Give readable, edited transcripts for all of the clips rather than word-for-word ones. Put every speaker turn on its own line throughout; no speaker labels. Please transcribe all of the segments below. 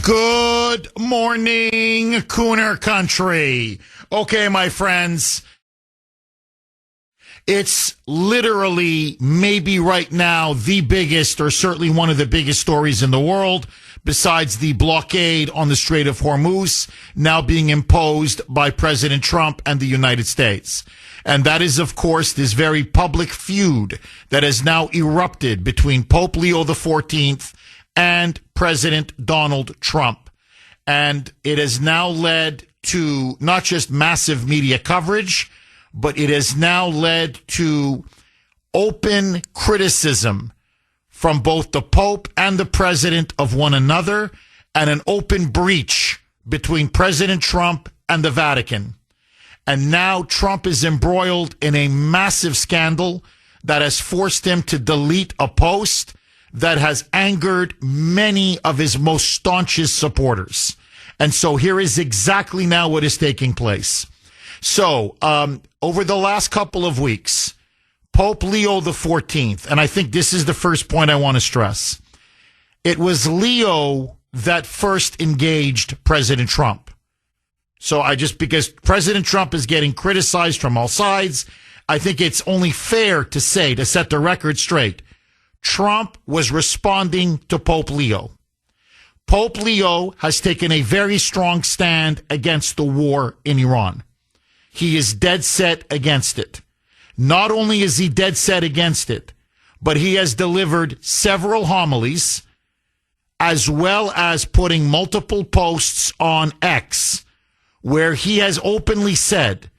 Good morning, Kuhner country. Okay, my friends, it's literally maybe right now the biggest, or certainly one of the biggest stories in the world, besides the blockade on the Strait of Hormuz now being imposed by President Trump and the United States. And that is, of course, this very public feud that has now erupted between Pope Leo XIV and President Donald Trump. And it has now led to not just massive media coverage, but it has now led to open criticism from both the Pope and the President of one another, and an open breach between President Trump and the Vatican. And now Trump is embroiled in a massive scandal that has forced him to delete a post that has angered many of his most staunchest supporters. And so here is exactly now what is taking place. So, over the last couple of weeks, Pope Leo XIV, and I think this is the first point I want to stress, it was Leo that first engaged President Trump. So because President Trump is getting criticized from all sides, I think it's only fair to say, to set the record straight, Trump was responding to Pope Leo. Pope Leo has taken a very strong stand against the war in Iran. He is dead set against it. Not only is he dead set against it, but he has delivered several homilies, as well as putting multiple posts on X, where he has openly said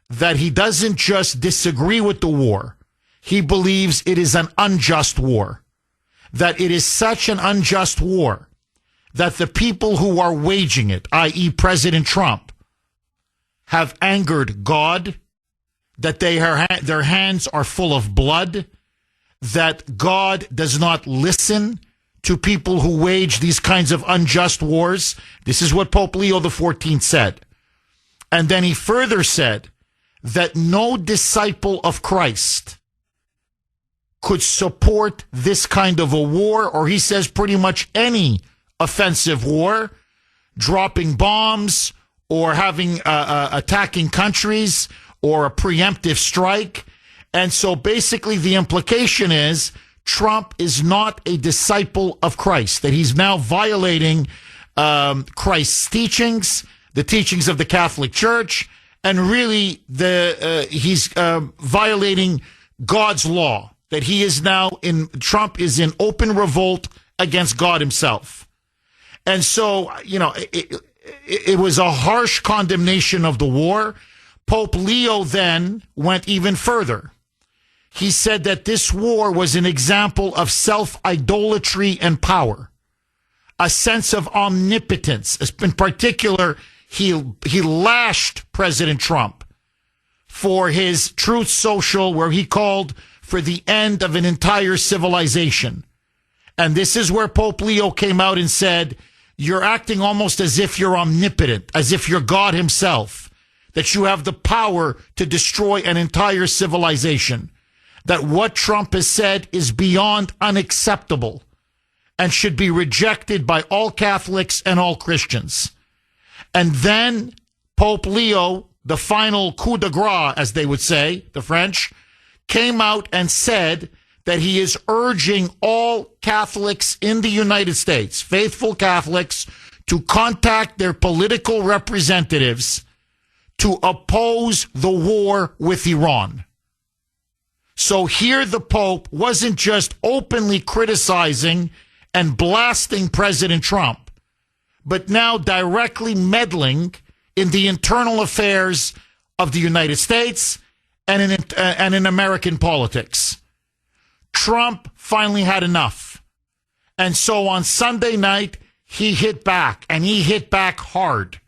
that he doesn't just disagree with the war. He believes it is an unjust war, that it is such an unjust war that the people who are waging it, i.e. President Trump, have angered God, that their hands are full of blood, that God does not listen to people who wage these kinds of unjust wars. This is what Pope Leo XIV said. And then he further said that no disciple of Christ could support this kind of a war, or he says pretty much any offensive war, dropping bombs or having attacking countries or a preemptive strike. And so basically the implication is Trump is not a disciple of Christ, that he's now violating Christ's teachings, the teachings of the Catholic Church, and really he's violating God's law, that he is now Trump is in open revolt against God himself. And so, it was a harsh condemnation of the war. Pope Leo then went even further. He said that this war was an example of self-idolatry and power, a sense of omnipotence. In particular, he lashed President Trump for his Truth Social, where he called for the end of an entire civilization. And this is where Pope Leo came out and said, you're acting almost as if you're omnipotent, as if you're God himself, that you have the power to destroy an entire civilization, that what Trump has said is beyond unacceptable and should be rejected by all Catholics and all Christians. And then Pope Leo, the final coup de grace, as they would say, the French, came out and said that he is urging all Catholics in the United States, faithful Catholics, to contact their political representatives to oppose the war with Iran. So here the Pope wasn't just openly criticizing and blasting President Trump, but now directly meddling in the internal affairs of the United States and in American politics. Trump finally had enough. And so on Sunday night, he hit back, and he hit back hard,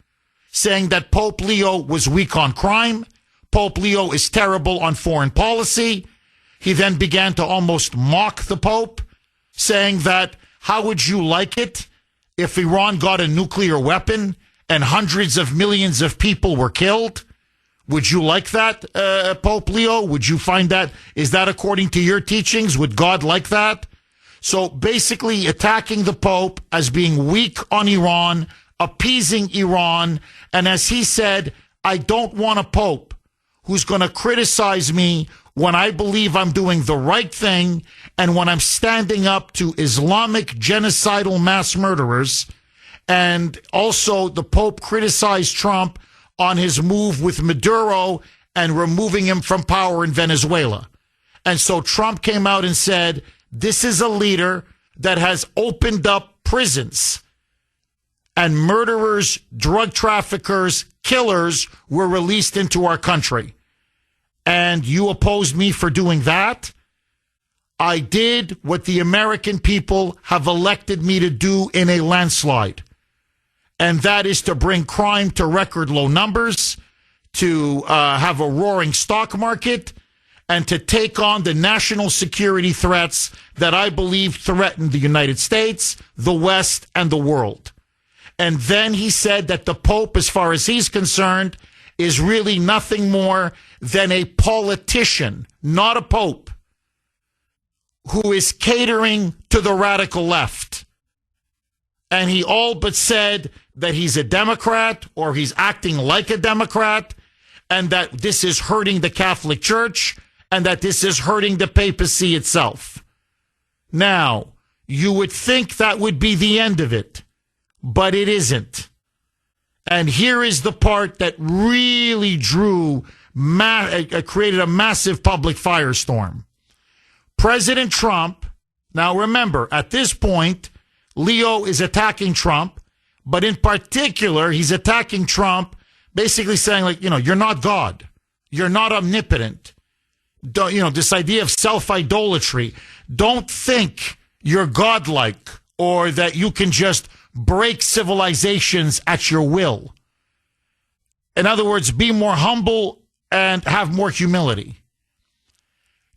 saying that Pope Leo was weak on crime. Pope Leo is terrible on foreign policy. He then began to almost mock the Pope, saying that, how would you like it if Iran got a nuclear weapon and hundreds of millions of people were killed? Would you like that, Pope Leo? Would you find that, is that according to your teachings? Would God like that? So basically attacking the Pope as being weak on Iran, appeasing Iran. And as he said, I don't want a Pope who's going to criticize me when I believe I'm doing the right thing and when I'm standing up to Islamic genocidal mass murderers. And also the Pope criticized Trump on his move with Maduro and removing him from power in Venezuela. And so Trump came out and said, this is a leader that has opened up prisons, and murderers, drug traffickers, killers were released into our country. And you opposed me for doing that? I did what the American people have elected me to do in a landslide. And that is to bring crime to record low numbers, to have a roaring stock market, and to take on the national security threats that I believe threaten the United States, the West, and the world. And then he said that the Pope, as far as he's concerned, is really nothing more than a politician, not a Pope, who is catering to the radical left. And he all but said that he's a Democrat, or he's acting like a Democrat, and that this is hurting the Catholic Church, and that this is hurting the papacy itself. Now, you would think that would be the end of it, but it isn't. And here is the part that really created a massive public firestorm. President Trump, now remember, at this point, Leo is attacking Trump, but in particular, he's attacking Trump, basically saying, like, you're not God. You're not omnipotent. This idea of self-idolatry. Don't think you're godlike or that you can just break civilizations at your will. In other words, be more humble and have more humility.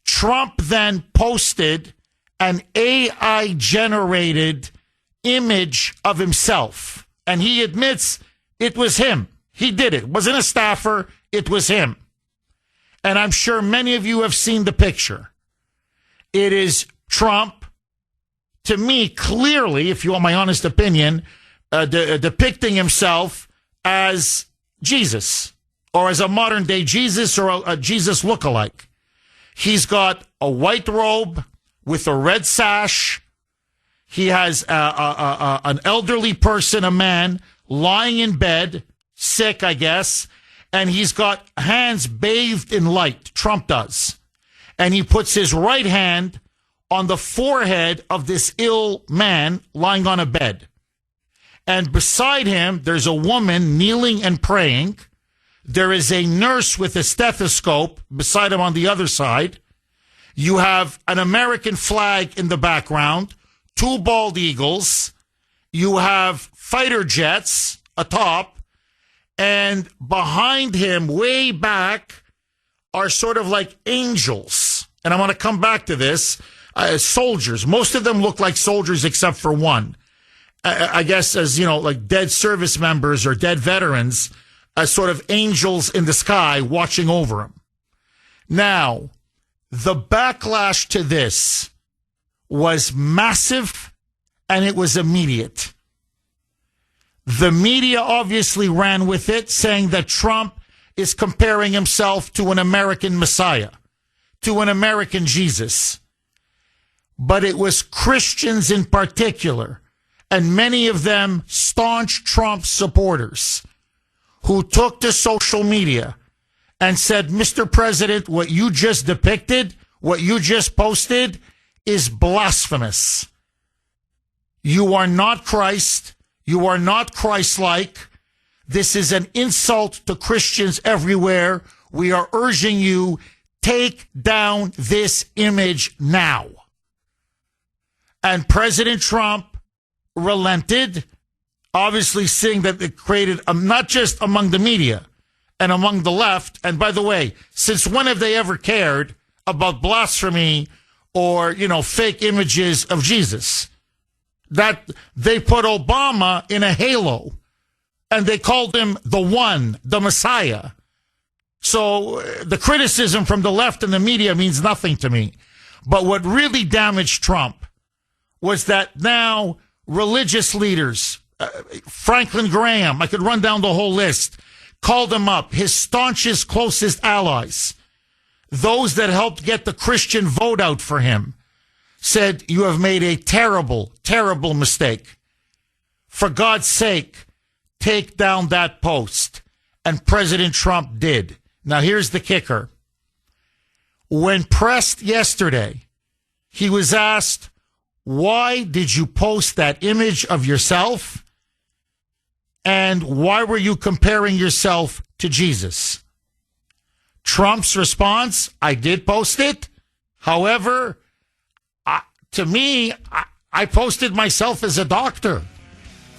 Trump then posted an AI-generated image of himself, and he admits it was him. He did it. It wasn't a staffer. It was him. And I'm sure many of you have seen the picture. It is Trump, to me, clearly, if you want my honest opinion, depicting himself as Jesus, or as a modern-day Jesus, or a Jesus lookalike. He's got a white robe with a red sash. He has an elderly person, a man, lying in bed, sick, I guess, and he's got hands bathed in light. Trump does. And he puts his right hand on the forehead of this ill man lying on a bed. And beside him, there's a woman kneeling and praying. There is a nurse with a stethoscope beside him on the other side. You have an American flag in the background, two bald eagles. You have fighter jets atop. And behind him, way back, are sort of like angels. And I want to come back to this. Soldiers. Most of them look like soldiers except for one. I guess as, like dead service members or dead veterans, as sort of angels in the sky watching over him. Now, the backlash to this was massive, and it was immediate. The media obviously ran with it, saying that Trump is comparing himself to an American Messiah, to an American Jesus. But it was Christians in particular, and many of them staunch Trump supporters, who took to social media and said, Mr. President, what you just depicted, what you just posted, is blasphemous. You are not Christ. You are not Christ-like. This is an insult to Christians everywhere. We are urging you, take down this image now. And President Trump relented, obviously seeing that it created, not just among the media and among the left. And by the way, since when have they ever cared about blasphemy or, fake images of Jesus? That they put Obama in a halo and they called him the one, the Messiah. So the criticism from the left and the media means nothing to me. But what really damaged Trump was that now religious leaders, Franklin Graham, I could run down the whole list, called him up, his staunchest, closest allies, those that helped get the Christian vote out for him, said, you have made a terrible, terrible mistake. For God's sake, take down that post. And President Trump did. Now, here's the kicker. When pressed yesterday, he was asked, why did you post that image of yourself? And why were you comparing yourself to Jesus? Trump's response, I did post it. However, to me, I posted myself as a doctor.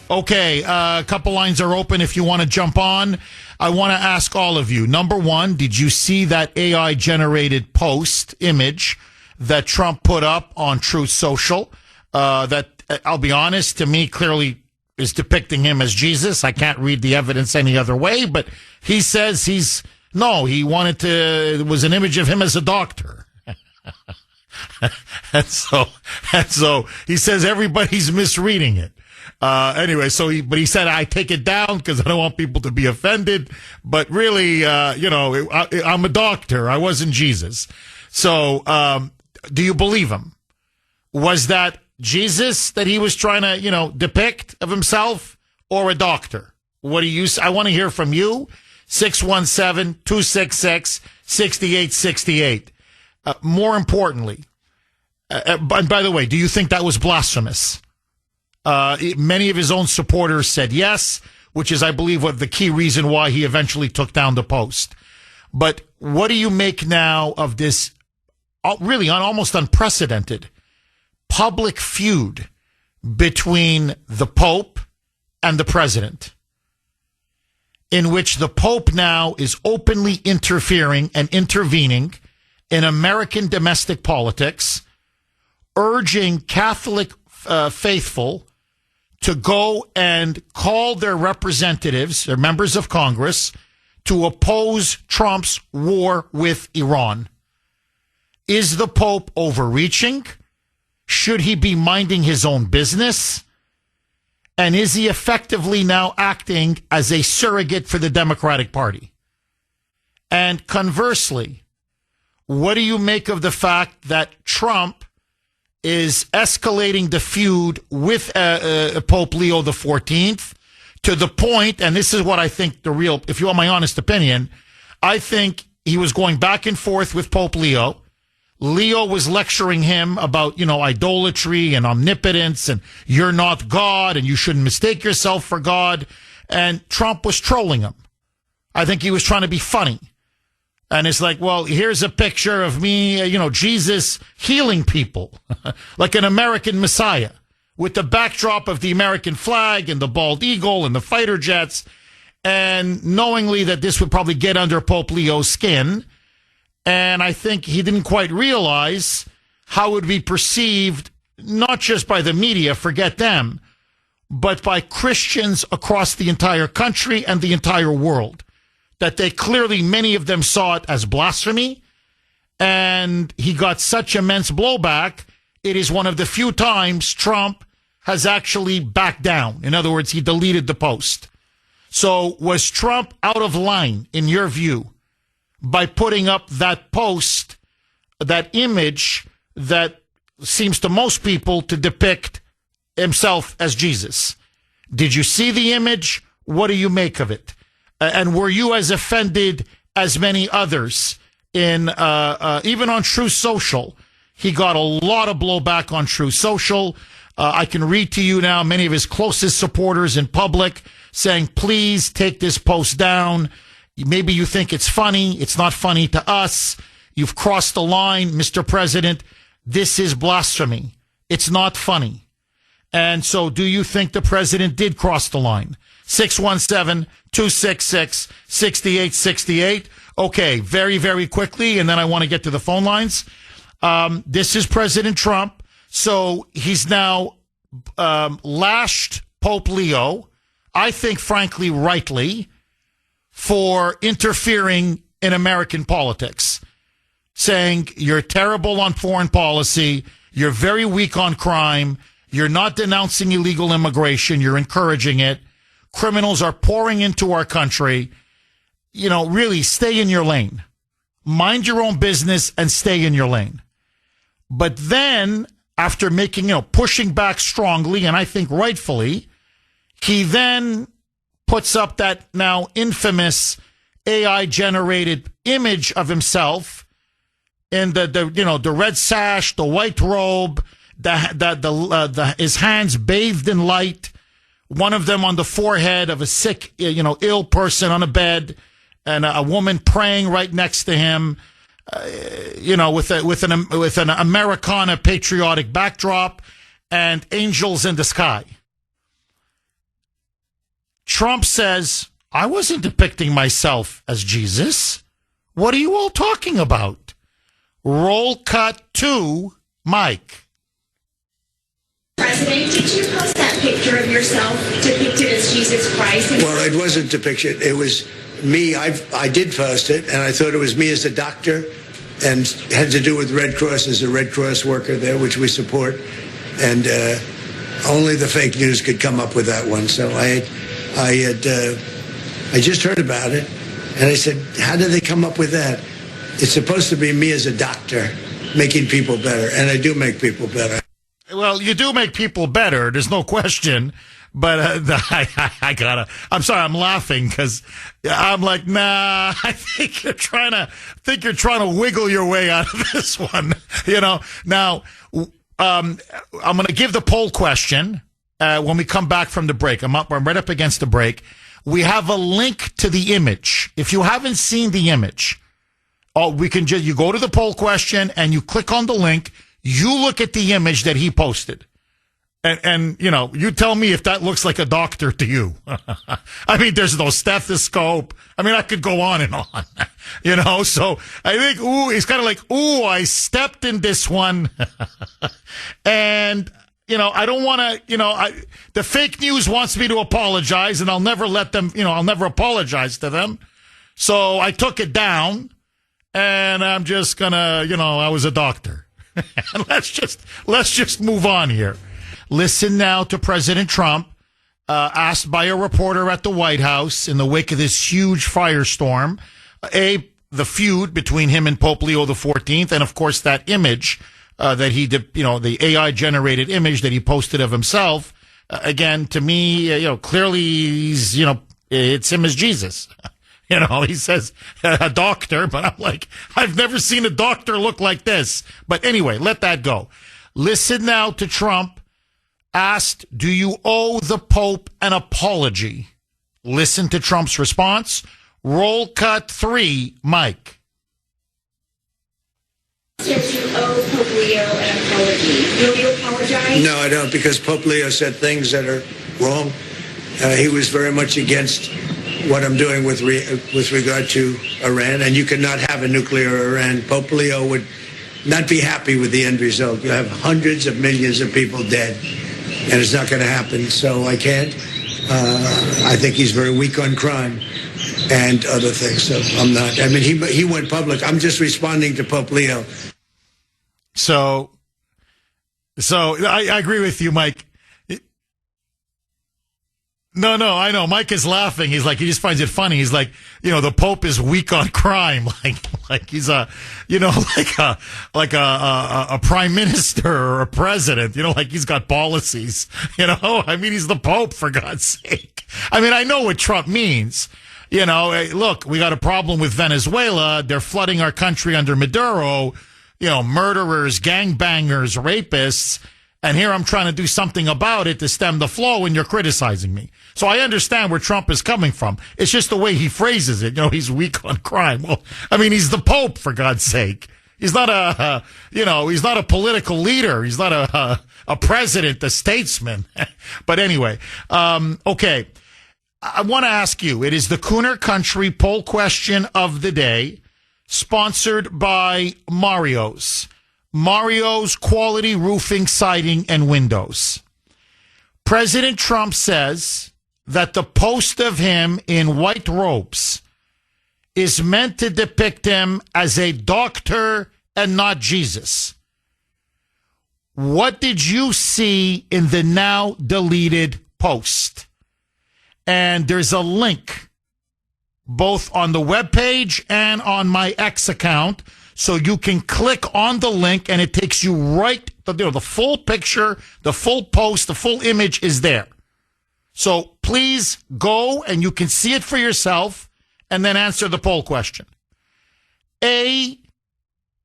Okay, a couple lines are open if you want to jump on. I want to ask all of you. Number one, did you see that AI-generated post image that Trump put up on Truth Social? That, I'll be honest, to me clearly is depicting him as Jesus. I can't read the evidence any other way, but he says he wanted to, it was an image of him as a doctor. and so he says everybody's misreading it. Anyway, but he said, I take it down because I don't want people to be offended. But really, I'm a doctor. I wasn't Jesus. So, do you believe him? Was that Jesus that he was trying to, depict of himself, or a doctor? What do you, I want to hear from you. 617-266-6868. More importantly, and by the way, do you think that was blasphemous? Many of his own supporters said yes, which is, I believe, what the key reason why he eventually took down the post. But what do you make now of this really almost unprecedented public feud between the Pope and the president, in which the Pope now is openly interfering and intervening in American domestic politics, urging Catholic faithful to go and call their representatives, their members of Congress, to oppose Trump's war with Iran? Is the Pope overreaching? Should he be minding his own business? And is he effectively now acting as a surrogate for the Democratic Party? And conversely, what do you make of the fact that Trump is escalating the feud with Pope Leo XIV to the point, and this is what I think if you want my honest opinion, I think he was going back and forth with Pope Leo. Leo was lecturing him about, idolatry and omnipotence, and you're not God, and you shouldn't mistake yourself for God. And Trump was trolling him. I think he was trying to be funny. And it's like, well, here's a picture of me, Jesus healing people like an American Messiah with the backdrop of the American flag and the bald eagle and the fighter jets, and knowingly that this would probably get under Pope Leo's skin. And I think he didn't quite realize how it would be perceived, not just by the media, forget them, but by Christians across the entire country and the entire world. That they clearly, many of them saw it as blasphemy, and he got such immense blowback. It is one of the few times Trump has actually backed down. In other words, he deleted the post. So was Trump out of line, in your view, by putting up that post, that image that seems to most people to depict himself as Jesus? Did you see the image? What do you make of it? And were you as offended as many others in even on Truth Social? He got a lot of blowback on Truth Social. I can read to you now many of his closest supporters in public saying, please take this post down. Maybe you think it's funny. It's not funny to us. You've crossed the line, Mr. President. This is blasphemy. It's not funny. And so do you think the president did cross the line? 617-266-6868. Okay, very, very quickly, and then I want to get to the phone lines. This is President Trump. So he's now lashed Pope Leo, I think, frankly, rightly, for interfering in American politics, saying you're terrible on foreign policy, you're very weak on crime, You're not denouncing illegal immigration. You're encouraging it. Criminals are pouring into our country. Really stay in your lane. Mind your own business and stay in your lane. But then, after pushing back strongly, and I think rightfully, he then puts up that now infamous AI-generated image of himself in the red sash, the white robe, his hands bathed in light, one of them on the forehead of a sick, ill person on a bed, and a woman praying right next to him, with an Americana patriotic backdrop and angels in the sky. Trump says, I wasn't depicting myself as Jesus. What are you all talking about? Roll cut to Mike.
President, did you post that picture of yourself depicted as Jesus Christ?
Well, it wasn't depicted. It was me. I did post it, and I thought it was me as a doctor, and had to do with Red Cross as a Red Cross worker there, which we support. And only the fake news could come up with that one. So I just heard about it, and I said, how did they come up with that? It's supposed to be me as a doctor making people better, and I do make people better.
Well, you do make people better. There's no question. But I'm sorry, I'm laughing because I'm like, nah, I think you're trying to wiggle your way out of this one. Now, I'm going to give the poll question when we come back from the break. I'm right up against the break. We have a link to the image. If you haven't seen the image, you go to the poll question and you click on the link. You look at the image that he posted. And you tell me if that looks like a doctor to you. I mean, there's no stethoscope. I mean, I could go on and on, so I think, he's kind of like, I stepped in this one. And, I don't want to, the fake news wants me to apologize, and I'll never let them, I'll never apologize to them. So I took it down, and I'm just gonna, I was a doctor. let's just move on here. Listen now to President Trump, asked by a reporter at the White House in the wake of this huge firestorm, the feud between him and Pope Leo XIV, and of course that image that he did, the AI-generated image that he posted of himself. Again, to me, clearly he's, it's him as Jesus. He says a doctor, but I'm like, I've never seen a doctor look like this. But anyway, let that go. Listen now to Trump asked, do you owe the Pope an apology? Listen to Trump's response. Roll cut 3, Mike.
Says you owe Pope Leo an apology. Will you apologize?
No, I don't, because Pope Leo said things that are wrong. He was very much against what I'm doing with regard to Iran, and you cannot have a nuclear Iran. Pope Leo would not be happy with the end result. You have hundreds of millions of people dead, and it's not going to happen, so I can't. I think he's very weak on crime and other things, so I'm not. I mean, he went public. I'm just responding to Pope Leo.
So I agree with you, Mike. No, I know. Mike is laughing. He's like, he just finds it funny. He's like, the Pope is weak on crime. Like he's a prime minister or a president, like he's got policies, I mean, he's the Pope, for God's sake. I mean, I know what Trump means. Look, we got a problem with Venezuela. They're flooding our country under Maduro, murderers, gangbangers, rapists. And here I'm trying to do something about it to stem the flow, and you're criticizing me. So I understand where Trump is coming from. It's just the way he phrases it. He's weak on crime. Well, I mean, he's the Pope, for God's sake. He's not he's not a political leader. He's not a president, a statesman. But anyway, okay. I want to ask you, it is the Kuhner Country poll question of the day, sponsored by Mario's Quality Roofing, Siding, and Windows. President Trump says that the post of him in white robes is meant to depict him as a doctor and not Jesus. what did you see in the now deleted post? And there's a link both on the webpage and on my X account. So you can click on the link and it takes you right to the full picture, the full post, the full image is there. So please go and you can see it for yourself and then answer the poll question. A,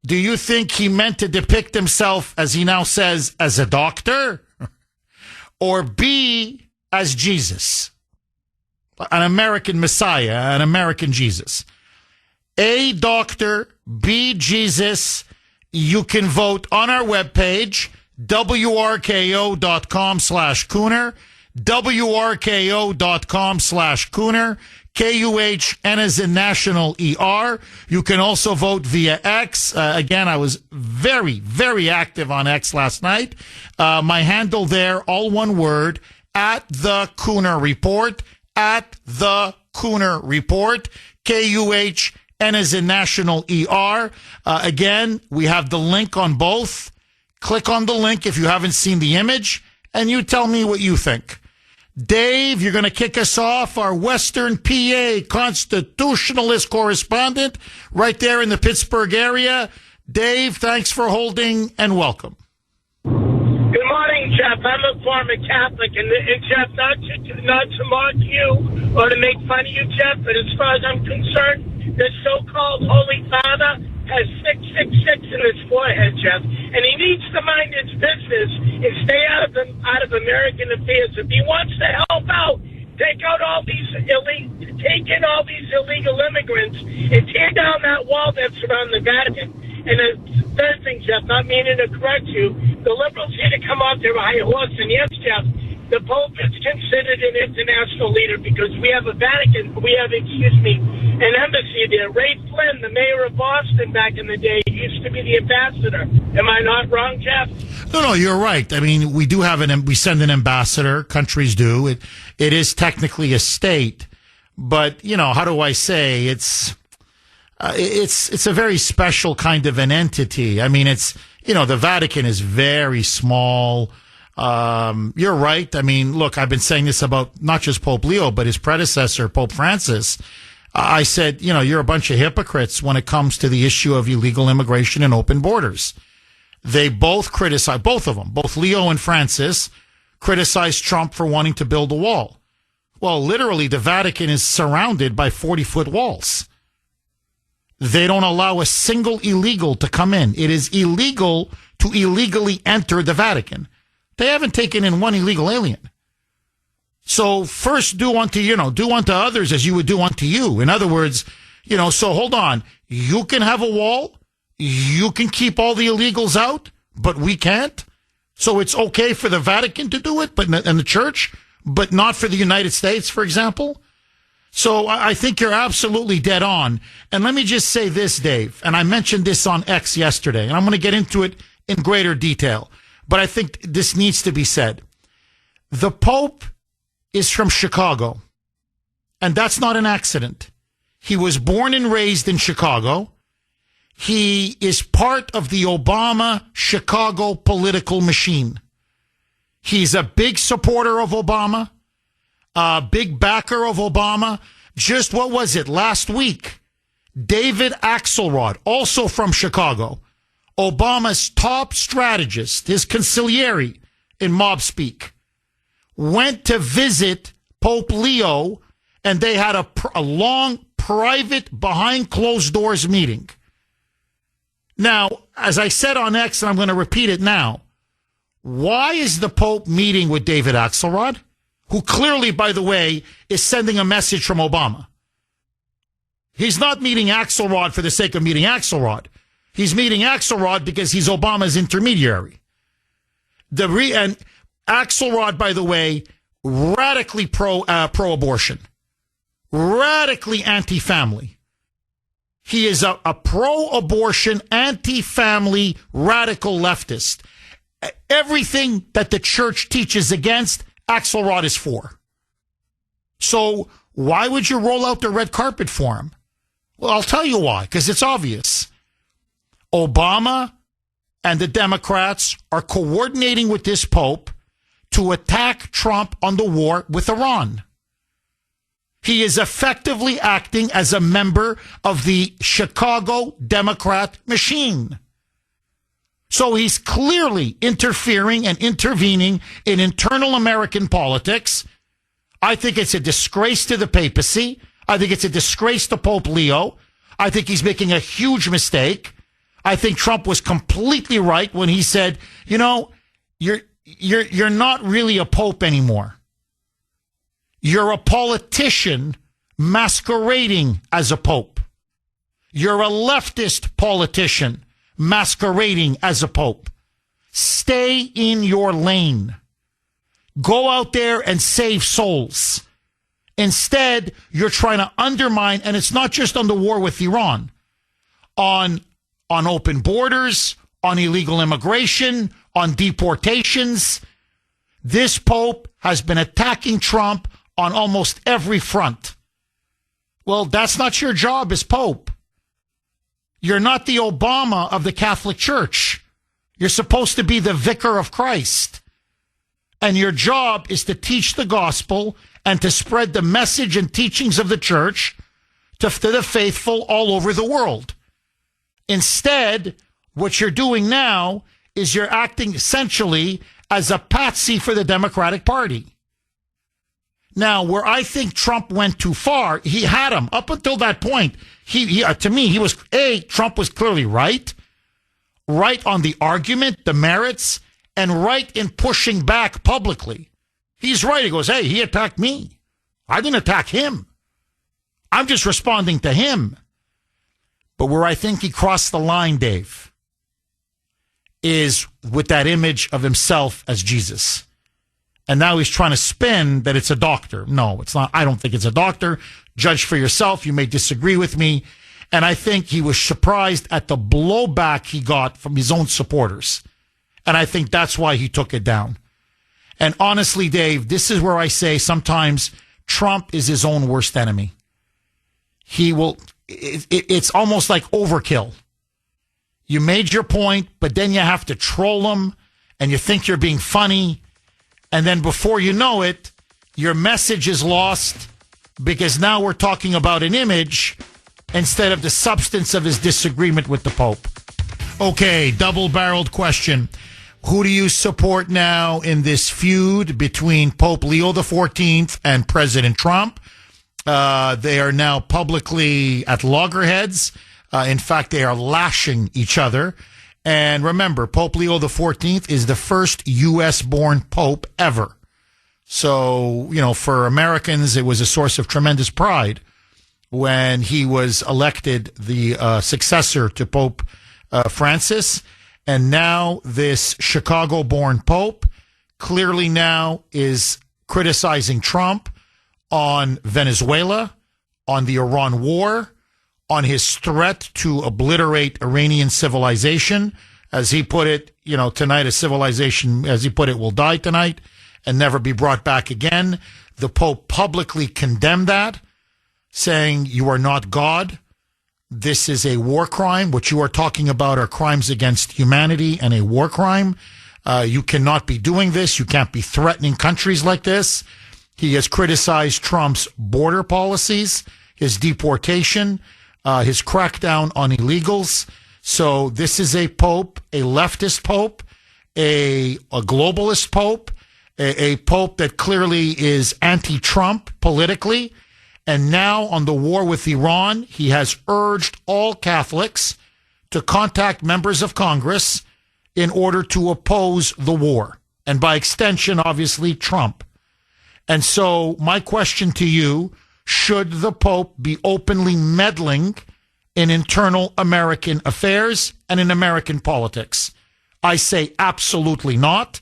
do you think he meant to depict himself, as he now says, as a doctor? Or B, as Jesus? An American Messiah, an American Jesus. A, doctor, B, Jesus. You can vote on our webpage, wrko.com/Kuhner, wrko.com/Kuhner, Kuhn as in national ER. You can also vote via X. Again, I was very, very active on X last night. My handle there, all one word, at the Kuhner Report, at the Kuhner Report, Kuhn as in national ER. Again, we have the link on both. Click on the link if you haven't seen the image, and you tell me what you think. Dave, you're going to kick us off, our Western PA constitutionalist correspondent right there in the Pittsburgh area. Dave, thanks for holding and welcome.
Good morning, Jeff. I'm a former Catholic, and Jeff, not to mock you or to make fun of you, Jeff, but as far as I'm concerned, the so-called Holy Father has 666 in his forehead, Jeff, and he needs to mind his business and stay out of American affairs. If he wants to help out, take in all these illegal immigrants and tear down that wall that's around the Vatican. And the third thing, Jeff, not meaning to correct you, the liberals need to come off their high horse. And yes, Jeff, the Pope is considered an international leader because we have an embassy there. Ray Flynn, the mayor of Boston back in the day, used to be the ambassador. Am I not wrong, Jeff?
No, you're right. I mean, we do have we send an ambassador. Countries do. It is technically a state, but how do I say it's a very special kind of an entity. I mean, the Vatican is very small. You're right. I mean, look, I've been saying this about not just Pope Leo, but his predecessor, Pope Francis. I said, you're a bunch of hypocrites when it comes to the issue of illegal immigration and open borders. They both criticize, both of them, both Leo and Francis, criticized Trump for wanting to build a wall. Well, literally, the Vatican is surrounded by 40-foot walls. They don't allow a single illegal to come in. It is illegal to illegally enter the Vatican. They haven't taken in one illegal alien. So first do unto others as you would do unto you. In other words, so hold on. You can have a wall. You can keep all the illegals out, but we can't. So it's okay for the Vatican to do it, and the church, but not for the United States, for example. So I think you're absolutely dead on. And let me just say this, Dave, and I mentioned this on X yesterday, and I'm going to get into it in greater detail, but I think this needs to be said. The Pope is from Chicago, and that's not an accident. He was born and raised in Chicago. He is part of the Obama Chicago political machine. He's a big supporter of Obama, a big backer of Obama. Just what was it last week? David Axelrod, also from Chicago, Obama's top strategist, his consigliere in mob speak, went to visit Pope Leo, and they had a long, private, behind closed doors meeting. Now, as I said on X, and I'm going to repeat it now, why is the Pope meeting with David Axelrod, who clearly, by the way, is sending a message from Obama? He's not meeting Axelrod for the sake of meeting Axelrod. He's meeting Axelrod because he's Obama's intermediary. And Axelrod, by the way, radically pro-abortion, radically anti-family. He is a pro-abortion, anti-family, radical leftist. Everything that the church teaches against, Axelrod is for. So why would you roll out the red carpet for him? Well, I'll tell you why, because it's obvious. Obama and the Democrats are coordinating with this Pope to attack Trump on the war with Iran. He is effectively acting as a member of the Chicago Democrat machine. So he's clearly interfering and intervening in internal American politics. I think it's a disgrace to the papacy. I think it's a disgrace to Pope Leo. I think he's making a huge mistake. I think Trump was completely right when he said, you know, you're not really a pope anymore. You're a politician masquerading as a pope. You're a leftist politician masquerading as a pope. Stay in your lane. Go out there and save souls. Instead, you're trying to undermine, and it's not just on the war with Iran, on open borders, on illegal immigration, on deportations. This Pope has been attacking Trump on almost every front. Well, that's not your job as Pope. You're not the Obama of the Catholic Church. You're supposed to be the vicar of Christ. And your job is to teach the gospel and to spread the message and teachings of the church to the faithful all over the world. Instead, what you're doing now is you're acting essentially as a patsy for the Democratic Party. Now, where I think Trump went too far, he had him. Up until that point, to me, Trump was clearly right on the argument, the merits, and right in pushing back publicly. He's right. He goes, hey, he attacked me. I didn't attack him. I'm just responding to him. But where I think he crossed the line, Dave, is with that image of himself as Jesus. And now he's trying to spin that it's a doctor. No, it's not. I don't think it's a doctor. Judge for yourself. You may disagree with me. And I think he was surprised at the blowback he got from his own supporters. And I think that's why he took it down. And honestly, Dave, this is where I say sometimes Trump is his own worst enemy. It's almost like overkill. You made your point, but then you have to troll him and you think you're being funny. And then before you know it, your message is lost because now we're talking about an image instead of the substance of his disagreement with the Pope. Okay, double-barreled question. Who do you support now in this feud between Pope Leo XIV and President Trump? They are now publicly at loggerheads. In fact, they are lashing each other. And remember, Pope Leo XIV is the first U.S.-born pope ever. So, for Americans, it was a source of tremendous pride when he was elected the successor to Pope Francis. And now this Chicago-born pope clearly now is criticizing Trump on Venezuela, on the Iran war, on his threat to obliterate Iranian civilization. As he put it, tonight a civilization, as he put it, will die tonight and never be brought back again. The Pope publicly condemned that, saying, you are not God. This is a war crime. What you are talking about are crimes against humanity and a war crime. You cannot be doing this. You can't be threatening countries like this. He has criticized Trump's border policies, his deportation, his crackdown on illegals. So this is a pope, a leftist pope, a globalist pope, a pope that clearly is anti-Trump politically. And now on the war with Iran, he has urged all Catholics to contact members of Congress in order to oppose the war. And by extension, obviously, Trump. And so my question to you, should the Pope be openly meddling in internal American affairs and in American politics? I say absolutely not.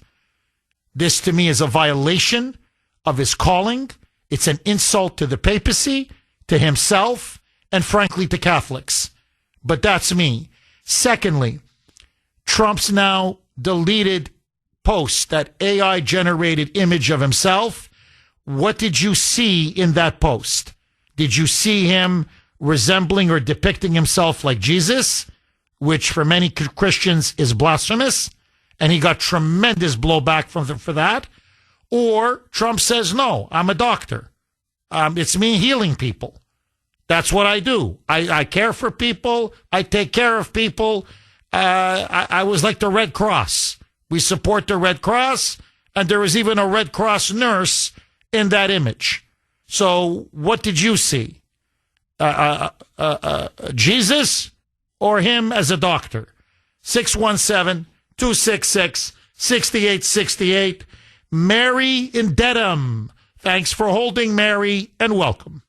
This to me is a violation of his calling. It's an insult to the papacy, to himself, and frankly to Catholics. But that's me. Secondly, Trump's now deleted post, that AI-generated image of himself. What did you see in that post? Did you see him resembling or depicting himself like Jesus? which for many Christians is blasphemous, and he got tremendous blowback for that. Or Trump says, no, I'm a doctor. It's me healing people. That's what I do. I care for people. I take care of people. I was like the Red Cross. We support the Red Cross, and there was even a Red Cross nurse in that image. So what did you see? Jesus or him as a doctor? 617-266-6868. Mary in Dedham. Thanks for holding, Mary, and welcome.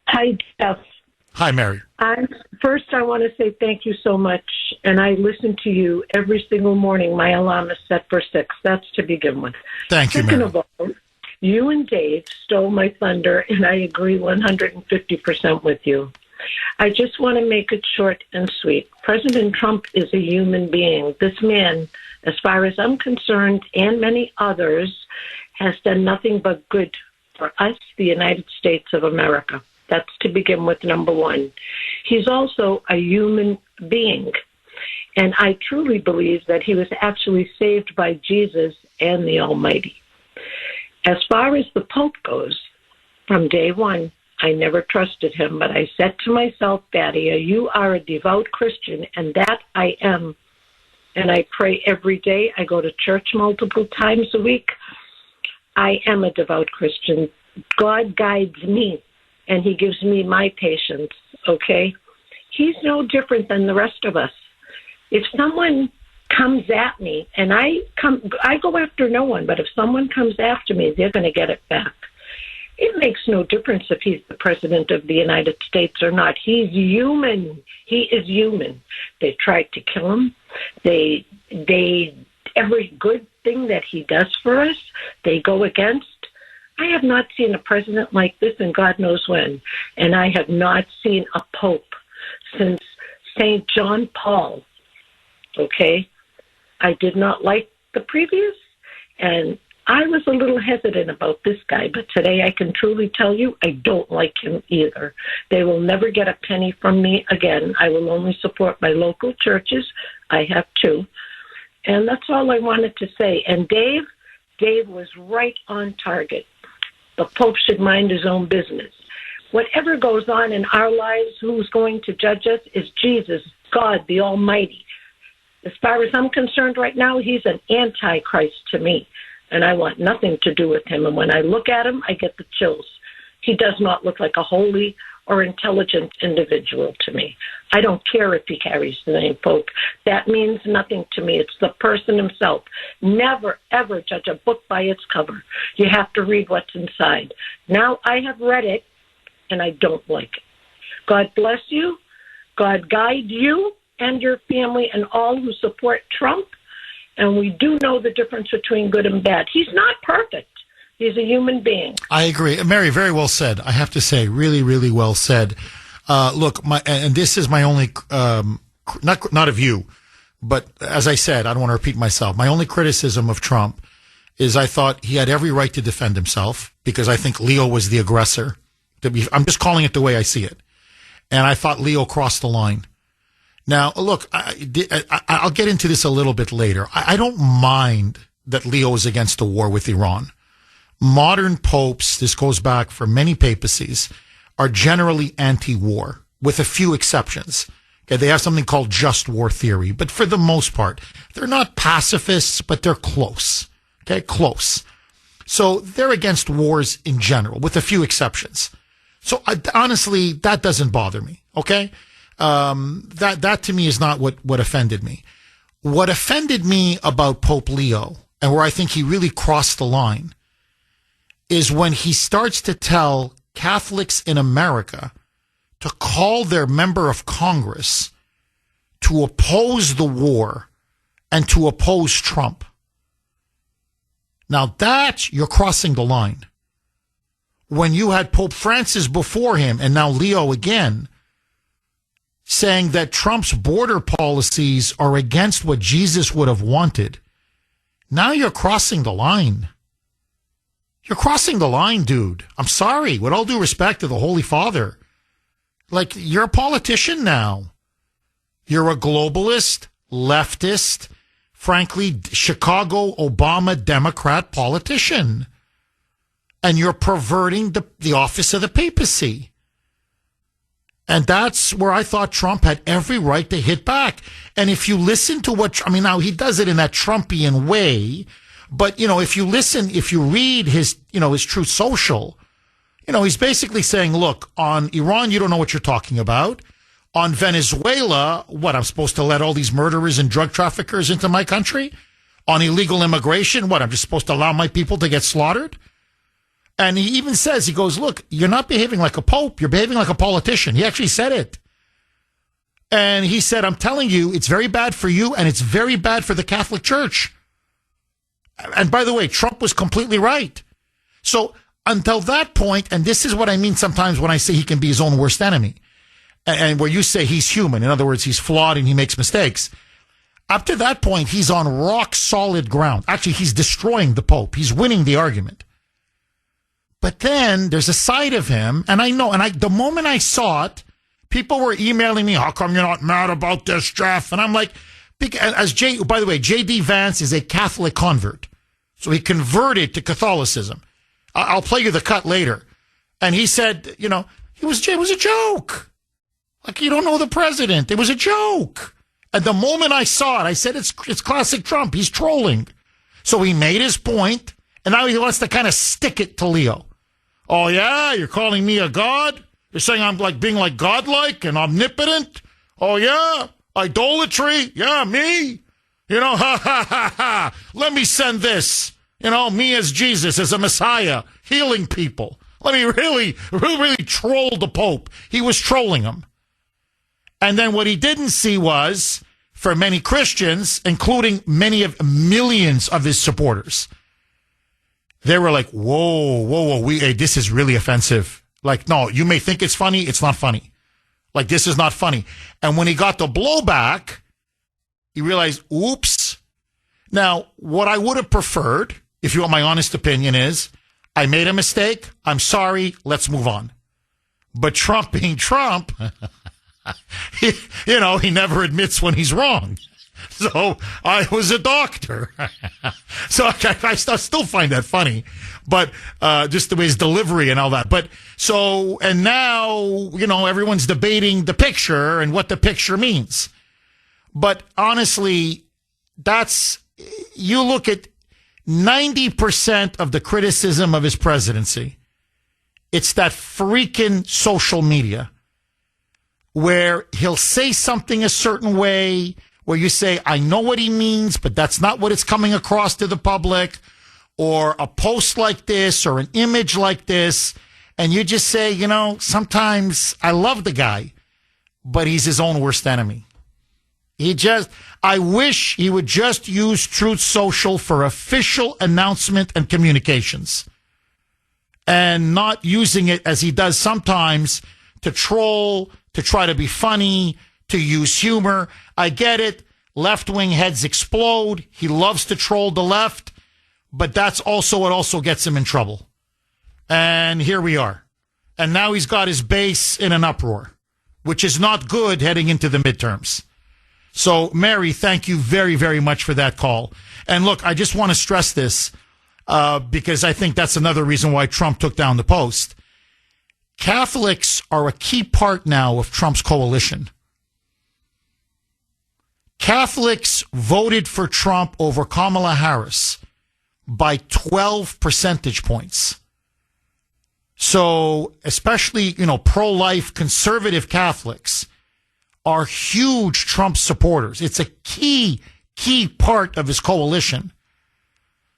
Hi, Jeff.
Hi, Mary.
First, I want to say thank you so much. And I listen to you every single morning. My alarm is set for 6. That's to begin with.
Thank you, Mary.
Second of all, you and Dave stole my thunder, and I agree 150% with you. I just want to make it short and sweet. President Trump is a human being. This man, as far as I'm concerned, and many others, has done nothing but good for us, the United States of America. That's to begin with, number one. He's also a human being. And I truly believe that he was actually saved by Jesus and the Almighty. As far as the Pope goes, from day one, I never trusted him, but I said to myself, Badia, you are a devout Christian, and that I am. And I pray every day. I go to church multiple times a week. I am a devout Christian. God guides me, and he gives me my patience, okay? He's no different than the rest of us. If someone comes at me, and I go after no one, but if someone comes after me, they're going to get it back. It makes no difference if he's the president of the United States or not. He's human. He is human. They tried to kill him. They every good thing that he does for us, they go against. I have not seen a president like this in God knows when, and I have not seen a pope since St. John Paul. Okay? I did not like the previous, and I was a little hesitant about this guy, but today I can truly tell you I don't like him either. They will never get a penny from me again. I will only support my local churches. I have 2. And that's all I wanted to say. And Dave was right on target. The Pope should mind his own business. Whatever goes on in our lives, who's going to judge us is Jesus, God, the Almighty. As far as I'm concerned right now, he's an antichrist to me, and I want nothing to do with him. And when I look at him, I get the chills. He does not look like a holy or intelligent individual to me. I don't care if he carries the name Pope. That means nothing to me. It's the person himself. Never, ever judge a book by its cover. You have to read what's inside. Now I have read it, and I don't like it. God bless you. God guide you and your family and all who support Trump. And we do know the difference between good and bad. He's not perfect. He's a human being.
I agree. Mary, very well said. I have to say, really, really well said. Look, and this is my only, not of you, but as I said, I don't want to repeat myself. My only criticism of Trump is I thought he had every right to defend himself because I think Leo was the aggressor. I'm just calling it the way I see it. And I thought Leo crossed the line. Now, look, I'll get into this a little bit later. I don't mind that Leo is against the war with Iran. Modern popes, this goes back for many papacies, are generally anti-war, with a few exceptions. Okay, they have something called just war theory, but for the most part, they're not pacifists, but they're close. Okay, close. So they're against wars in general, with a few exceptions. So honestly, that doesn't bother me. Okay, that to me is not what offended me. What offended me about Pope Leo, and where I think he really crossed the line, is when he starts to tell Catholics in America to call their member of Congress to oppose the war and to oppose Trump. Now that, you're crossing the line. When you had Pope Francis before him, and now Leo again, saying that Trump's border policies are against what Jesus would have wanted, now you're crossing the line. You're crossing the line, dude. I'm sorry. With all due respect to the Holy Father. Like, you're a politician now. You're a globalist, leftist, frankly, Chicago Obama Democrat politician. And you're perverting the office of the papacy. And that's where I thought Trump had every right to hit back. And if you listen to now he does it in that Trumpian way, but, if you read his Truth Social, he's basically saying, look, on Iran, you don't know what you're talking about. On Venezuela, I'm supposed to let all these murderers and drug traffickers into my country? On illegal immigration, I'm just supposed to allow my people to get slaughtered? And he even says, he goes, look, you're not behaving like a pope. You're behaving like a politician. He actually said it. And he said, I'm telling you, it's very bad for you and it's very bad for the Catholic Church. And by the way, Trump was completely right. So until that point, and this is what I mean sometimes when I say he can be his own worst enemy, and where you say he's human, in other words, he's flawed and he makes mistakes. Up to that point, he's on rock solid ground. Actually, he's destroying the Pope. He's winning the argument. But then there's a side of him, and I know, the moment I saw it, people were emailing me, how come you're not mad about this, Jeff? And I'm like, by the way, J.D. Vance is a Catholic convert. So he converted to Catholicism. I'll play you the cut later. And he said, it was a joke. Like, you don't know the president. It was a joke. And the moment I saw it, I said, it's classic Trump. He's trolling. So he made his point, and now he wants to kind of stick it to Leo. Oh, yeah? You're calling me a god? You're saying I'm being like godlike and omnipotent? Oh, yeah? Idolatry? Yeah, me? Ha, ha, ha, ha. Let me send this. Me as Jesus, as a Messiah, healing people. Let me really, really troll the Pope. He was trolling him. And then what he didn't see was, for many Christians, including millions of his supporters, they were like, whoa, this is really offensive. Like, no, you may think it's funny. It's not funny. Like, this is not funny. And when he got the blowback, he realized, oops. Now, what I would have preferred, if you want my honest opinion, is I made a mistake. I'm sorry. Let's move on. But Trump being Trump, he never admits when he's wrong. So I was a doctor. So I still find that funny, but just the way his delivery and all that. But and now, everyone's debating the picture and what the picture means. But honestly, you look at 90% of the criticism of his presidency. It's that freaking social media where he'll say something a certain way, where you say, I know what he means, but that's not what it's coming across to the public, or a post like this or an image like this. And you just say, sometimes I love the guy, but he's his own worst enemy. I wish he would just use Truth Social for official announcement and communications, and not using it as he does sometimes to troll, to try to be funny, to use humor. I get it. Left-wing heads explode. He loves to troll the left, but that's also what also gets him in trouble. And here we are. And now he's got his base in an uproar, which is not good heading into the midterms. So, Mary, thank you very, very much for that call. And look, I just want to stress this because I think that's another reason why Trump took down the post. Catholics are a key part now of Trump's coalition. Catholics voted for Trump over Kamala Harris by 12 percentage points. So, especially, pro-life conservative Catholics are huge Trump supporters. It's a key part of his coalition.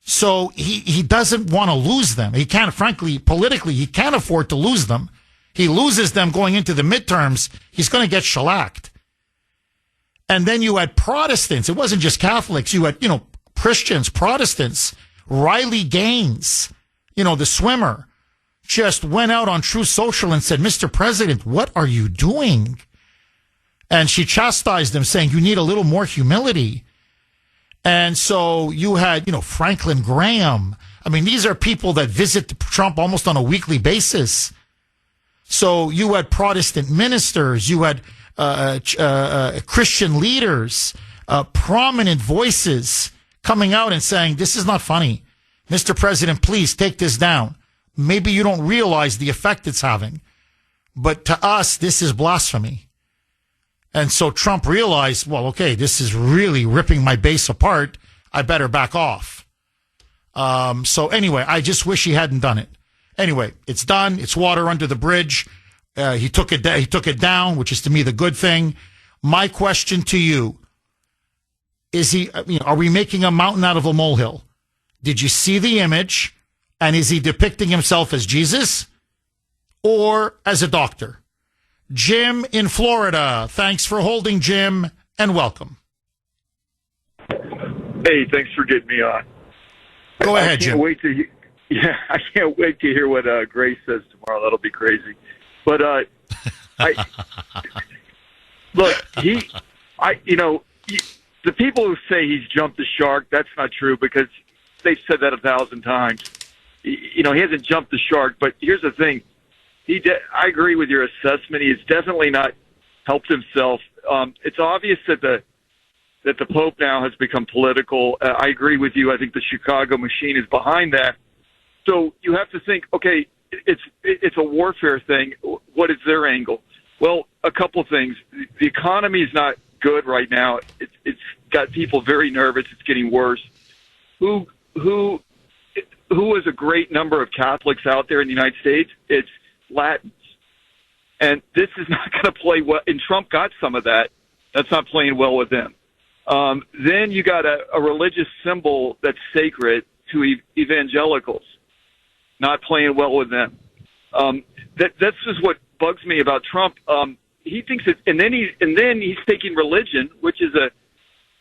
So he doesn't want to lose them. He can't, frankly, politically, he can't afford to lose them. He loses them going into the midterms, he's going to get shellacked. And then you had Protestants. It wasn't just Catholics. You had, Christians, Protestants. Riley Gaines, the swimmer, just went out on Truth Social and said, Mr. President, what are you doing? And she chastised him, saying, you need a little more humility. And so you had, Franklin Graham. I mean, these are people that visit Trump almost on a weekly basis. So you had Protestant ministers. You had Christian leaders, prominent voices coming out and saying, this is not funny. Mr. President, please take this down. Maybe you don't realize the effect it's having, but to us, this is blasphemy. And so Trump realized, well, okay, this is really ripping my base apart. I better back off. So anyway, I just wish he hadn't done it. Anyway, it's done. It's water under the bridge. He took it down, which is to me the good thing. My question to you is: are we making a mountain out of a molehill? Did you see the image, and is he depicting himself as Jesus or as a doctor? Jim in Florida. Thanks for holding, Jim, and welcome.
Hey, thanks for getting me on.
Go ahead, Jim.
I can't wait to hear what Grace says tomorrow. That'll be crazy. But look, the people who say he's jumped the shark, that's not true because they've said that 1,000 times. He hasn't jumped the shark. But here's the thing: I agree with your assessment. He's definitely not helped himself. It's obvious that the Pope now has become political. I agree with you. I think the Chicago machine is behind that. So you have to think, okay, it's a warfare thing. What is their angle? Well, a couple things. The economy is not good right now. It's got people very nervous. It's getting worse. Who is a great number of Catholics out there in the United States? It's Latins. And this is not going to play well. And Trump got some of that. That's not playing well with them. Then you got a religious symbol that's sacred to evangelicals. Not playing well with them. That's just what bugs me about Trump. He thinks it, and then he's taking religion, which is a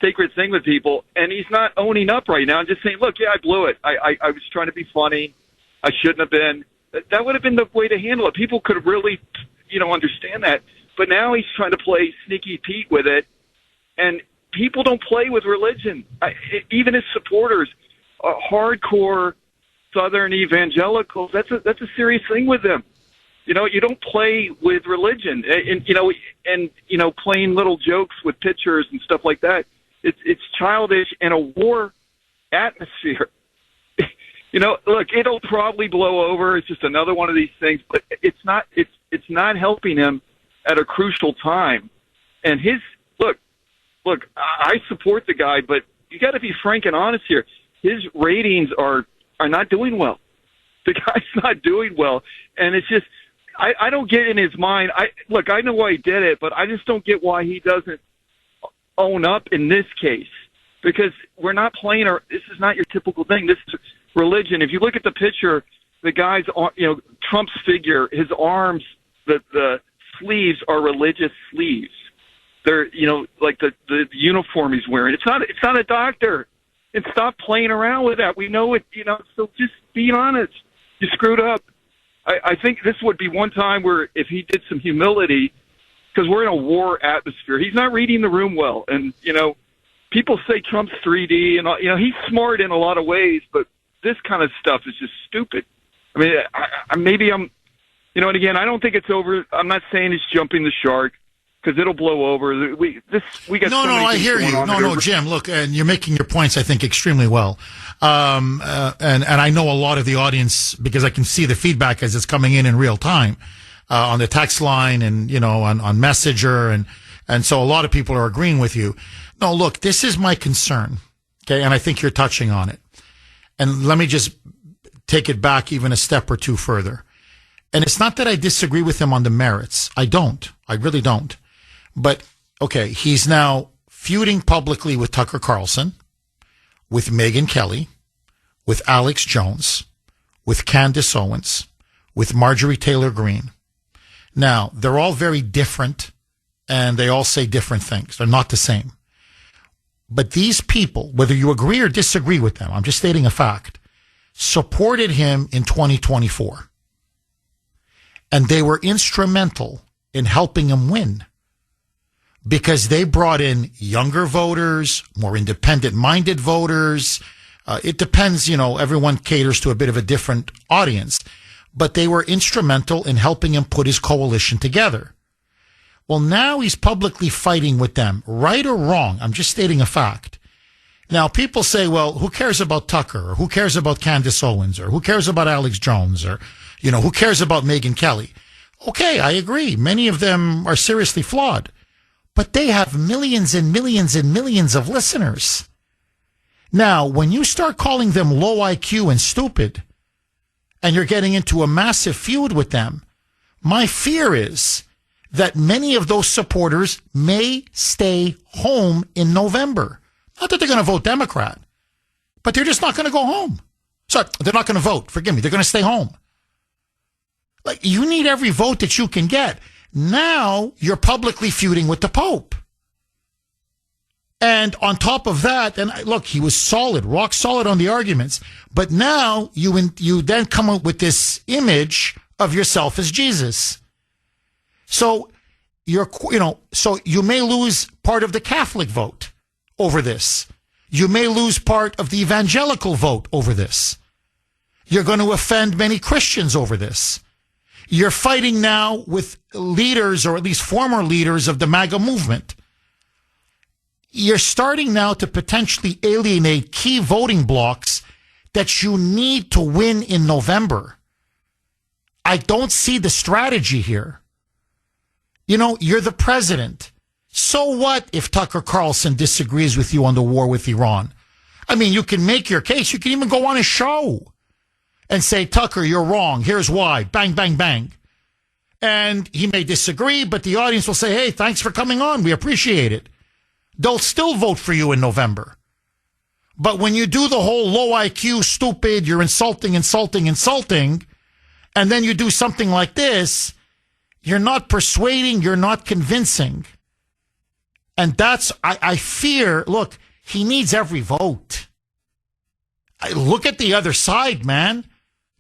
sacred thing with people, and he's not owning up right now and just saying, "Look, yeah, I blew it. I was trying to be funny. I shouldn't have been." That would have been the way to handle it. People could really, understand that. But now he's trying to play sneaky Pete with it, and people don't play with religion. Even his supporters, hardcore Southern evangelicals, that's a serious thing with them. You don't play with religion, and playing little jokes with pictures and stuff like that. It's childish in a war atmosphere. Look, it'll probably blow over. It's just another one of these things, but it's not helping him at a crucial time. And look, I support the guy, but you got to be frank and honest here. His ratings are not doing well. The guy's not doing well, and it's just I don't get in his mind. I know why he did it, but I just don't get why he doesn't own up in this case, because we're not playing. This is not your typical thing. This is religion. If you look at the picture, the guy's Trump's figure, his arms, the sleeves are religious sleeves. They're like the uniform he's wearing. It's not a doctor. And stop playing around with that. We know it, so just be honest. You screwed up. I think this would be one time where if he did some humility, because we're in a war atmosphere. He's not reading the room well. And, people say Trump's 3D and, he's smart in a lot of ways, but this kind of stuff is just stupid. I mean, maybe I'm, and again, I don't think it's over. I'm not saying it's jumping the shark, because it'll blow over. We got
no. I hear you. No, Jim. Look, and you're making your points, I think, extremely well. And I know a lot of the audience, because I can see the feedback as it's coming in real time on the text line and on Messenger, and so a lot of people are agreeing with you. No, look, this is my concern. Okay, and I think you're touching on it. And let me just take it back even a step or two further. And it's not that I disagree with him on the merits. I don't. I really don't. But, okay, he's now feuding publicly with Tucker Carlson, with Megyn Kelly, with Alex Jones, with Candace Owens, with Marjorie Taylor Greene. Now, they're all very different, and they all say different things. They're not the same. But these people, whether you agree or disagree with them, I'm just stating a fact, supported him in 2024. And they were instrumental in helping him win, because they brought in younger voters, more independent-minded voters. It depends, everyone caters to a bit of a different audience. But they were instrumental in helping him put his coalition together. Well, now he's publicly fighting with them, right or wrong. I'm just stating a fact. Now, people say, well, who cares about Tucker? Or who cares about Candace Owens? Or who cares about Alex Jones? Or, who cares about Megyn Kelly? Okay, I agree. Many of them are seriously flawed. But they have millions and millions and millions of listeners. Now, when you start calling them low IQ and stupid, and you're getting into a massive feud with them, my fear is that many of those supporters may stay home in November. Not that they're going to vote Democrat, but they're just not going to go home. Sorry, they're not going to vote. Forgive me. They're going to stay home. Like, you need every vote that you can get. Now you're publicly feuding with the Pope. And on top of that, and look, he was solid, rock solid on the arguments. But now you then come up with this image of yourself as Jesus. So so you may lose part of the Catholic vote over this. You may lose part of the evangelical vote over this. You're going to offend many Christians over this. You're fighting now with leaders, or at least former leaders, of the MAGA movement. You're starting now to potentially alienate key voting blocks that you need to win in November. I don't see the strategy here. You're the president. So what if Tucker Carlson disagrees with you on the war with Iran? I mean, you can make your case. You can even go on a show and say, Tucker, you're wrong. Here's why. Bang, bang, bang. And he may disagree, but the audience will say, hey, thanks for coming on. We appreciate it. They'll still vote for you in November. But when you do the whole low IQ, stupid, you're insulting, and then you do something like this, you're not persuading, you're not convincing. And that's, I fear, look, he needs every vote. Look at the other side, man.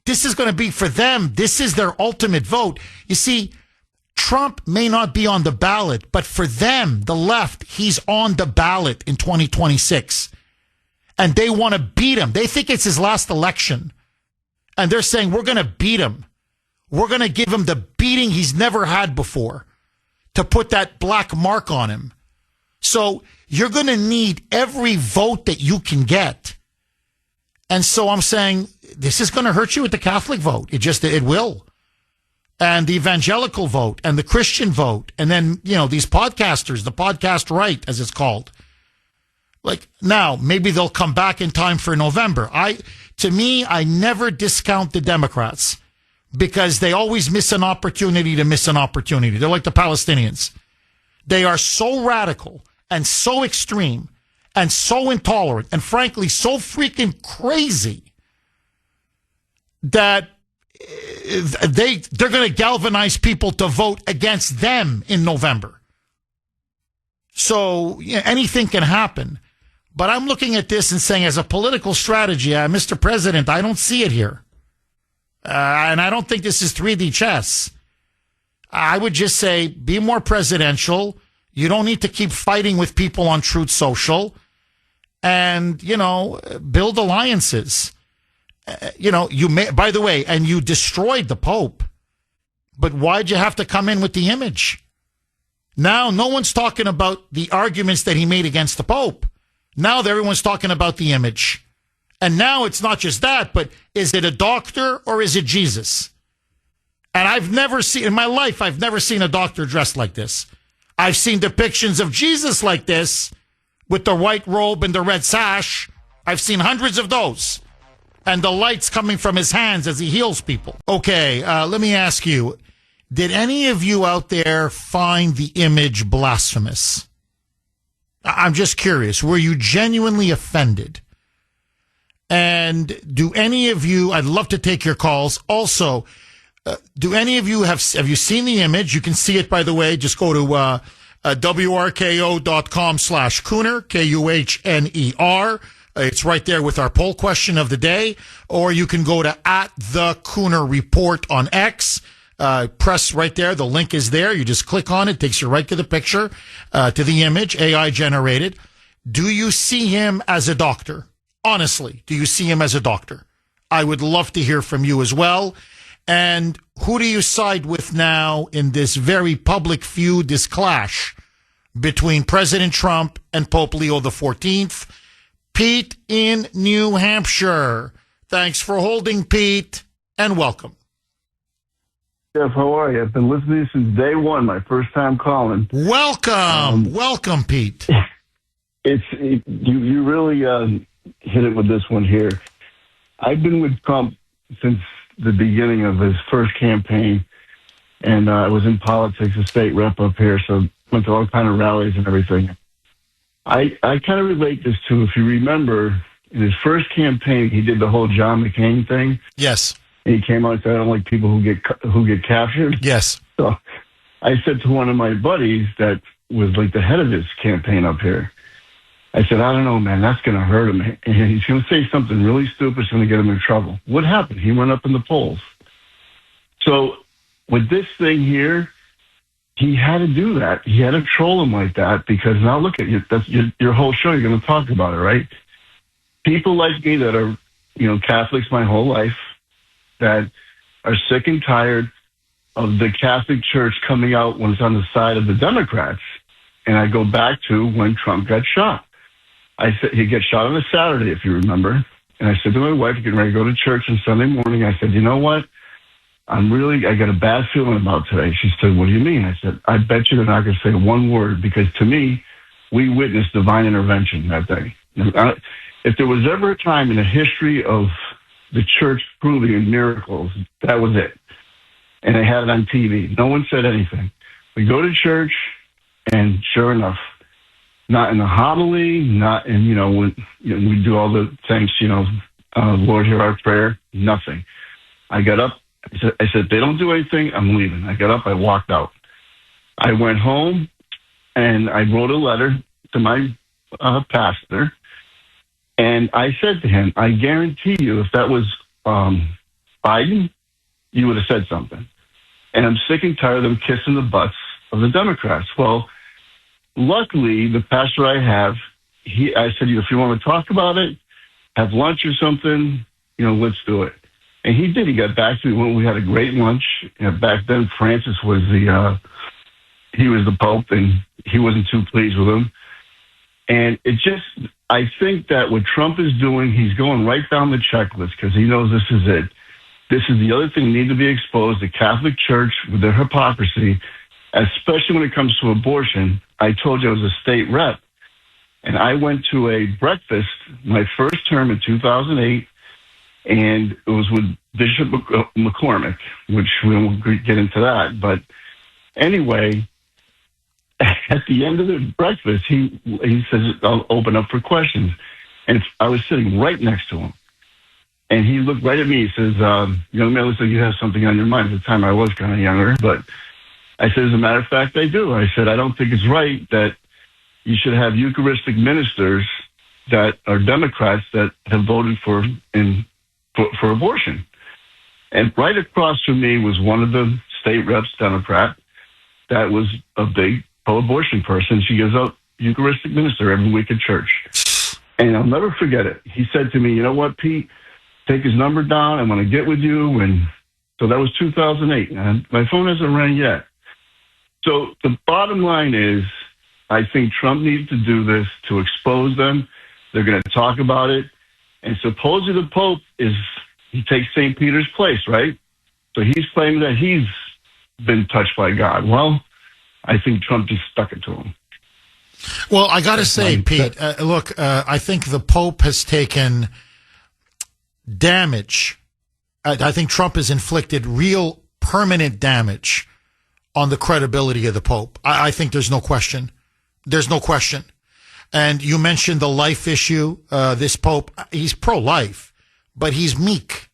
This is going to be for them. This is their ultimate vote. You see, Trump may not be on the ballot, but for them, the left, he's on the ballot in 2026. And they want to beat him. They think it's his last election. And they're saying, we're going to beat him. We're going to give him the beating he's never had before to put that black mark on him. So you're going to need every vote that you can get. And so I'm saying this is going to hurt you with the Catholic vote. It will. And the evangelical vote and the Christian vote. And then, these podcasters, the podcast right, as it's called. Like, now, maybe they'll come back in time for November. To me, I never discount the Democrats because they always miss an opportunity to miss an opportunity. They're like the Palestinians. They are so radical and so extreme and so intolerant and frankly so freaking crazy that they're going to galvanize people to vote against them in November. So anything can happen. But I'm looking at this and saying, as a political strategy, Mr. President, I don't see it here. And I don't think this is 3D chess. I would just say, be more presidential. You don't need to keep fighting with people on Truth Social. And, build alliances. By the way, and you destroyed the Pope. But why'd you have to come in with the image? Now, no one's talking about the arguments that he made against the Pope. Now everyone's talking about the image. And now it's not just that, but is it a doctor or is it Jesus? And I've never seen a doctor dressed like this. I've seen depictions of Jesus like this with the white robe and the red sash. I've seen hundreds of those. And the lights coming from his hands as he heals people. Okay, let me ask you, did any of you out there find the image blasphemous? I'm just curious. Were you genuinely offended? And do any of you, I'd love to take your calls. Also, do any of you have you seen the image? You can see it, by the way. Just go to WRKO.com/Kuhner, Kuhner. It's right there with our poll question of the day. Or you can go to @TheKuhnerReport on X. Press right there. The link is there. You just click on it. Takes you right to the picture, to the image, AI generated. Do you see him as a doctor? Honestly, do you see him as a doctor? I would love to hear from you as well. And who do you side with now in this very public feud, this clash between President Trump and Pope Leo XIV? Pete in New Hampshire. Thanks for holding, Pete, and welcome.
Jeff, how are you? I've been listening since day one, my first time calling.
Welcome. Welcome, Pete.
You really hit it with this one here. I've been with Trump since the beginning of his first campaign, and I was in politics, a state rep up here, so went to all kind of rallies and everything. I kind of relate this to, if you remember, in his first campaign, he did the whole John McCain thing.
Yes.
And he came out and said, I don't like people who get captured.
Yes.
So I said to one of my buddies that was like the head of his campaign up here, I said, I don't know, man, that's going to hurt him. And he's going to say something really stupid. It's going to get him in trouble. What happened? He went up in the polls. So with this thing here, he had to do that. He had to troll him like that because now look at you. That's your whole show. You're going to talk about it, right? People like me that are, Catholics my whole life, that are sick and tired of the Catholic Church coming out when it's on the side of the Democrats. And I go back to when Trump got shot. I said, he gets shot on a Saturday, if you remember. And I said to my wife, getting ready to go to church on Sunday morning, I said, you know what? I got a bad feeling about today. She said, what do you mean? I said, I bet you they're not going to say one word because to me, we witnessed divine intervention that day. If there was ever a time in the history of the church proving miracles, that was it. And they had it on TV. No one said anything. We go to church, and sure enough, not in the homily, not in, when we do all the thanks, Lord, hear our prayer, nothing. I got up. I said, they don't do anything, I'm leaving. I got up, I walked out. I went home, and I wrote a letter to my pastor, and I said to him, I guarantee you, if that was Biden, you would have said something. And I'm sick and tired of them kissing the butts of the Democrats. Well, luckily, the pastor I have, I said, if you want to talk about it, have lunch or something, let's do it. And he did. He got back to me when we had a great lunch. Back then, Francis was he was the Pope, and he wasn't too pleased with him. And I think that what Trump is doing, he's going right down the checklist because he knows this is it. This is the other thing that needs to be exposed, the Catholic Church with their hypocrisy, especially when it comes to abortion. I told you I was a state rep, and I went to a breakfast my first term in 2008, and it was with Bishop McCormick, which we won't get into that. But anyway, at the end of the breakfast, he says, I'll open up for questions. And I was sitting right next to him. And he looked right at me. He says, young man, looks like you have something on your mind. At the time, I was kind of younger. But I said, as a matter of fact, I do. I said, I don't think it's right that you should have Eucharistic ministers that are Democrats that have voted for abortion. And right across from me was one of the state reps, Democrat, that was a big pro-abortion person. She gives out Eucharistic minister every week at church. And I'll never forget it. He said to me, you know what, Pete, take his number down. I want to get with you. And so that was 2008. And my phone hasn't rang yet. So the bottom line is, I think Trump needs to do this to expose them. They're going to talk about it. And supposedly the Pope he takes St. Peter's place, right? So he's claiming that he's been touched by God. Well, I think Trump just stuck it to him.
Well, I got to say, Pete, look, I think the Pope has taken damage. I think Trump has inflicted real permanent damage on the credibility of the Pope. I think there's no question. There's no question. And you mentioned the life issue. This Pope, he's pro-life, but he's meek.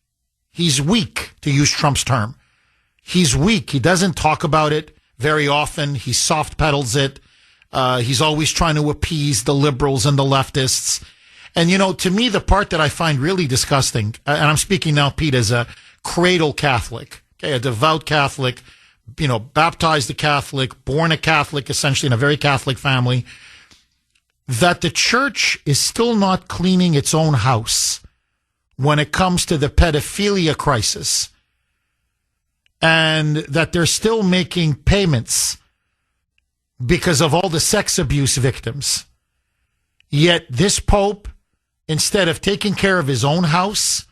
He's weak, to use Trump's term. He's weak. He doesn't talk about it very often. He soft pedals it. He's always trying to appease the liberals and the leftists. And, to me, the part that I find really disgusting, and I'm speaking now, Pete, as a cradle Catholic, okay, a devout Catholic, baptized a Catholic, born a Catholic, essentially in a very Catholic family, that the church is still not cleaning its own house when it comes to the pedophilia crisis. and that they're still making payments because of all the sex abuse victims. Yet this Pope, instead of taking care of his own house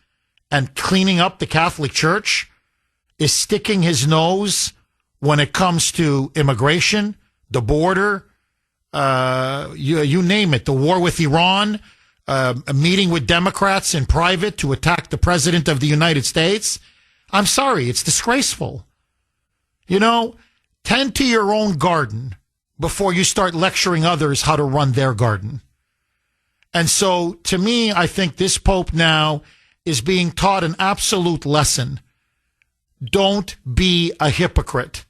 and cleaning up the Catholic Church, is sticking his nose when it comes to immigration, the border, you name it, the war with Iran, a meeting with Democrats in private to attack the President of the United States. I'm sorry, it's disgraceful. You know, tend to your own garden before you start lecturing others how to run their garden. And so, to me, I think this Pope now is being taught an absolute lesson. Don't be a hypocrite.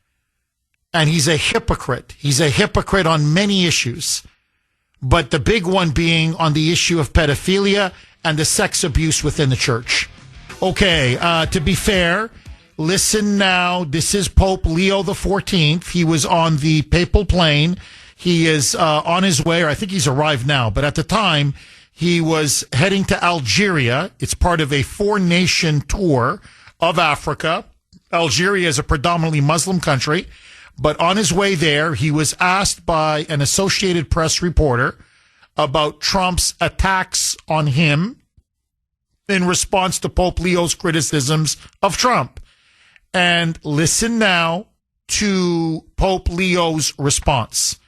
And he's a hypocrite. He's a hypocrite on many issues. But the big one being on the issue of pedophilia and the sex abuse within the church. Okay, to be fair, listen now. This is Pope Leo XIV. He was on the papal plane. He is on his way, or I think he's arrived now. But at the time, he was heading to Algeria. It's part of a 4-nation tour of Africa. Algeria is a predominantly Muslim country. But on his way there, he was asked by an Associated Press reporter about Trump's attacks on him in response to Pope Leo's criticisms of Trump. And listen now to Pope Leo's response.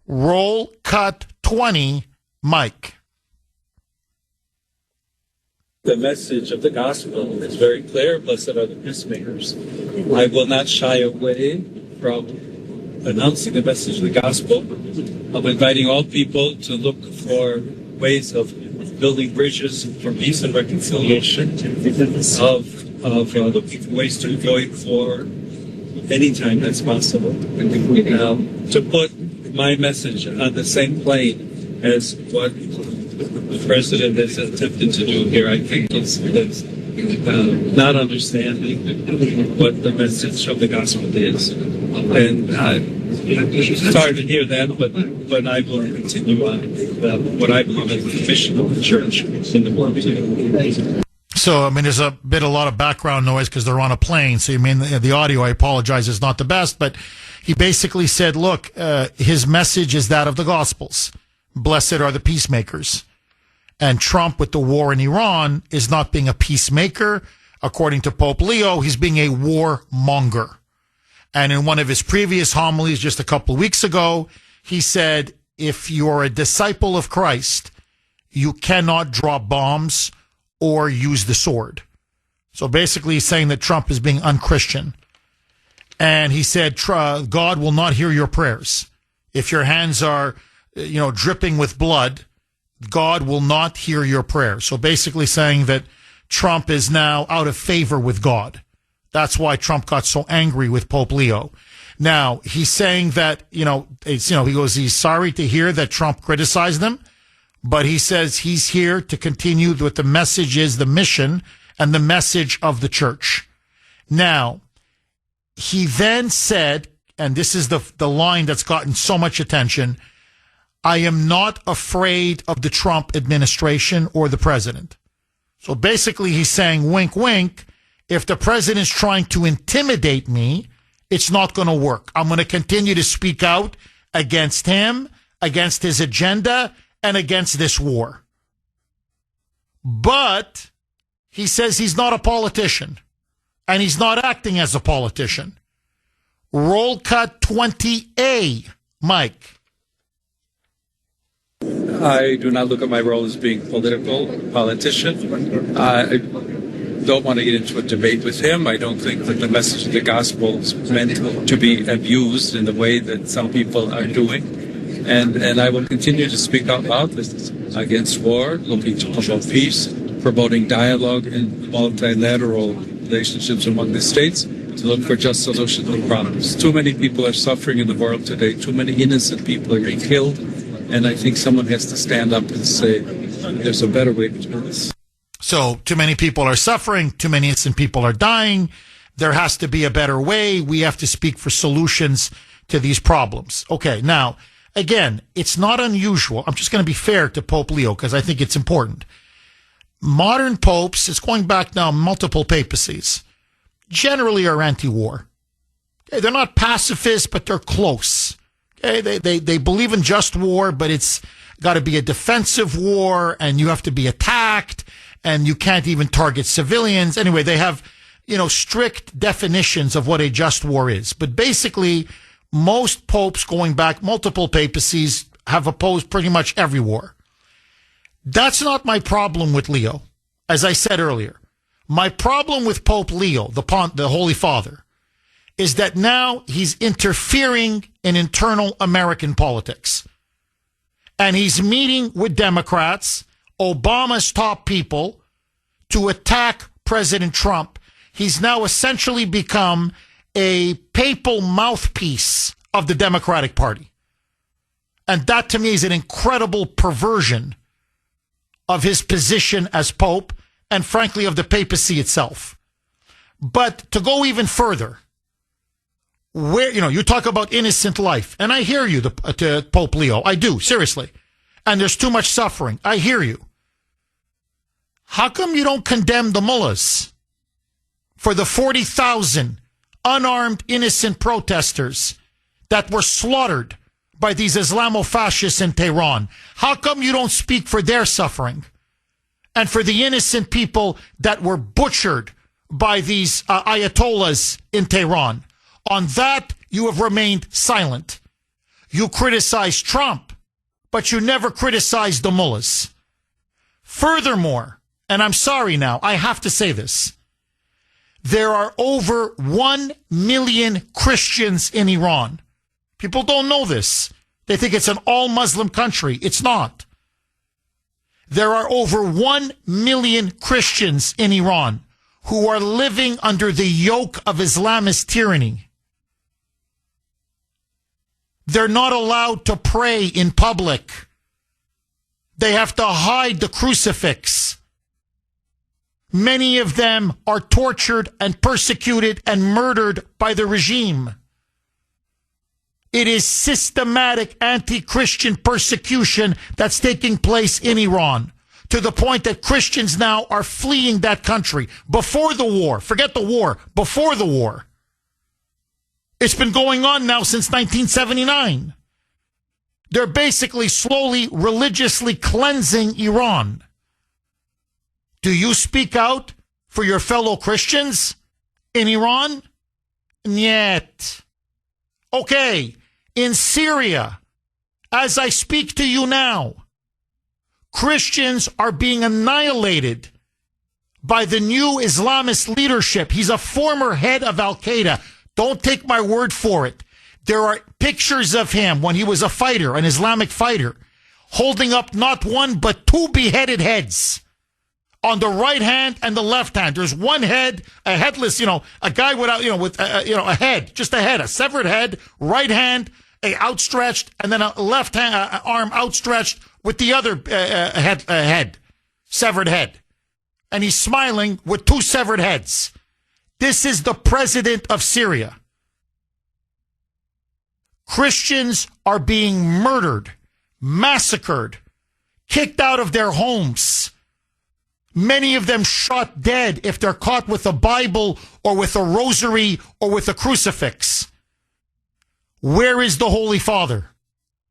Roll cut 20, Mike.
The message of the gospel is very clear. Blessed are the peacemakers. I will not shy away from announcing the message of the gospel, of inviting all people to look for ways of building bridges for peace and reconciliation, of looking for ways to avoid war anytime that's possible. To put my message on the same plane as what the president has attempted to do here, I think is not understanding what the message of the gospel is. And sorry to hear that, but I will continue on what I believe is the mission of the church in the world today.
So, I mean, there's a lot of background noise because they're on a plane. So, you mean the audio, I apologize, is not the best. But he basically said, look, his message is that of the Gospels. Blessed are the peacemakers. And Trump, with the war in Iran, is not being a peacemaker. According to Pope Leo, he's being a warmonger. And in one of his previous homilies just a couple of weeks ago, he said, if you're a disciple of Christ, you cannot drop bombs or use the sword. So basically he's saying that Trump is being unchristian. And he said, God will not hear your prayers. If your hands are, dripping with blood, God will not hear your prayers. So basically saying that Trump is now out of favor with God. That's why Trump got so angry with Pope Leo. Now, he's saying that, he goes, he's sorry to hear that Trump criticized him, but he says he's here to continue with the messages, the mission, and the message of the church. Now, he then said, and this is the line that's gotten so much attention, I am not afraid of the Trump administration or the president. So basically he's saying, wink, wink, if the president is trying to intimidate me, it's not going to work. I'm going to continue to speak out against him, against his agenda, and against this war. But he says he's not a politician, and he's not acting as a politician. Roll cut 20A, Mike.
I do not look at my role as being politician. I don't want to get into a debate with him. I don't think that the message of the gospel is meant to be abused in the way that some people are doing. And I will continue to speak out loud against war, looking to promote peace, promoting dialogue and multilateral relationships among the states, to look for just solutions to problems. Too many people are suffering in the world today. Too many innocent people are getting killed. And I think someone has to stand up and say, there's a better way to do this.
So too many people are suffering. Too many innocent people are dying. There has to be a better way. We have to speak for solutions to these problems. Okay, now, again, it's not unusual. I'm just going to be fair to Pope Leo because I think it's important. Modern popes, it's going back now multiple papacies, generally are anti-war. Okay, they're not pacifists, but they're close. Okay, they believe in just war, but it's got to be a defensive war, and you have to be attacked, and you can't even target civilians. Anyway, they have, strict definitions of what a just war is. But basically, most popes going back multiple papacies have opposed pretty much every war. That's not my problem with Leo. As I said earlier, my problem with Pope Leo, the Holy Father, is that now he's interfering in internal American politics. And he's meeting with Democrats, Obama's top people, to attack President Trump. He's now essentially become a papal mouthpiece of the Democratic Party. And that, to me, is an incredible perversion of his position as Pope and, frankly, of the papacy itself. But to go even further, where, you talk about innocent life, and I hear you, to Pope Leo. I do, seriously. And there's too much suffering. I hear you. How come you don't condemn the mullahs for the 40,000 unarmed, innocent protesters that were slaughtered by these Islamofascists in Tehran? How come you don't speak for their suffering and for the innocent people that were butchered by these ayatollahs in Tehran? On that, you have remained silent. You criticize Trump, but you never criticize the mullahs. Furthermore, and I'm sorry now, I have to say this, there are over 1 million Christians in Iran. People don't know this. They think it's an all-Muslim country. It's not. There are over 1 million Christians in Iran who are living under the yoke of Islamist tyranny. They're not allowed to pray in public. They have to hide the crucifix. Many of them are tortured and persecuted and murdered by the regime. It is systematic anti-Christian persecution that's taking place in Iran, to the point that Christians now are fleeing that country. Before the war, forget the war, before the war. It's been going on now since 1979. They're basically slowly, religiously cleansing Iran. Do you speak out for your fellow Christians in Iran? Niet. Okay, in Syria, as I speak to you now, Christians are being annihilated by the new Islamist leadership. He's a former head of Al-Qaeda. Don't take my word for it. There are pictures of him when he was a fighter, an Islamic fighter, holding up not one but two beheaded heads on the right hand and the left hand. There's one head, a headless, a guy without, with, a head, just a head, a severed head, right hand, a outstretched, and then a left hand, arm outstretched with the other head, severed head. And he's smiling with two severed heads. This is the president of Syria. Christians are being murdered, massacred, kicked out of their homes. Many of them shot dead if they're caught with a Bible or with a rosary or with a crucifix. Where is the Holy Father?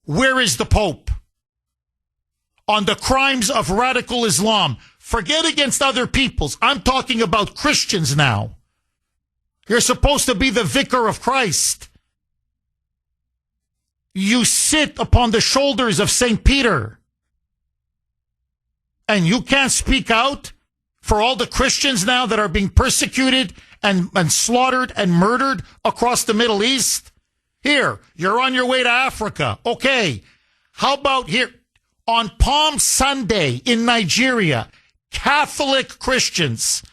Where is the Pope? On the crimes of radical Islam, forget against other peoples. I'm talking about Christians now. You're supposed to be the vicar of Christ. You sit upon the shoulders of St. Peter. And you can't speak out for all the Christians now that are being persecuted and slaughtered and murdered across the Middle East? Here, you're on your way to Africa. Okay. How about here? On Palm Sunday in Nigeria, Catholic Christians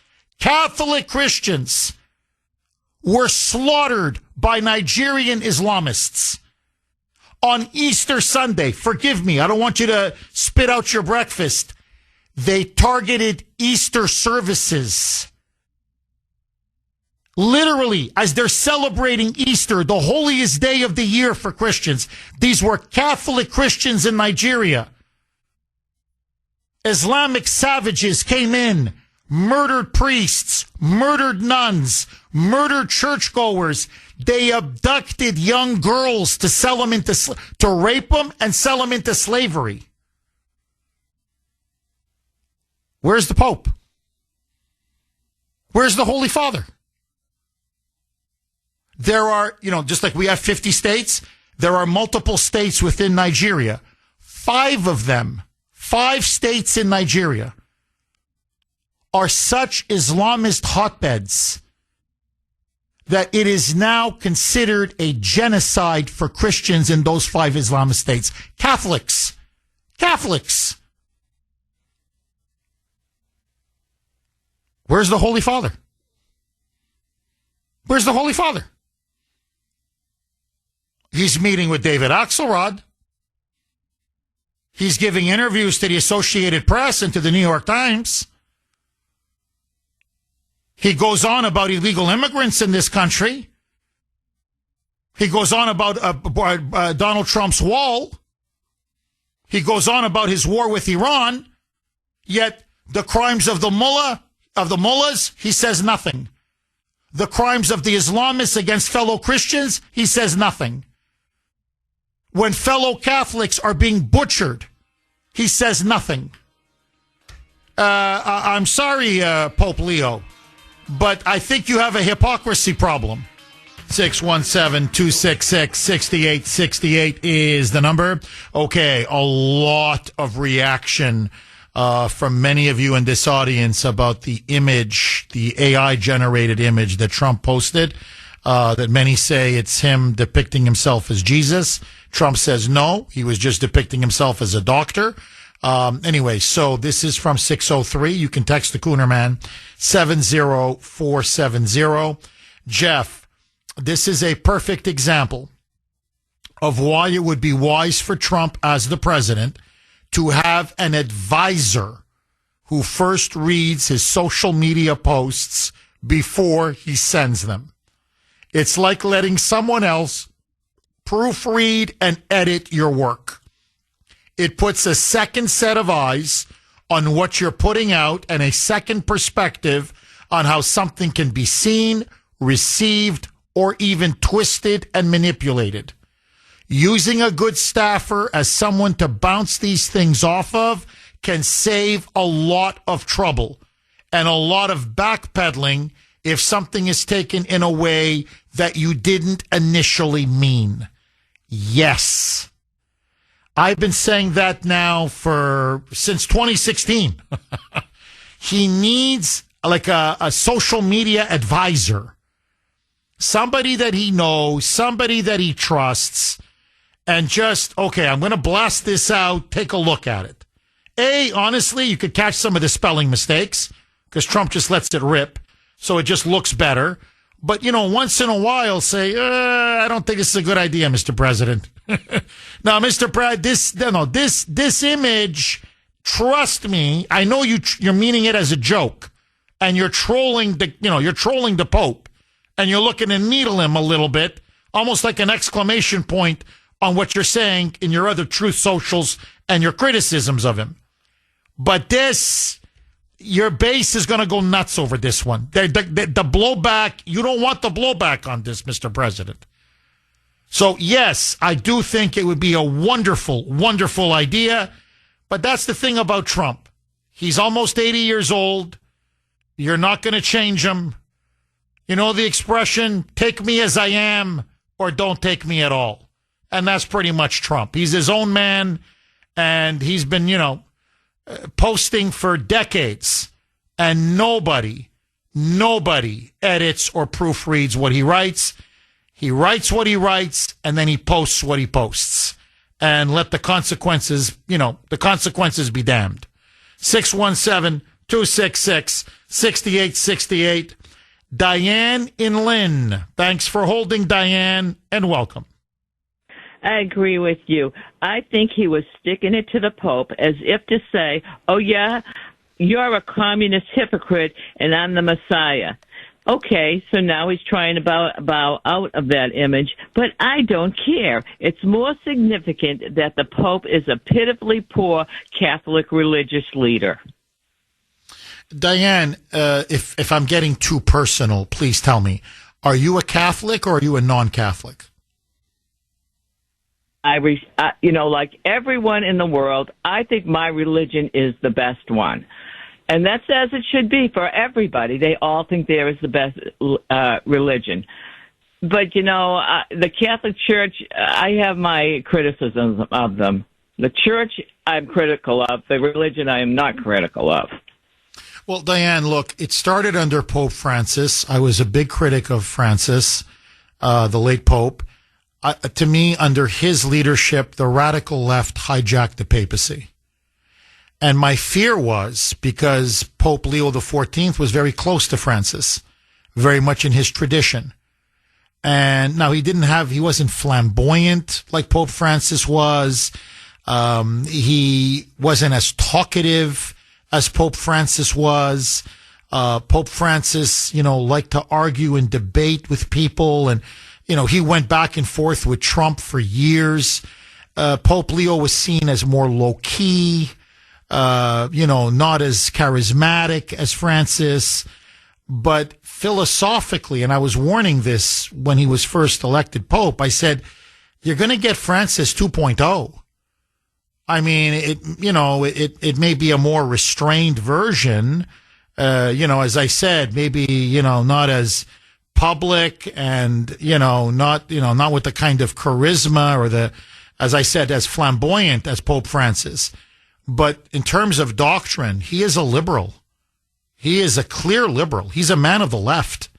were slaughtered by Nigerian Islamists. On Easter Sunday, forgive me, I don't want you to spit out your breakfast. They targeted Easter services. Literally, as they're celebrating Easter, the holiest day of the year for Christians, these were Catholic Christians in Nigeria. Islamic savages came in, murdered priests, murdered nuns, murdered churchgoers. They abducted young girls to sell them to rape them and sell them into slavery. Where's the Pope? Where's the Holy Father? There are, just like we have 50 states, there are multiple states within Nigeria. 5 of them, 5 states in Nigeria, are such Islamist hotbeds that it is now considered a genocide for Christians in those 5 Islamist states. Catholics. Where's the Holy Father? Where's the Holy Father? He's meeting with David Axelrod. He's giving interviews to the Associated Press and to the New York Times. He goes on about illegal immigrants in this country. He goes on about Donald Trump's wall. He goes on about his war with Iran. Yet the crimes of the mullahs, he says nothing. The crimes of the Islamists against fellow Christians, he says nothing. When fellow Catholics are being butchered, he says nothing. I'm sorry, Pope Leo, but I think you have a hypocrisy problem. 617-266-6868 is the number. Okay, a lot of reaction from many of you in this audience about the image, the AI-generated image that Trump posted, that many say it's him depicting himself as Jesus. Trump says no, he was just depicting himself as a doctor. Anyway, so this is from 603. You can text the Kuhner Man, 70470. Jeff, this is a perfect example of why it would be wise for Trump as the president to have an advisor who first reads his social media posts before he sends them. It's like letting someone else proofread and edit your work. It puts a second set of eyes on what you're putting out and a second perspective on how something can be seen, received, or even twisted and manipulated. Using a good staffer as someone to bounce these things off of can save a lot of trouble and a lot of backpedaling if something is taken in a way that you didn't initially mean. Yes. I've been saying that now since 2016. He needs like a social media advisor, somebody that he knows, somebody that he trusts, and just, okay, I'm going to blast this out. Take a look at it. Honestly, you could catch some of the spelling mistakes because Trump just lets it rip. So it just looks better. But, once in a while say, I don't think this is a good idea, Mr. President. Now, Mr. President, this image, trust me, I know you're meaning it as a joke and you're trolling the Pope and you're looking to needle him a little bit, almost like an exclamation point on what you're saying in your other Truth Socials and your criticisms of him. But your base is going to go nuts over this one. The blowback, you don't want the blowback on this, Mr. President. So, yes, I do think it would be a wonderful, wonderful idea. But that's the thing about Trump. He's almost 80 years old. You're not going to change him. You know the expression, take me as I am or don't take me at all. And that's pretty much Trump. He's his own man, and he's been, posting for decades, and nobody edits or proofreads what he writes. He writes what he writes, and then he posts what he posts. And let the consequences be damned. 617-266-6868. Diane in Lynn. Thanks for holding, Diane, and welcome.
I agree with you. I think he was sticking it to the Pope as if to say, oh, yeah, you're a communist hypocrite and I'm the Messiah. Okay, so now he's trying to bow out of that image, but I don't care. It's more significant that the Pope is a pitifully poor Catholic religious leader.
Diane, if I'm getting too personal, please tell me. Are you a Catholic or are you a non-Catholic?
Like everyone in the world, I think my religion is the best one. And that's as it should be for everybody. They all think there is the best religion. But, the Catholic Church, I have my criticisms of them. The church, I'm critical of. The religion, I am not critical of.
Well, Diane, look, it started under Pope Francis. I was a big critic of Francis, the late Pope. To me, under his leadership, the radical left hijacked the papacy. And my fear was because Pope Leo XIV was very close to Francis, very much in his tradition. And now he wasn't flamboyant like Pope Francis was. He wasn't as talkative as Pope Francis was. Pope Francis, liked to argue and debate with people. And, he went back and forth with Trump for years. Pope Leo was seen as more low key, not as charismatic as Francis. But philosophically, and I was warning this when he was first elected Pope, I said, you're going to get Francis 2.0. I mean, it may be a more restrained version, as I said, maybe, not as public and, not with the kind of charisma or as I said, as flamboyant as Pope Francis. But in terms of doctrine, he is a liberal. He is a clear liberal. He's a man of the left.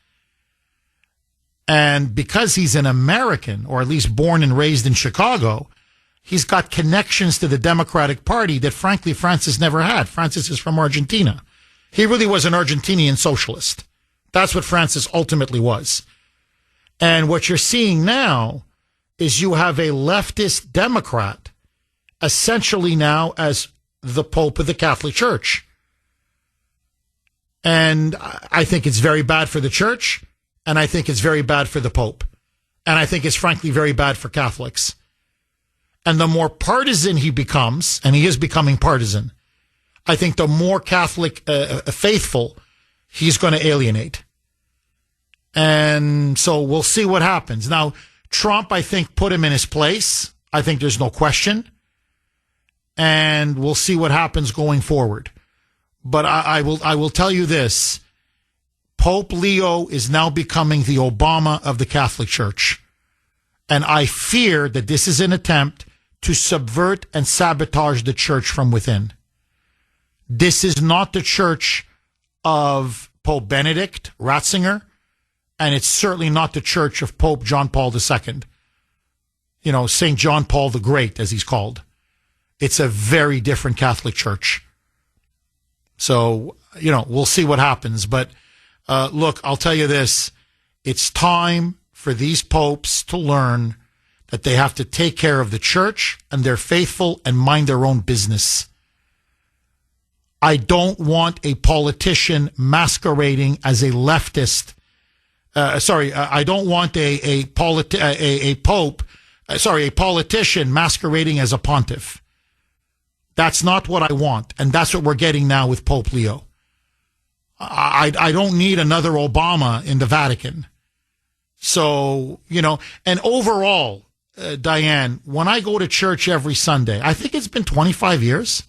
And because he's an American, or at least born and raised in Chicago, he's got connections to the Democratic Party that, frankly, Francis never had. Francis is from Argentina. He really was an Argentinian socialist. That's what Francis ultimately was. And what you're seeing now is you have a leftist Democrat essentially now as the Pope of the Catholic Church. And I think it's very bad for the church, and I think it's very bad for the Pope. And I think it's frankly very bad for Catholics. And the more partisan he becomes, and he is becoming partisan, I think the more Catholic faithful he's going to alienate. And so we'll see what happens. Now, Trump, I think, put him in his place. I think there's no question. And we'll see what happens going forward. But I will tell you this. Pope Leo is now becoming the Obama of the Catholic Church. And I fear that this is an attempt to subvert and sabotage the church from within. This is not the church of Pope Benedict Ratzinger, and it's certainly not the church of Pope John Paul II. St. John Paul the Great, as he's called. It's a very different Catholic church. So, we'll see what happens. But look, I'll tell you this. It's time for these popes to learn that they have to take care of the church and their faithful and mind their own business. I don't want a politician masquerading as a leftist. I don't want a politician masquerading as a pontiff. That's not what I want. And that's what we're getting now with Pope Leo. I don't need another Obama in the Vatican. So, and overall, Diane, when I go to church every Sunday, I think it's been 25 years,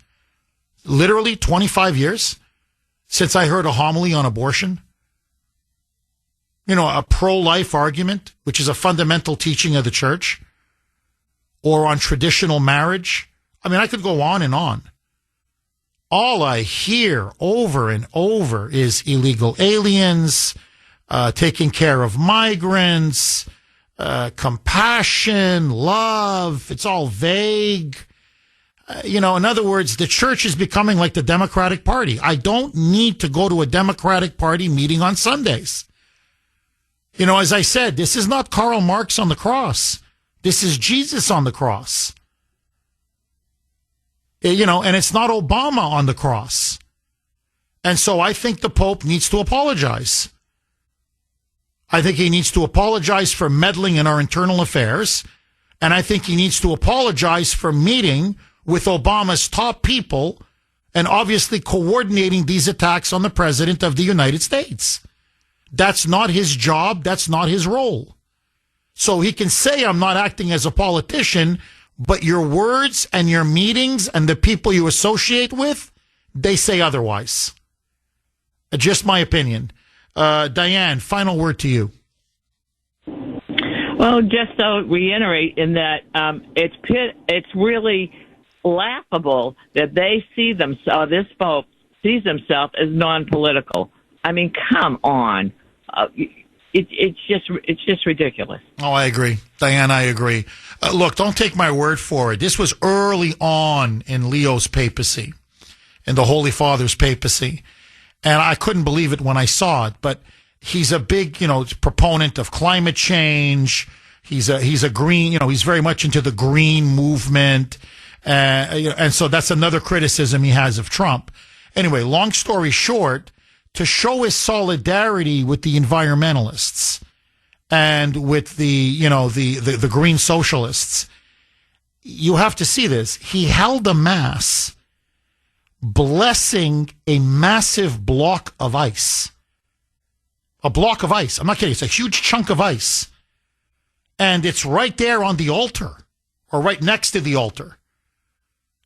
literally 25 years since I heard a homily on abortion. A pro-life argument, which is a fundamental teaching of the church, or on traditional marriage. I mean, I could go on and on. All I hear over and over is illegal aliens, taking care of migrants, compassion, love. It's all vague. In other words, the church is becoming like the Democratic Party. I don't need to go to a Democratic Party meeting on Sundays. As I said, this is not Karl Marx on the cross. This is Jesus on the cross. And it's not Obama on the cross. And so I think the Pope needs to apologize. I think he needs to apologize for meddling in our internal affairs. And I think he needs to apologize for meeting with Obama's top people and obviously coordinating these attacks on the President of the United States. That's not his job. That's not his role. So he can say, I'm not acting as a politician, but your words and your meetings and the people you associate with, they say otherwise. Just my opinion. Diane, final word to you.
Well, just to reiterate in that it's really laughable that they see themselves, this Pope sees himself as non-political. I mean, come on. It's just ridiculous.
Oh, I agree. Diane, I agree. Look, don't take my word for it. This was early on in Leo's papacy, in the Holy Father's papacy. And I couldn't believe it when I saw it, but he's a big, proponent of climate change. He's a green, he's very much into the green movement. And so that's another criticism he has of Trump. Anyway, long story short, to show his solidarity with the environmentalists and with the green socialists, you have to see this. He held a mass blessing a massive block of ice. A block of ice. I'm not kidding. It's a huge chunk of ice. And it's right there on the altar, or right next to the altar.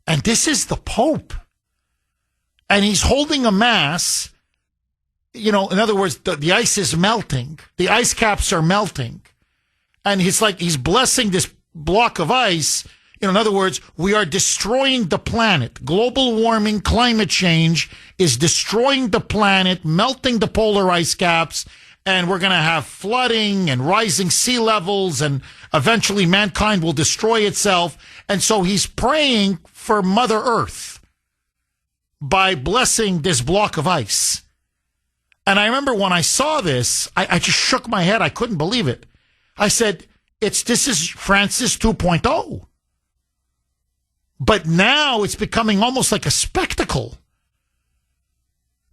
And this is the Pope. And he's holding a mass. In other words, the ice is melting. The ice caps are melting. And he's blessing this block of ice. In other words, we are destroying the planet. Global warming, climate change is destroying the planet, melting the polar ice caps, and we're going to have flooding and rising sea levels, and eventually mankind will destroy itself. And so he's praying for Mother Earth by blessing this block of ice. And I remember when I saw this, I just shook my head. I couldn't believe it. I said, this is Francis 2.0. But now it's becoming almost like a spectacle.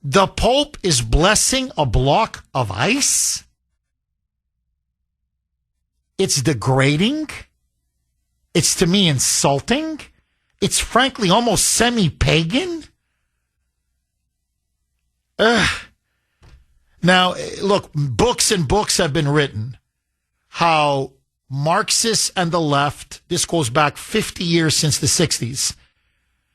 The Pope is blessing a block of ice? It's degrading. It's, to me, insulting. It's frankly almost semi-pagan. Now, look, books and books have been written how Marxists and the left, this goes back 50 years since the 60s,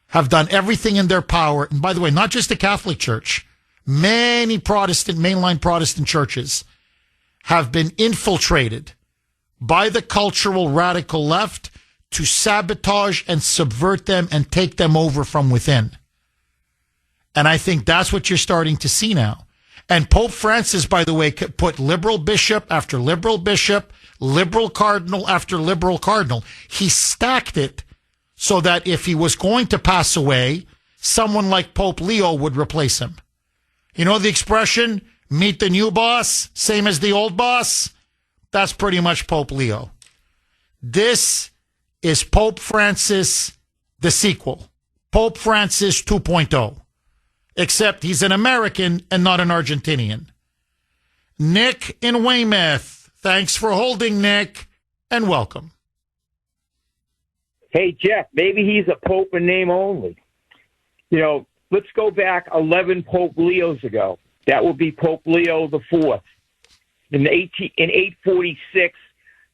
have done everything in their power. And by the way, not just the Catholic Church, many mainline Protestant churches have been infiltrated by the cultural radical left to sabotage and subvert them and take them over from within. And I think that's what you're starting to see now. And Pope Francis, by the way, put liberal bishop after liberal bishop, liberal cardinal after liberal cardinal. He stacked it so that if he was going to pass away, someone like Pope Leo would replace him. You know the expression, meet the new boss, same as the old boss? That's pretty much Pope Leo. This is Pope Francis, the sequel. Pope Francis 2.0. Except he's an American and not an Argentinian. Nick in Weymouth. Thanks for holding, Nick, and welcome.
Hey, Jeff, maybe he's a pope in name only. Let's go back 11 Pope Leos ago. That would be Pope Leo IV. In 846,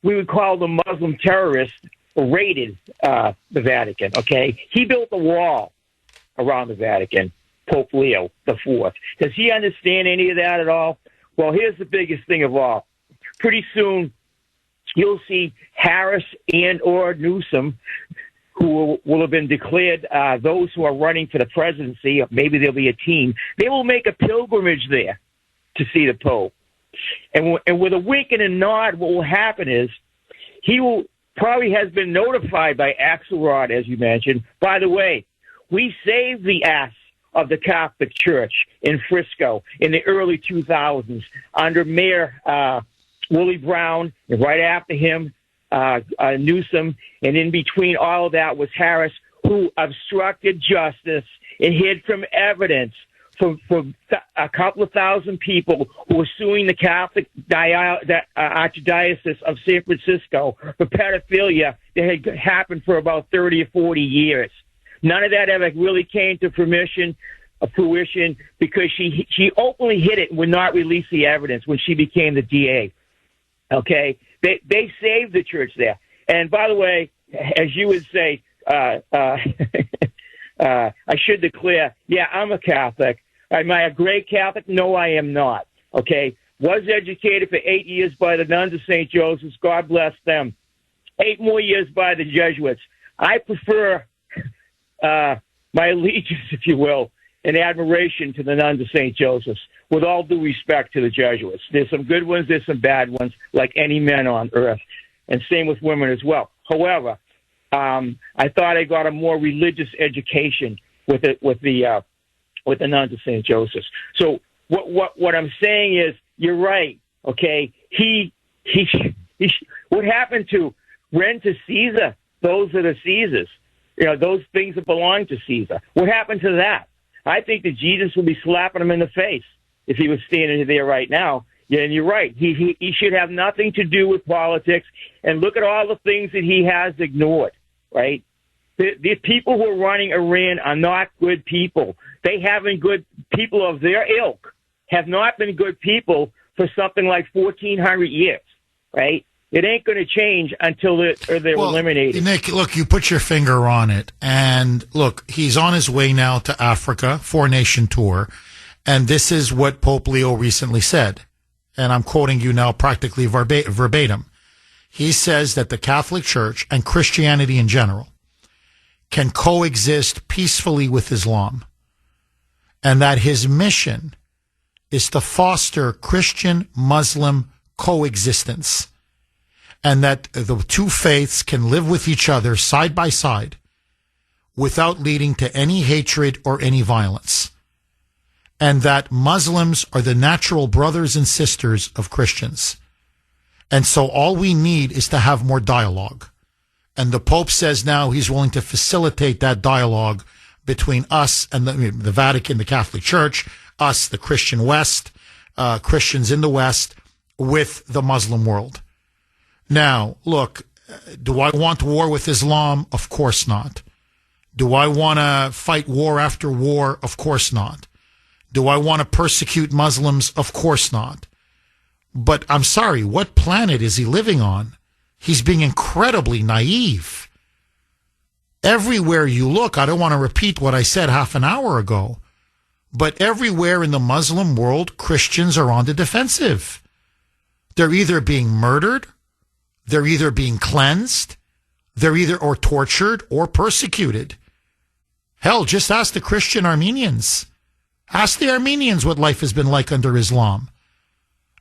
we would call the Muslim terrorists raided the Vatican, okay? He built a wall around the Vatican, Pope Leo IV. Does he understand any of that at all? Well, here's the biggest thing of all. Pretty soon, you'll see Harris and or Newsom, who will have been declared those who are running for the presidency, or maybe there'll be a team, they will make a pilgrimage there to see the Pope. And with a wink and a nod, what will happen is he will probably has been notified by Axelrod, as you mentioned. By the way, we saved the ass of the Catholic Church in Frisco in the early 2000s under Mayor Willie Brown, and right after him, Newsom, and in between all of that was Harris, who obstructed justice and hid from evidence from a couple of thousand people who were suing the Catholic Archdiocese of San Francisco for pedophilia that had happened for about 30 or 40 years. None of that ever really came to fruition because she openly hid it and would not release the evidence when she became the DA. Okay? They saved the church there. And by the way, as you would say, I should declare, yeah, I'm a Catholic. Am I a great Catholic? No, I am not. Okay? Was educated for 8 years by the nuns of St. Joseph's. God bless them. 8 more years by the Jesuits. I prefer my allegiance, if you will, and admiration to the nuns of St. Joseph's, with all due respect to the Jesuits. There's some good ones, there's some bad ones, like any men on earth, and same with women as well. However, I thought I got a more religious education with the nuns of St. Joseph's. So what I'm saying is, you're right. Okay, what happened to rent to Caesar? Those are the Caesars. You know, those things that belong to Caesar. What happened to that? I think that Jesus would be slapping him in the face if he was standing there right now. Yeah, and you're right. He should have nothing to do with politics. And look at all the things that he has ignored, right? The people who are running Iran are not good people. They haven't good people of their ilk have not been good people for something like 1,400 years, right? It ain't going to change until they're eliminated.
Nick, look, you put your finger on it. And look, he's on his way now to Africa, 4-nation tour. And this is what Pope Leo recently said. And I'm quoting you now practically verbatim. He says that the Catholic Church and Christianity in general can coexist peacefully with Islam. And that his mission is to foster Christian-Muslim coexistence. And that the two faiths can live with each other side by side without leading to any hatred or any violence. And that Muslims are the natural brothers and sisters of Christians. And so all we need is to have more dialogue. And the Pope says now he's willing to facilitate that dialogue between us and the Vatican, the Catholic Church, us, the Christian West, Christians in the West, with the Muslim world. Now, look, do I want war with Islam? Of course not. Do I want to fight war after war? Of course not. Do I want to persecute Muslims? Of course not. But I'm sorry, what planet is he living on? He's being incredibly naive. Everywhere you look, I don't want to repeat what I said half an hour ago, but everywhere in the Muslim world, Christians are on the defensive. They're either being murdered, they're either being cleansed, they're either or tortured or persecuted. Hell, just ask the Christian Armenians. Ask the Armenians what life has been like under Islam.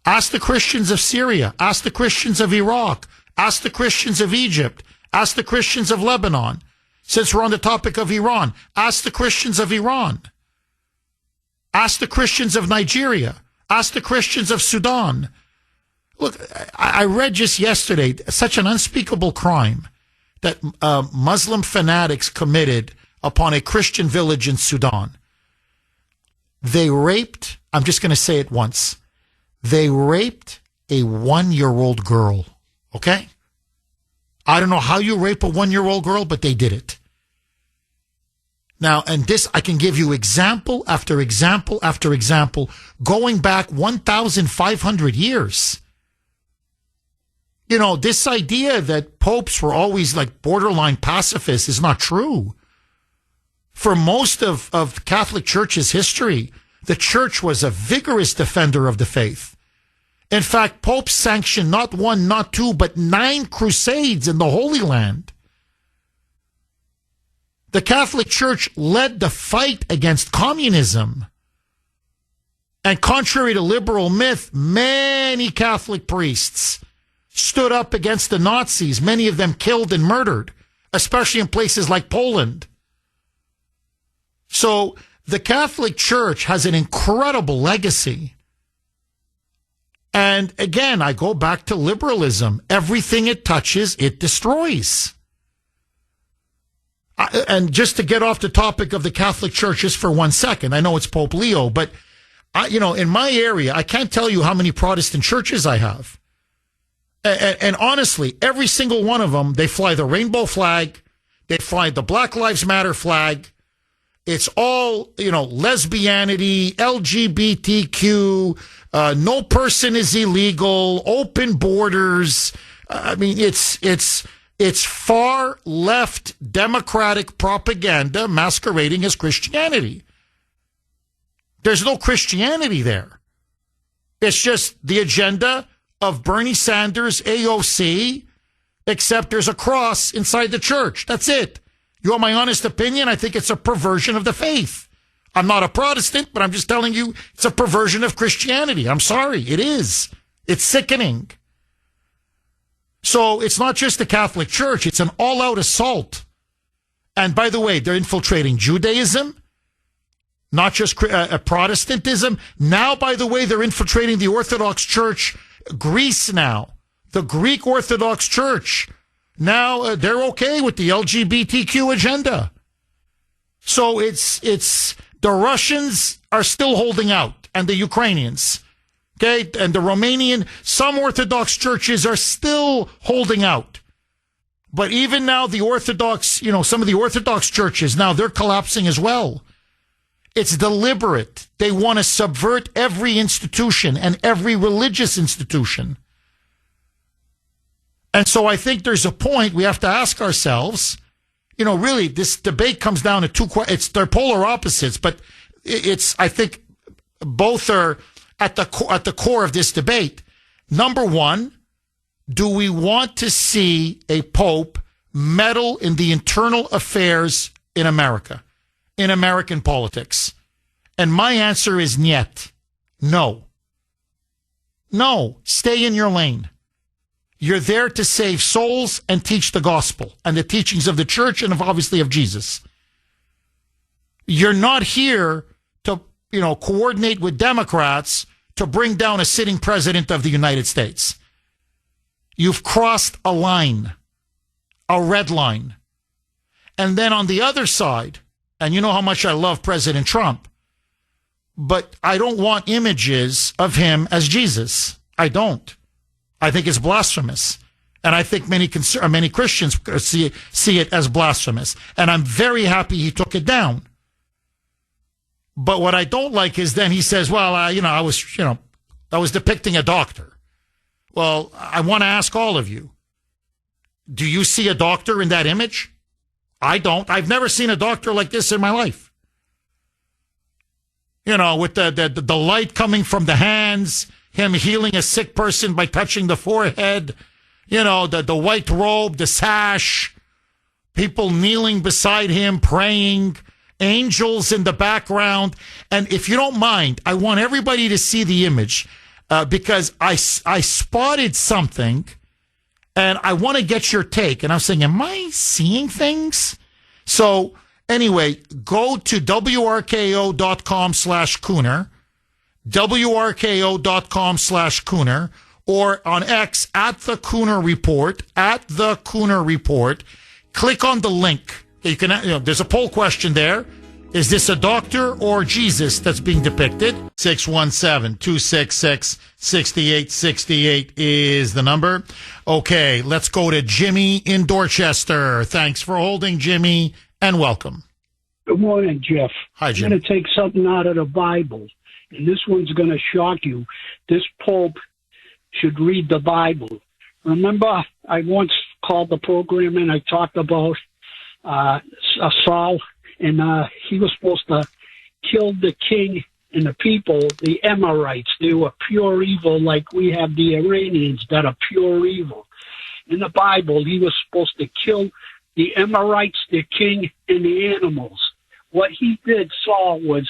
Ask the Christians of Syria. Ask the Christians of Iraq. Ask the Christians of Egypt. Ask the Christians of Lebanon. Since we're on the topic of Iran, ask the Christians of Iran. Ask the Christians of Nigeria. Ask the Christians of Sudan. Look, I read just yesterday such an unspeakable crime that Muslim fanatics committed upon a Christian village in Sudan. They raped, I'm just going to say it once, they raped a 1-year-old girl, okay? I don't know how you rape a 1-year-old girl, but they did it. Now, and this, I can give you example after example after example, going back 1,500 years. You know, this idea that popes were always like borderline pacifists is not true. For most of Catholic Church's history, the Church was a vigorous defender of the faith. In fact, popes sanctioned not 1, not 2, but 9 crusades in the Holy Land. The Catholic Church led the fight against communism. And contrary to liberal myth, many Catholic priests stood up against the Nazis, many of them killed and murdered, especially in places like Poland. So the Catholic Church has an incredible legacy. And again, I go back to liberalism. Everything it touches, it destroys. And just to get off the topic of the Catholic Church just for 1 second, I know it's Pope Leo, but in my area, I can't tell you how many Protestant churches I have. And honestly, every single one of them, they fly the rainbow flag. They fly the Black Lives Matter flag. It's all, lesbianity, LGBTQ, no person is illegal, open borders. It's far left Democratic propaganda masquerading as Christianity. There's no Christianity there. It's just the agenda of Bernie Sanders, AOC, except there's a cross inside the church. That's it. You want my honest opinion? I think it's a perversion of the faith. I'm not a Protestant, but I'm just telling you it's a perversion of Christianity. I'm sorry. It is. It's sickening. So it's not just the Catholic Church. It's an all-out assault. And by the way, they're infiltrating Judaism, not just Protestantism. Now, by the way, they're infiltrating the Orthodox Church, Greece now, the Greek Orthodox Church. Now they're okay with the LGBTQ agenda. So it's the Russians are still holding out, and the Ukrainians, okay, and the Romanian, some Orthodox churches are still holding out. But even now, the Orthodox, some of the Orthodox churches, now they're collapsing as well. It's deliberate. They want to subvert every institution and every religious institution. And so I think there's a point we have to ask ourselves, really, this debate comes down to they're polar opposites, but I think both are at the core of this debate. Number one, do we want to see a pope meddle in the internal affairs in America, in American politics? And my answer is niet. No. No, stay in your lane. You're there to save souls and teach the gospel and the teachings of the church and obviously of Jesus. You're not here to, coordinate with Democrats to bring down a sitting president of the United States. You've crossed a line, a red line. And then on the other side, and you know how much I love President Trump, but I don't want images of him as Jesus. I don't. I think it's blasphemous. And I think many Christians see it as blasphemous. And I'm very happy he took it down. But what I don't like is then he says, well, I was depicting a doctor. Well, I want to ask all of you, do you see a doctor in that image? I don't. I've never seen a doctor like this in my life. With the light coming from the hands, him healing a sick person by touching the forehead, the white robe, the sash, people kneeling beside him, praying, angels in the background. And if you don't mind, I want everybody to see the image because I spotted something and I want to get your take. And I'm saying, am I seeing things? So anyway, go to WRKO.com/Kuhner. WRKO.com/Kuhner, or on X at the Kuhner Report, click on the link. You can, there's a poll question there. Is this a doctor or Jesus that's being depicted? 617-266-6868 is the number. Okay, let's go to Jimmy in Dorchester. Thanks for holding, Jimmy, and welcome.
Good morning, Jeff.
Hi, Jim.
I'm going to take something out of the Bible. And this one's going to shock you. This Pope should read the Bible. Remember, I once called the program and I talked about Saul, and he was supposed to kill the king and the people, the Amorites. They were pure evil, like we have the Iranians that are pure evil. In the Bible, he was supposed to kill the Amorites, the king, and the animals. What he did, Saul, was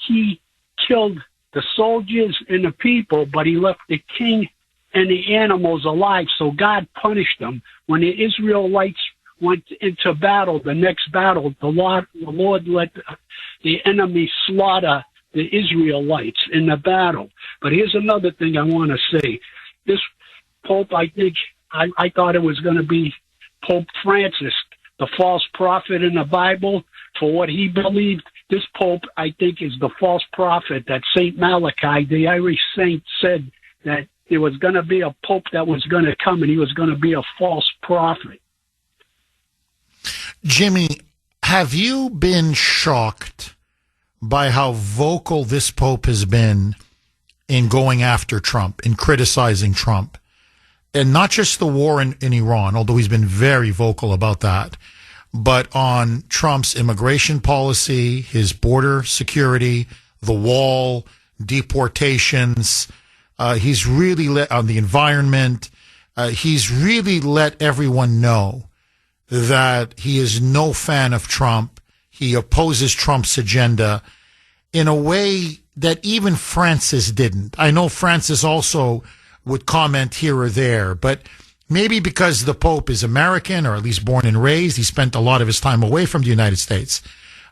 he killed the soldiers and the people, but he left the king and the animals alive. So God punished them. When the Israelites went into battle, the next battle, the Lord let the enemy slaughter the Israelites in the battle. But here's another thing I want to say. This Pope, I thought it was going to be Pope Francis, the false prophet in the Bible, for what he believed. This Pope, I think, is the false prophet that St. Malachi, the Irish saint, said that there was going to be a Pope that was going to come and he was going to be a false prophet.
Jimmy, have you been shocked by how vocal this Pope has been in going after Trump, in criticizing Trump? And not just the war in Iran, although he's been very vocal about that, but on Trump's immigration policy, his border security, the wall, deportations. He's really let on the environment. He's really let everyone know that he is no fan of Trump. He opposes Trump's agenda in a way that even Francis didn't. I know Francis also would comment here or there, but maybe because the Pope is American, or at least born and raised, he spent a lot of his time away from the United States.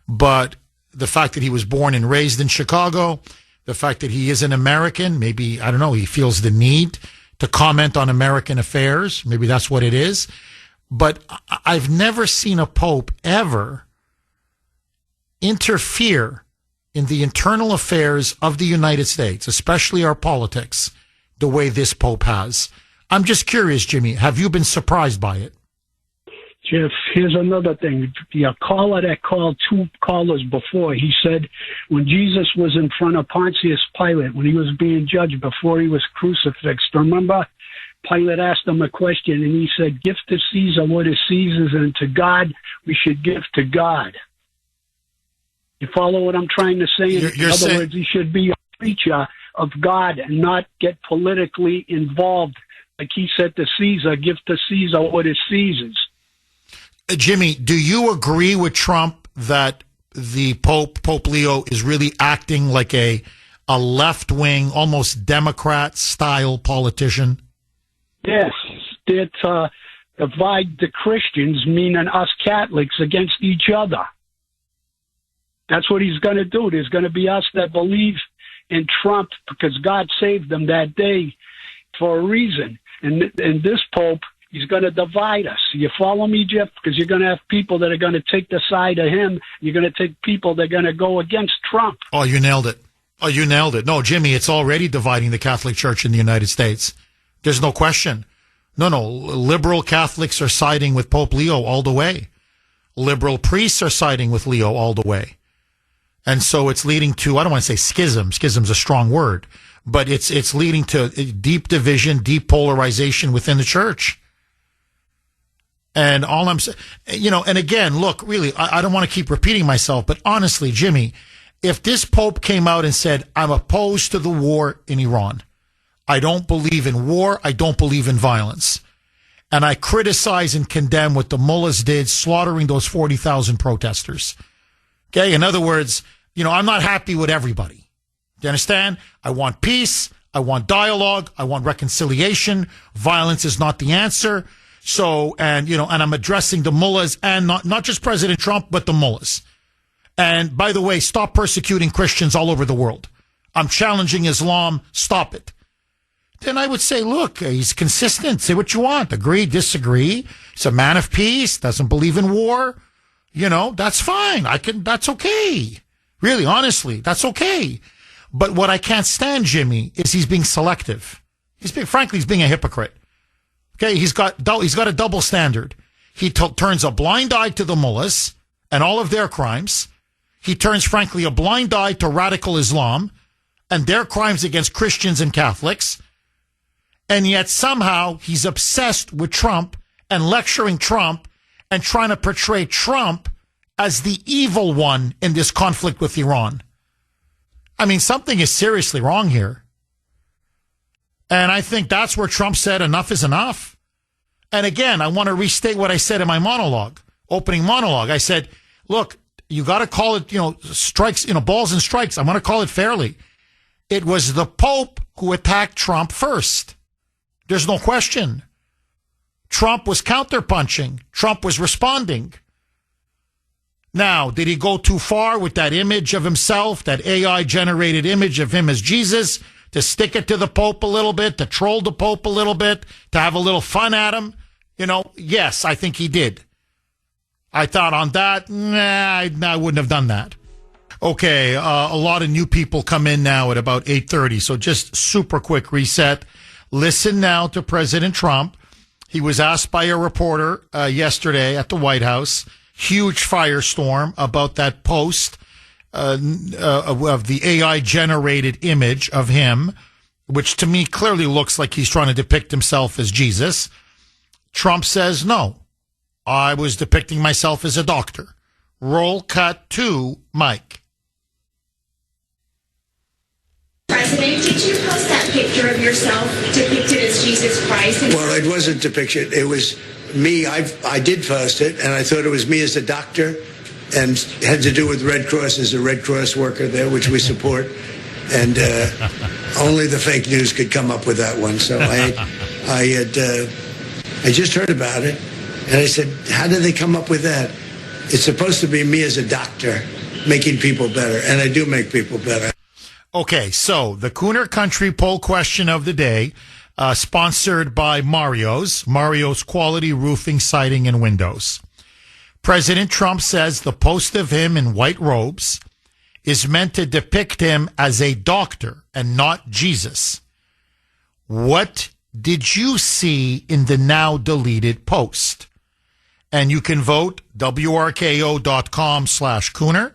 But the fact that he was born and raised in Chicago, the fact that he is an American, maybe, I don't know, he feels the need to comment on American affairs. Maybe that's what it is. But I've never seen a Pope ever interfere in the internal affairs of the United States, especially our politics, the way this Pope has. I'm just curious, Jimmy, have you been surprised by it?
Jeff, here's another thing. The caller that called, 2 callers before, he said when Jesus was in front of Pontius Pilate, when he was being judged before he was crucifixed, remember? Pilate asked him a question, and he said, give to Caesar what is Caesar's, and to God we should give to God. You follow what I'm trying to say? In other words, he should be a preacher of God and not get politically involved. Like he said to Caesar, give to Caesar what is Caesar's.
Jimmy, do you agree with Trump that the Pope Leo, is really acting like a left-wing, almost Democrat-style politician?
Yes, that divide the Christians, meaning us Catholics, against each other. That's what he's going to do. There's going to be us that believe in Trump because God saved them that day for a reason. And this Pope, he's going to divide us. You follow me, Jeff? Because you're going to have people that are going to take the side of him. You're going to take people that are going to go against Trump.
Oh, you nailed it. Oh, you nailed it. No, Jimmy, it's already dividing the Catholic Church in the United States. There's no question. No, liberal Catholics are siding with Pope Leo all the way. Liberal priests are siding with Leo all the way. And so it's leading to, I don't want to say schism. Schism's a strong word. But it's leading to deep division, deep polarization within the church. And all I'm saying, and again, look, really, I don't want to keep repeating myself, but honestly, Jimmy, if this Pope came out and said, I'm opposed to the war in Iran, I don't believe in war, I don't believe in violence, and I criticize and condemn what the mullahs did, slaughtering those 40,000 protesters. Okay, in other words, I'm not happy with everybody. Do you understand? I want peace, I want dialogue, I want reconciliation. Violence is not the answer. So, and I'm addressing the mullahs, and not just President Trump, but the mullahs. And by the way, stop persecuting Christians all over the world. I'm challenging Islam. Stop it. Then I would say, look, he's consistent. Say what you want. Agree, disagree. He's a man of peace. Doesn't believe in war. That's fine. That's okay. Really, honestly, that's okay. But what I can't stand, Jimmy, is he's being selective. He's being a hypocrite. Okay, he's got a double standard. He turns a blind eye to the mullahs and all of their crimes. He turns, frankly, a blind eye to radical Islam and their crimes against Christians and Catholics. And yet somehow he's obsessed with Trump and lecturing Trump and trying to portray Trump as the evil one in this conflict with Iran. I mean, something is seriously wrong here. And I think that's where Trump said enough is enough. And again, I want to restate what I said in my opening monologue. I said, look, you got to call it, strikes, balls and strikes. I want to call it fairly. It was the Pope who attacked Trump first. There's no question. Trump was counterpunching. Trump was responding. Now, did he go too far with that image of himself, that AI-generated image of him as Jesus, to stick it to the Pope a little bit, to troll the Pope a little bit, to have a little fun at him? Yes, I think he did. I thought on that, I wouldn't have done that. Okay, a lot of new people come in now at about 8:30, so just super quick reset. Listen now to President Trump. He was asked by a reporter yesterday at the White House. huge firestorm about that post of the AI-generated image of him, which to me clearly looks like he's trying to depict himself as Jesus. Trump says, no, I was depicting myself as a doctor. Roll cut to Mike.
President, did you post that picture of yourself depicted as Jesus Christ?
Well, it wasn't depicted. It was me. I did post it, and I thought it was me as a doctor, and had to do with Red Cross as a Red Cross worker there, which we support. And only the fake news could come up with that one. So I just heard about it, and I said, how did they come up with that? It's supposed to be me as a doctor making people better, and I do make people better.
Okay, so the Kuhner Country poll question of the day, sponsored by Mario's Quality Roofing, Siding, and Windows. President Trump says the post of him in white robes is meant to depict him as a doctor and not Jesus. What did you see in the now deleted post? And you can vote WRKO.com/Kuhner,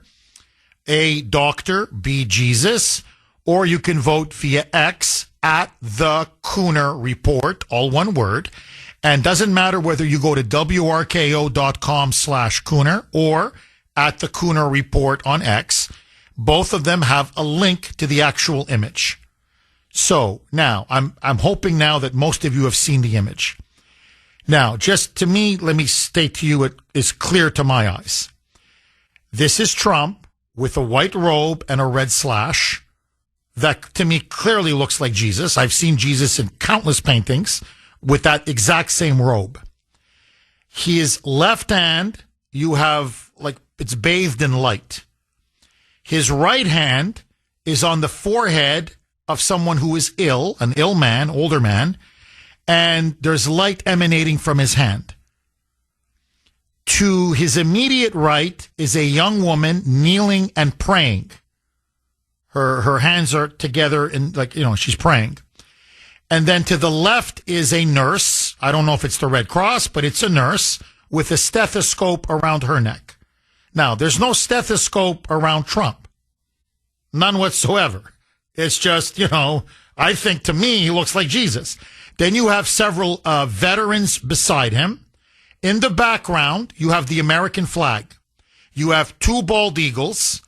A doctor, B Jesus, or you can vote via X at the Kuhner Report, all one word. And doesn't matter whether you go to WRKO.com/Kuhner or at the Kuhner Report on X. Both of them have a link to the actual image. So now I'm hoping now that most of you have seen the image. Now, just to me, let me state to you, it is clear to my eyes. This is Trump with a white robe and a red slash. That to me clearly looks like Jesus. I've seen Jesus in countless paintings with that exact same robe. His left hand, you have like it's bathed in light. His right hand is on the forehead of someone who is ill, an ill man, older man, and there's light emanating from his hand. To his immediate right is a young woman kneeling and praying. Her hands are together and she's praying. And then to the left is a nurse. I don't know if it's the Red Cross, but it's a nurse with a stethoscope around her neck. Now, there's no stethoscope around Trump. None whatsoever. It's just, I think to me, he looks like Jesus. Then you have several veterans beside him. In the background, you have the American flag. You have two bald eagles.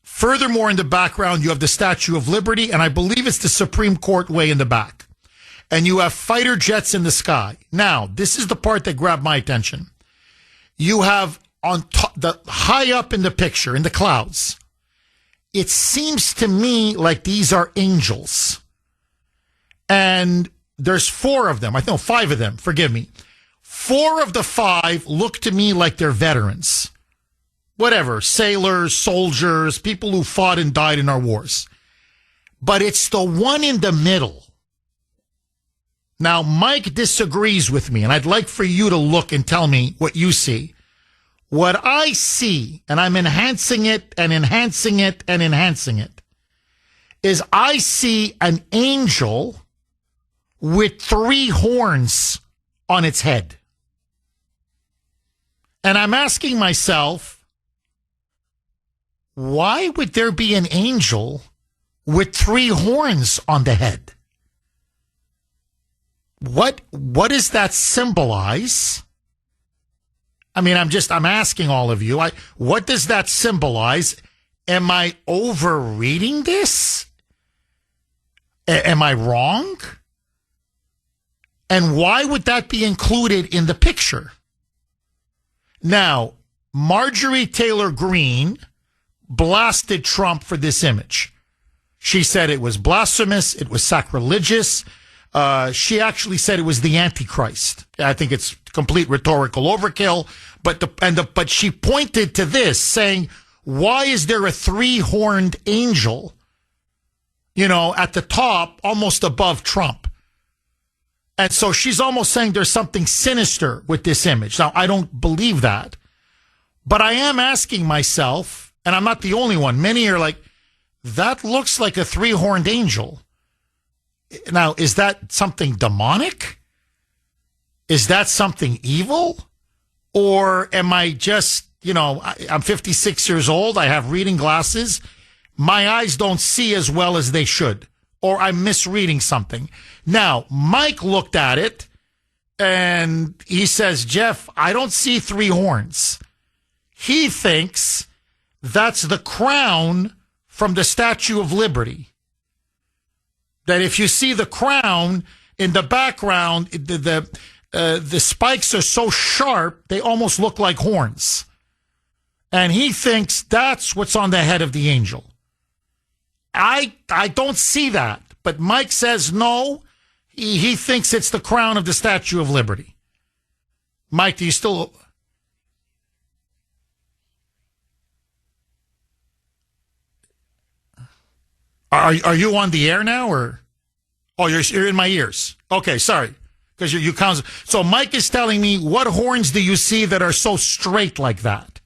Furthermore, in the background, you have the Statue of Liberty, and I believe it's the Supreme Court way in the back. And you have fighter jets in the sky. Now, this is the part that grabbed my attention. You have on top, the high up in the picture, in the clouds, it seems to me like these are angels. And there's 4 of them. I know 5 of them. Forgive me. 4 of the 5 look to me like they're veterans. Whatever, sailors, soldiers, people who fought and died in our wars. But it's the one in the middle. Now, Mike disagrees with me, and I'd like for you to look and tell me what you see. What I see, and I'm enhancing it and enhancing it and enhancing it, is I see an angel with 3 horns on its head. And I'm asking myself, why would there be an angel with 3 horns on the head? What does that symbolize? I mean, I'm asking all of you, what does that symbolize? Am I overreading this? Am I wrong? And why would that be included in the picture? Now, Marjorie Taylor Greene blasted Trump for this image. She said it was blasphemous, it was sacrilegious. She actually said it was the Antichrist. I think it's complete rhetorical overkill. But she pointed to this, saying, "Why is there a 3-horned angel, at the top, almost above Trump?" And so she's almost saying there's something sinister with this image. Now, I don't believe that, but I am asking myself, and I'm not the only one. Many are like, that looks like a 3-horned angel. Now, is that something demonic? Is that something evil? Or am I just I'm 56 years old. I have reading glasses. My eyes don't see as well as they should, or I'm misreading something. Now, Mike looked at it and he says, Jeff, I don't see three horns. He thinks that's the crown from the Statue of Liberty. That if you see the crown in the background, the spikes are so sharp, they almost look like horns. And he thinks that's what's on the head of the angel. I don't see that. But Mike says no. He thinks it's the crown of the Statue of Liberty. Mike, do you still... Are you on the air now, or? Oh, you're in my ears. Okay, sorry. Because you count. So Mike is telling me, what horns do you see that are so straight like that?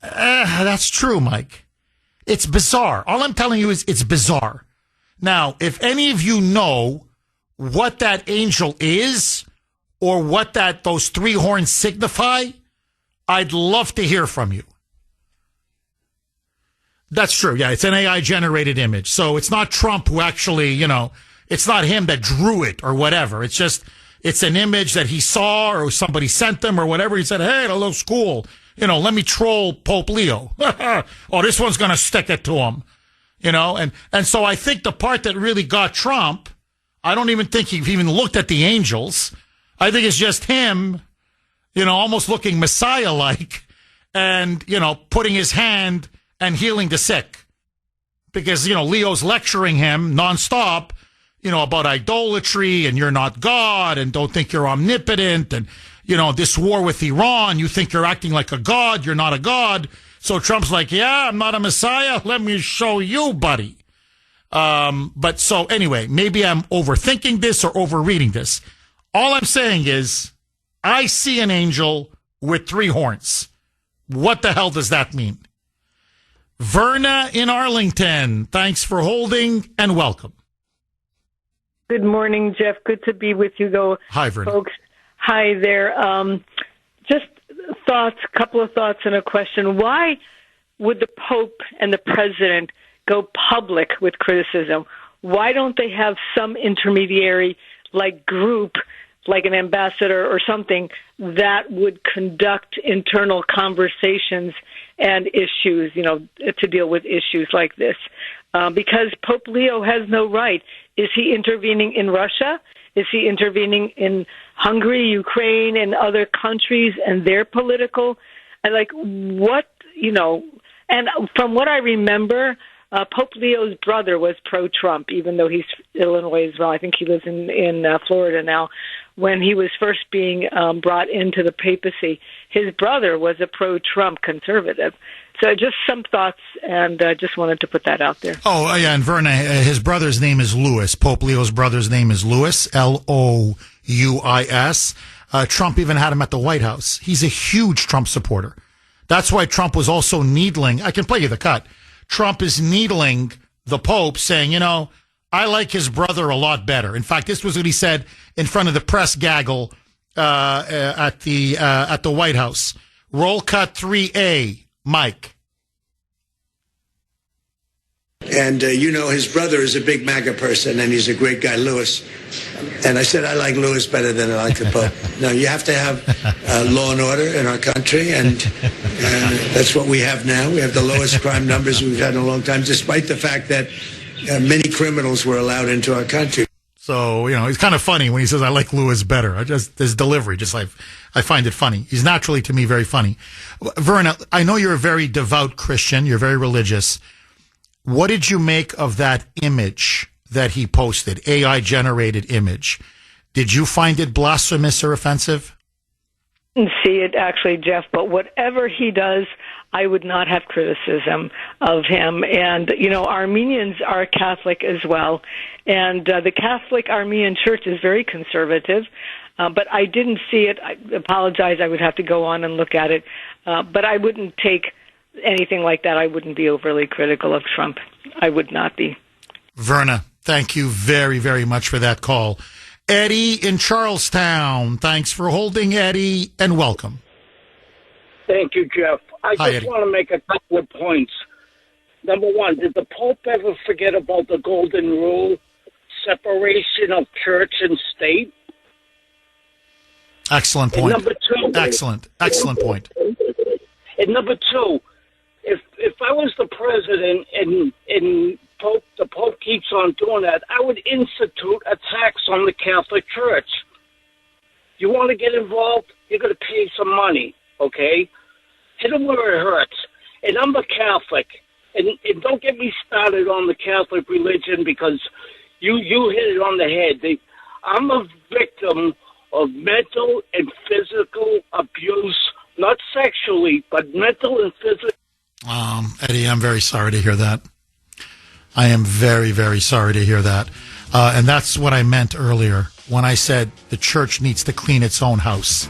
That's true, Mike. It's bizarre. All I'm telling you is it's bizarre. Now, if any of you know what that angel is or what those three horns signify, I'd love to hear from you. That's true. Yeah, it's an AI-generated image. So it's not Trump who actually, it's not him that drew it or whatever. It's an image that he saw or somebody sent them or whatever. He said, hey, that looks cool. Let me troll Pope Leo. Oh, this one's going to stick it to him. And so I think the part that really got Trump, I don't even think he even looked at the angels. I think it's just him, almost looking Messiah-like and, putting his hand and healing the sick. Because, Leo's lecturing him nonstop, about idolatry and you're not God and don't think you're omnipotent and, this war with Iran, you think you're acting like a god, you're not a god. So Trump's like, yeah, I'm not a Messiah. Let me show you, buddy. But so anyway, maybe I'm overthinking this or overreading this. All I'm saying is I see an angel with three horns. What the hell does that mean? Verna in Arlington, thanks for holding and welcome.
Good morning, Jeff. Good to be with you, though.
Hi, Verna.
Folks. Hi there. Just a couple of thoughts and a question. Why would the Pope and the President go public with criticism? Why don't they have some intermediary group, like an ambassador or something, that would conduct internal conversations and issues, to deal with issues like this? Because Pope Leo has no right. Is he intervening in Russia? Is he intervening in Hungary, Ukraine, and other countries and their political? And and from what I remember, Pope Leo's brother was pro-Trump, even though he's Illinois as well. I think he lives in Florida now. When he was first being brought into the papacy, his brother was a pro-Trump conservative. So just some thoughts, and just wanted to put that out there.
Oh, yeah, and Verna, his brother's name is Louis. Pope Leo's brother's name is Louis, Louis. Trump even had him at the White House. He's a huge Trump supporter. That's why Trump was also needling. I can play you the cut. Trump is needling the Pope, saying, I like his brother a lot better. In fact, this was what he said in front of the press gaggle at the White House. Roll cut 3A, Mike.
And his brother is a big MAGA person, and he's a great guy, Louis. And I said I like Louis better than I like the Pope. No, you have to have law and order in our country, and that's what we have now. We have the lowest crime numbers we've had in a long time, despite the fact that many criminals were allowed into our country.
So, it's kind of funny when he says, I like Louis better. His delivery, I find it funny. He's naturally, to me, very funny. Verna, I know you're a very devout Christian. You're very religious. What did you make of that image that he posted, AI-generated image? Did you find it blasphemous or offensive?
I didn't see it, actually, Jeff, but whatever he does, I would not have criticism of him. And, Armenians are Catholic as well. And the Catholic Armenian Church is very conservative. But I didn't see it. I apologize. I would have to go on and look at it. But I wouldn't take anything like that. I wouldn't be overly critical of Trump. I would not be.
Verna, thank you very, very much for that call. Eddie in Charlestown, thanks for holding, Eddie, and welcome.
Thank you, Jeff. I
Hi,
just
Eddie.
want to make a couple of points. Number one, did the Pope ever forget about the Golden Rule, separation of church and state?
Excellent
And
point.
number two,
Excellent point.
And number two, if I was the president and the Pope keeps on doing that, I would institute a tax on the Catholic Church. You want to get involved? You're going to pay some money, okay? Hit them where it hurts. And I'm a Catholic, and don't get me started on the Catholic religion because you hit it on the head. I'm a victim of mental and physical abuse, not sexually, but mental and physical.
Eddie, I'm very sorry to hear that. I am very, very sorry to hear that. And that's what I meant earlier when I said the church needs to clean its own house.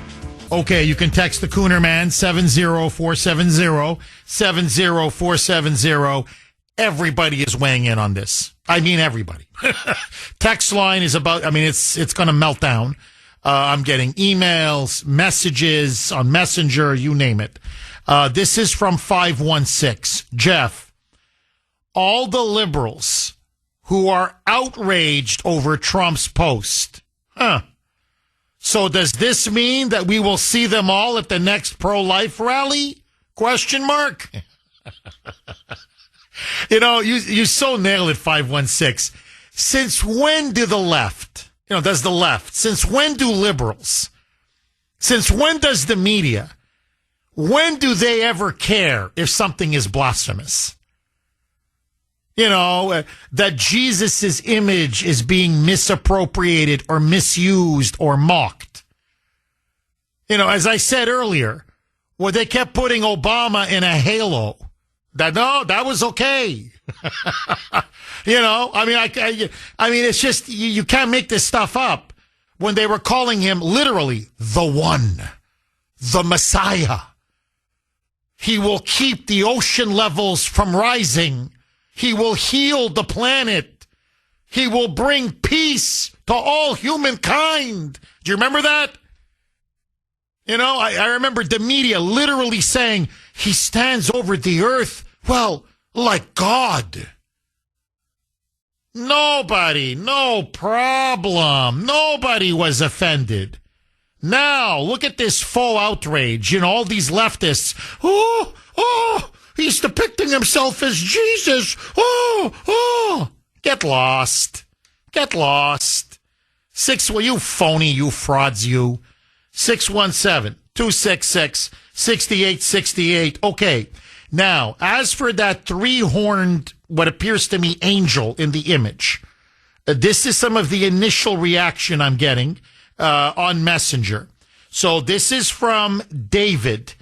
Okay, you can text the Kuhner Man, 70470. Everybody is weighing in on this. I mean, everybody. Text line is about, it's going to melt down. I'm getting emails, messages on Messenger, you name it. This is from 516. Jeff, all the liberals who are outraged over Trump's post. So does this mean that we will see them all at the next pro-life rally? Question mark. You so nailed it, 516. Since when do the left, since when do liberals, since when does the media, when do they ever care if something is blasphemous? That Jesus's image is being misappropriated or misused or mocked. As I said earlier, where they kept putting Obama in a halo. That was okay. It's just, you can't make this stuff up. When they were calling him literally the one, the Messiah. He will keep the ocean levels from rising. He will heal the planet. He will bring peace to all humankind. Do you remember that? I remember the media literally saying he stands over the earth, well, like God. Nobody, no problem. Nobody was offended. Now, look at this faux outrage. All these leftists. Oh, he's depicting himself as Jesus. Oh. Get lost. You phony, you frauds, you. 617-266-6868. Okay. Now, as for that three-horned, what appears to me angel in the image, this is some of the initial reaction I'm getting on Messenger. So this is from David.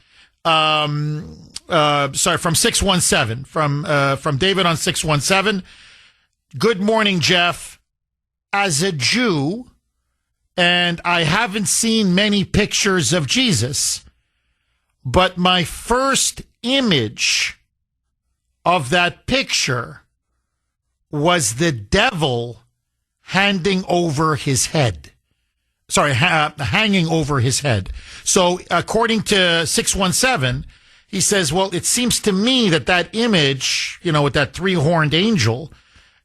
From 617. From David on 617. Good morning, Jeff. As a Jew, and I haven't seen many pictures of Jesus, but my first image of that picture was the devil hanging over his head. So according to 617, he says, well, it seems to me that image, with that three-horned angel,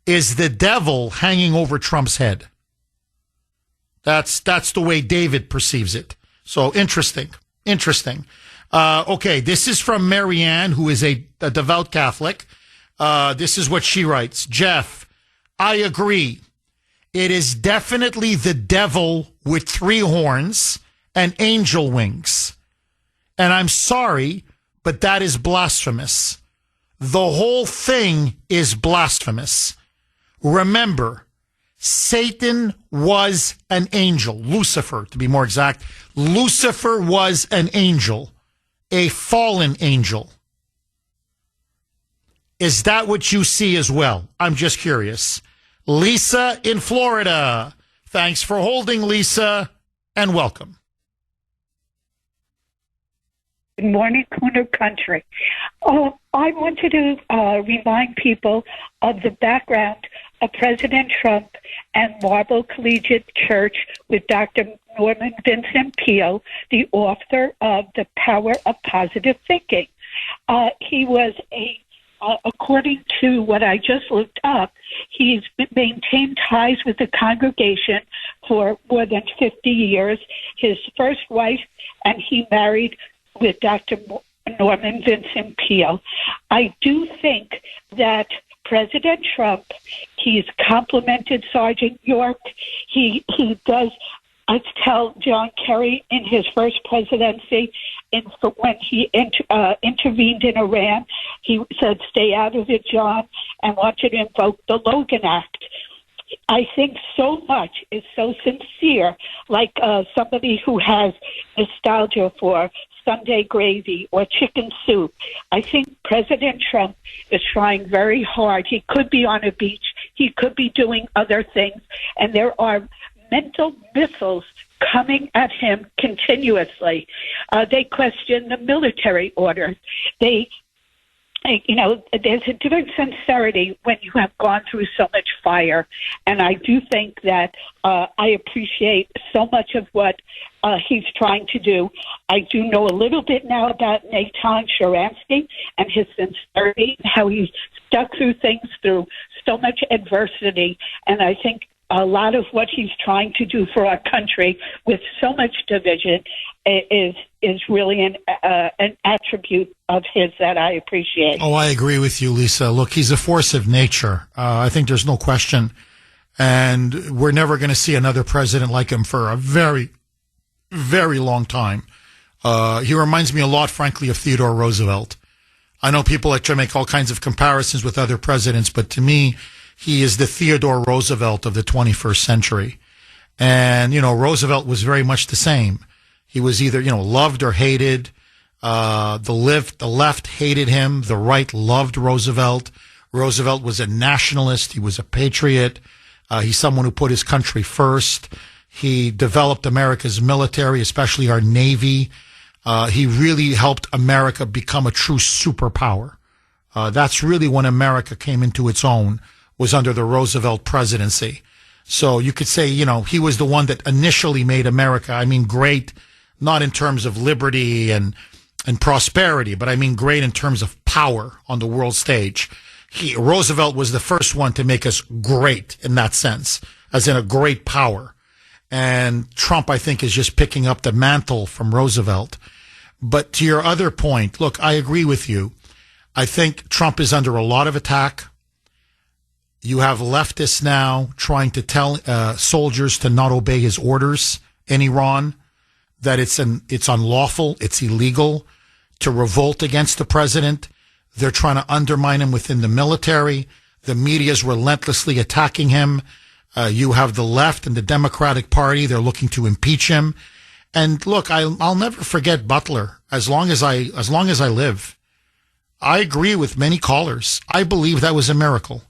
is the devil hanging over Trump's head. That's the way David perceives it. So interesting. Okay, this is from Marianne, who is a devout Catholic. This is what she writes. Jeff, I agree. It is definitely the devil with three horns and angel wings. And I'm sorry, but that is blasphemous. The whole thing is blasphemous. Remember, Satan was an angel. Lucifer, to be more exact. Lucifer was an angel, a fallen angel. Is that what you see as well? I'm just curious. Lisa in Florida. Thanks for holding, Lisa, and welcome.
Good morning, Kuhner Country. I wanted to remind people of the background of President Trump and Marble Collegiate Church with Dr. Norman Vincent Peale, the author of The Power of Positive Thinking. He was according to what I just looked up, he's maintained ties with the congregation for more than 50 years. His first wife, and he married with Dr. Norman Vincent Peale. I do think that President Trump, he's complimented Sergeant York. He does. I tell John Kerry in his first presidency, when he intervened in Iran, he said, "Stay out of it, John," and wanted to invoke the Logan Act. I think so much is so sincere, like somebody who has nostalgia for Sunday gravy or chicken soup. I think President Trump is trying very hard. He could be on a beach. He could be doing other things. And there are mental missiles coming at him continuously. They question the military orders. There's a different sincerity when you have gone through so much fire. And I do think that I appreciate so much of what he's trying to do. I do know a little bit now about Natan Sharansky and his sincerity, how he stuck through things through so much adversity. And I think a lot of what he's trying to do for our country with so much division is really an attribute of his that I appreciate.
Oh, I agree with you, Lisa. Look, he's a force of nature. I think there's no question. And we're never going to see another president like him for a very, very long time. He reminds me a lot, frankly, of Theodore Roosevelt. I know people like to make all kinds of comparisons with other presidents, but to me, he is the Theodore Roosevelt of the 21st century. And, Roosevelt was very much the same. He was either, loved or hated. The left hated him. The right loved Roosevelt. Roosevelt was a nationalist. He was a patriot. He's someone who put his country first. He developed America's military, especially our Navy. He really helped America become a true superpower. That's really when America came into its own, was under the Roosevelt presidency. So you could say, he was the one that initially made America, great, not in terms of liberty and prosperity, but great in terms of power on the world stage. Roosevelt was the first one to make us great in that sense, as in a great power. And Trump, I think, is just picking up the mantle from Roosevelt. But to your other point, look, I agree with you. I think Trump is under a lot of attack. You have leftists now trying to tell soldiers to not obey his orders in Iran, that it's unlawful, it's illegal to revolt against the president. They're trying to undermine him within the military. The media is relentlessly attacking him. You have the left and the Democratic Party. They're looking to impeach him. And look, I'll never forget Butler as long as I live. I agree with many callers. I believe that was a miracle.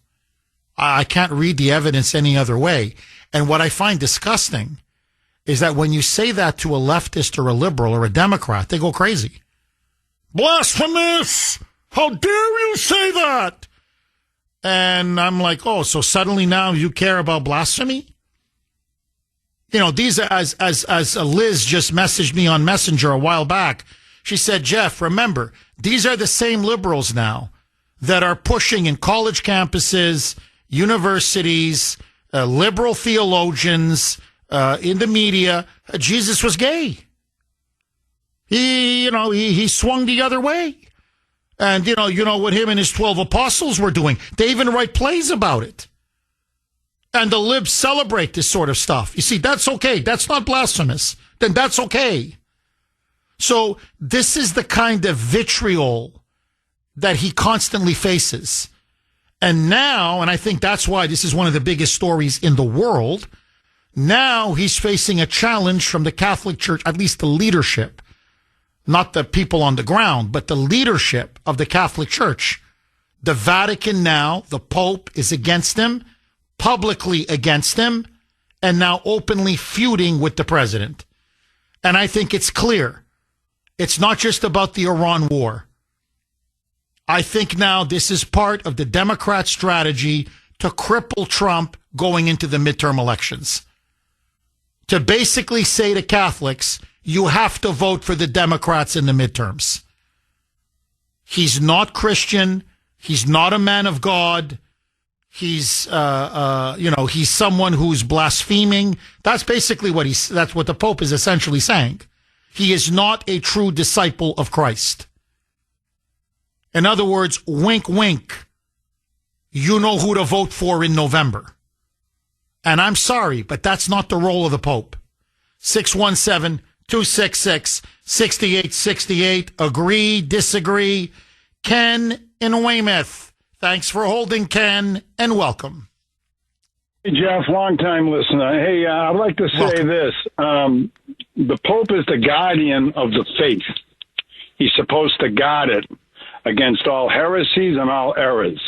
I can't read the evidence any other way. And what I find disgusting is that when you say that to a leftist or a liberal or a Democrat, they go crazy. Blasphemous! How dare you say that? And I'm like, oh, so suddenly now you care about blasphemy? These, as Liz just messaged me on Messenger a while back, she said, Jeff, remember, these are the same liberals now that are pushing in college campuses, universities, liberal theologians, in the media, Jesus was gay. He swung the other way. And, you know what him and his 12 apostles were doing. They even write plays about it. And the libs celebrate this sort of stuff. You see, that's okay. That's not blasphemous. Then that's okay. So this is the kind of vitriol that he constantly faces. And now, and I think that's why this is one of the biggest stories in the world, now he's facing a challenge from the Catholic Church, at least the leadership, not the people on the ground, but the leadership of the Catholic Church. The Vatican now, the Pope is against him, publicly against him, and now openly feuding with the president. And I think it's clear. It's not just about the Iran war. I think now this is part of the Democrat strategy to cripple Trump going into the midterm elections. To basically say to Catholics, you have to vote for the Democrats in the midterms. He's not Christian. He's not a man of God. He's, he's someone who's blaspheming. That's basically that's what the Pope is essentially saying. He is not a true disciple of Christ. In other words, wink, wink. You know who to vote for in November. And I'm sorry, but that's not the role of the Pope. 617-266-6868. Agree, disagree. Ken in Weymouth. Thanks for holding, Ken, and welcome.
Hey, Jeff, long-time listener. Hey, I'd like to say this. The Pope is the guardian of the faith. He's supposed to guard it against all heresies and all errors.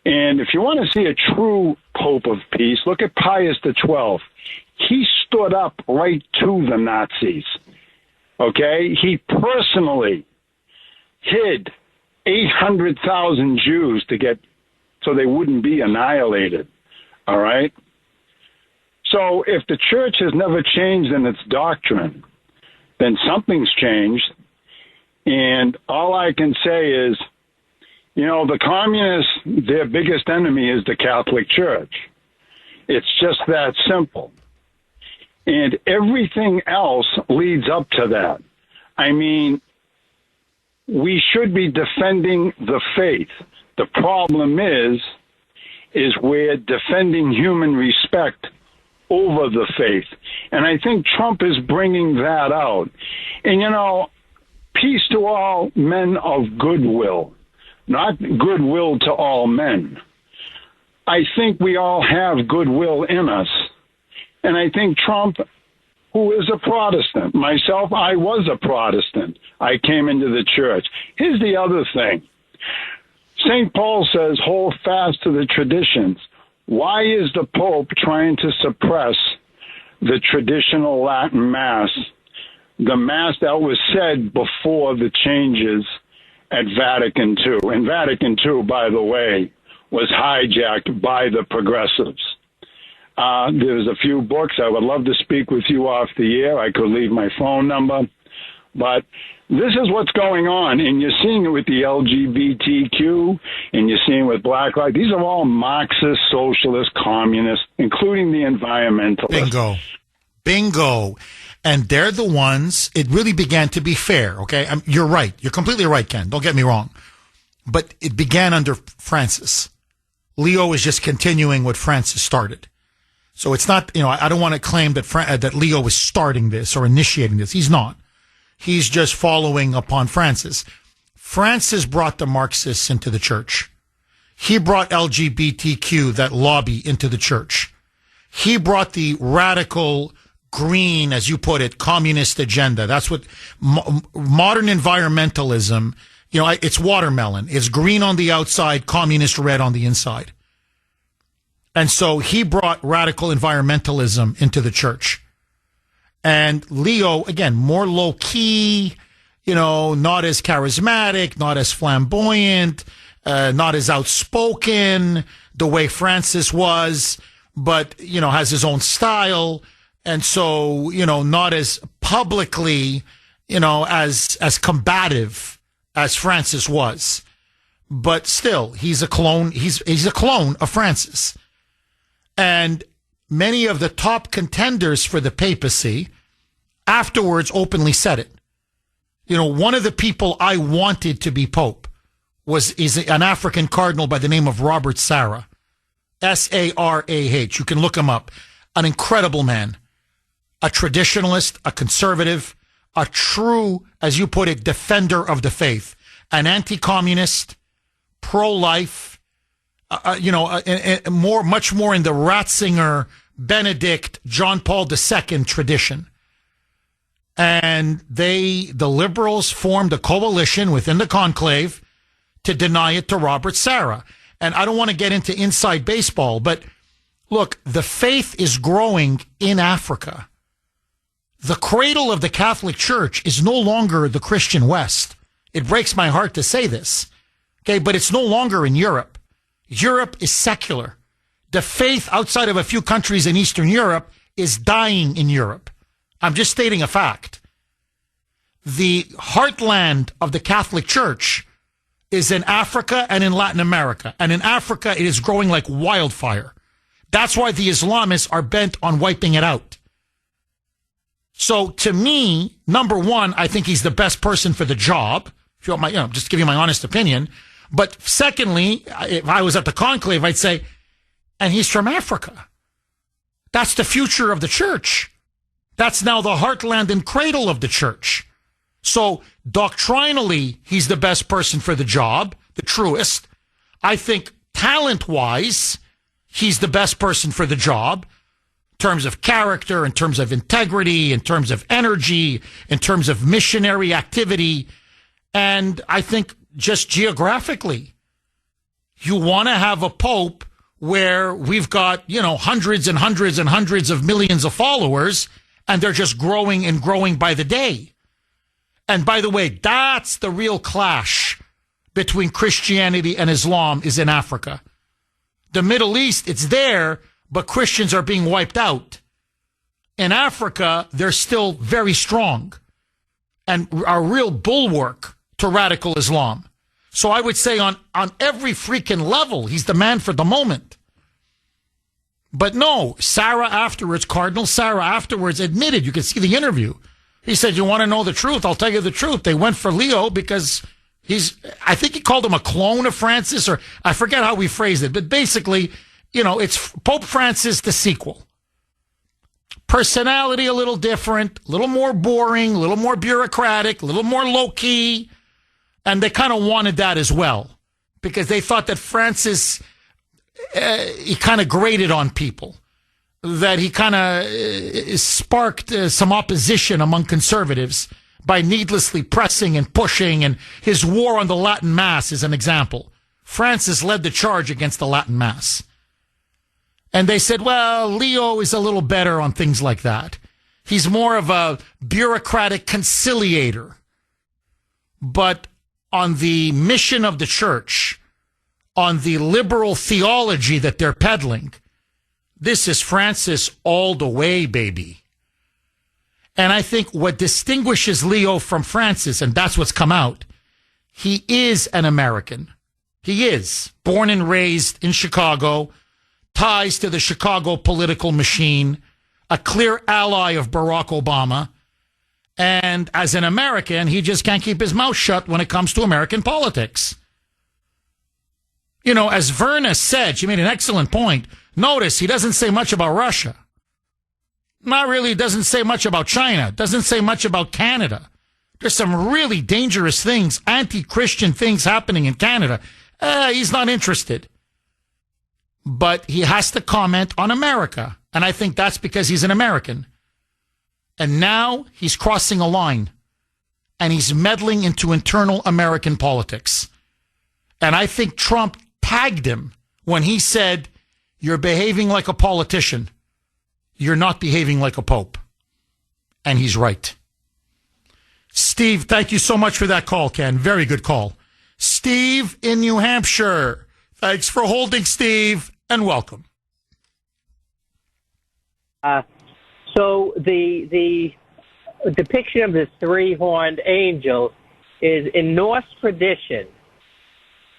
And if you want to see a true Pope of peace, look at Pius XII. He stood up right to the Nazis. Okay? He personally hid 800,000 Jews so they wouldn't be annihilated. All right? So if the church has never changed in its doctrine, then something's changed. And all I can say is, the communists, their biggest enemy is the Catholic Church. It's just that simple. And everything else leads up to that. I mean, we should be defending the faith. The problem is we're defending human respect over the faith. And I think Trump is bringing that out. And, peace to all men of goodwill, not goodwill to all men. I think we all have goodwill in us. And I think Trump, who is a Protestant, myself, I was a Protestant. I came into the church. Here's the other thing. St. Paul says, hold fast to the traditions. Why is the Pope trying to suppress the traditional Latin Mass, the Mass that was said before the changes at Vatican II? And Vatican II, by the way, was hijacked by the progressives. There's a few books. I would love to speak with you off the air. I could leave my phone number. But this is what's going on, and you're seeing it with the LGBTQ, and you're seeing it with Black Lives. These are all Marxist, socialist, communists, including the environmentalists.
Bingo. And they're the ones, it really began to be fair, okay? You're right. You're completely right, Ken. Don't get me wrong. But it began under Francis. Leo is just continuing what Francis started. So it's not, I don't want to claim that Leo is starting this or initiating this. He's not. He's just following upon Francis. Francis brought the Marxists into the church. He brought LGBTQ, that lobby, into the church. He brought the radical green, as you put it, communist agenda. That's what modern environmentalism, it's watermelon. It's green on the outside, communist red on the inside. And so he brought radical environmentalism into the church. And Leo, again, more low key, not as charismatic, not as flamboyant, not as outspoken the way Francis was, but, has his own style. And so, not as publicly, as combative as Francis was. But still, he's a clone. He's a clone of Francis. And many of the top contenders for the papacy afterwards openly said it. One of the people I wanted to be Pope is an African cardinal by the name of Robert Sarah. Sarah. You can look him up. An incredible man. A traditionalist, a conservative, a true, as you put it, defender of the faith. An anti-communist, pro-life, much more in the Ratzinger, Benedict, John Paul II tradition. And the liberals formed a coalition within the conclave to deny it to Robert Sarah. And I don't want to get into inside baseball, but look, the faith is growing in Africa. The cradle of the Catholic Church is no longer the Christian West. It breaks my heart to say this. Okay, but it's no longer in Europe. Europe is secular. The faith outside of a few countries in Eastern Europe is dying in Europe. I'm just stating a fact. The heartland of the Catholic Church is in Africa and in Latin America. And in Africa, it is growing like wildfire. That's why the Islamists are bent on wiping it out. So to me, number one, I think he's the best person for the job. If you want my, just give you my honest opinion. But secondly, if I was at the conclave, I'd say, and he's from Africa. That's the future of the church. That's now the heartland and cradle of the church. So doctrinally, he's the best person for the job, the truest. I think talent-wise, he's the best person for the job in terms of character, in terms of integrity, in terms of energy, in terms of missionary activity. And I think just geographically, you want to have a pope where we've got, hundreds and hundreds and hundreds of millions of followers, and they're just growing and growing by the day. And by the way, that's the real clash between Christianity and Islam is in Africa. The Middle East, it's there, but Christians are being wiped out. In Africa, they're still very strong and are a real bulwark to radical Islam. So I would say on every freaking level, he's the man for the moment. But no, Cardinal Sarah afterwards admitted, you can see the interview. He said, you want to know the truth? I'll tell you the truth. They went for Leo because I think he called him a clone of Francis, or I forget how we phrased it. But basically, it's Pope Francis, the sequel. Personality a little different, a little more boring, a little more bureaucratic, a little more low-key. And they kind of wanted that as well because they thought that Francis, he kind of grated on people, that he kind of sparked some opposition among conservatives by needlessly pressing and pushing. And his war on the Latin Mass is an example. Francis led the charge against the Latin Mass. And they said, well, Leo is a little better on things like that. He's more of a bureaucratic conciliator. But on the mission of the church, on the liberal theology that they're peddling, this is Francis all the way, baby. And I think what distinguishes Leo from Francis, and that's what's come out, he is an American. He is born and raised in Chicago, ties to the Chicago political machine, a clear ally of Barack Obama. And as an American, he just can't keep his mouth shut when it comes to American politics. As Verna said, she made an excellent point. Notice he doesn't say much about Russia. Not really doesn't say much about China. Doesn't say much about Canada. There's some really dangerous things, anti-Christian things happening in Canada. He's not interested. But he has to comment on America. And I think that's because he's an American. And now he's crossing a line. And he's meddling into internal American politics. And I think Trump tagged him when he said, you're behaving like a politician. You're not behaving like a pope. And he's right. Steve, thank you so much for that call, Ken. Very good call. Steve in New Hampshire. Thanks for holding, Steve, and welcome.
So the depiction of the three-horned angel is in Norse tradition.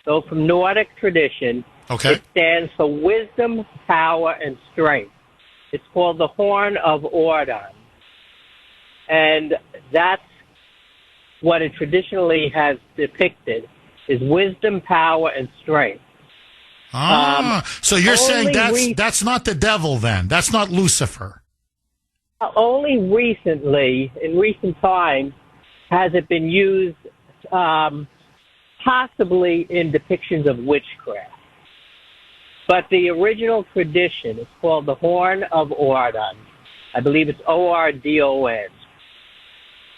So from Nordic tradition,
okay,
it stands for wisdom, power, and strength. It's called the Horn of Ordon. And that's what it traditionally has depicted, is wisdom, power, and strength.
So you're saying that's not the devil then? That's not Lucifer?
Only recently, in recent times, has it been used possibly in depictions of witchcraft. But the original tradition is called the Horn of Ordon. I believe it's O-R-D-O-N.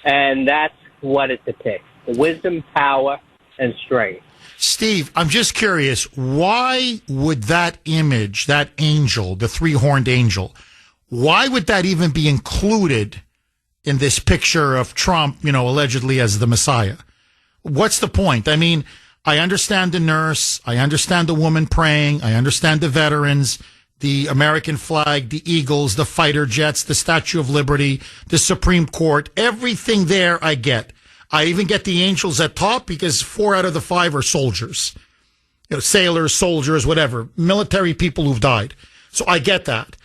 And that's what it depicts, the wisdom, power, and strength.
Steve, I'm just curious, why would that image, that angel, the three-horned angel, why would that even be included in this picture of Trump, allegedly as the Messiah. What's the point? I mean, I understand the nurse. I understand the woman praying. I understand the veterans, the American flag, the Eagles, the fighter jets, the Statue of Liberty, the Supreme Court, everything there I get. I even get the angels at top because 4 out of the 5 are soldiers, sailors, soldiers, whatever, military people who've died. So I get that.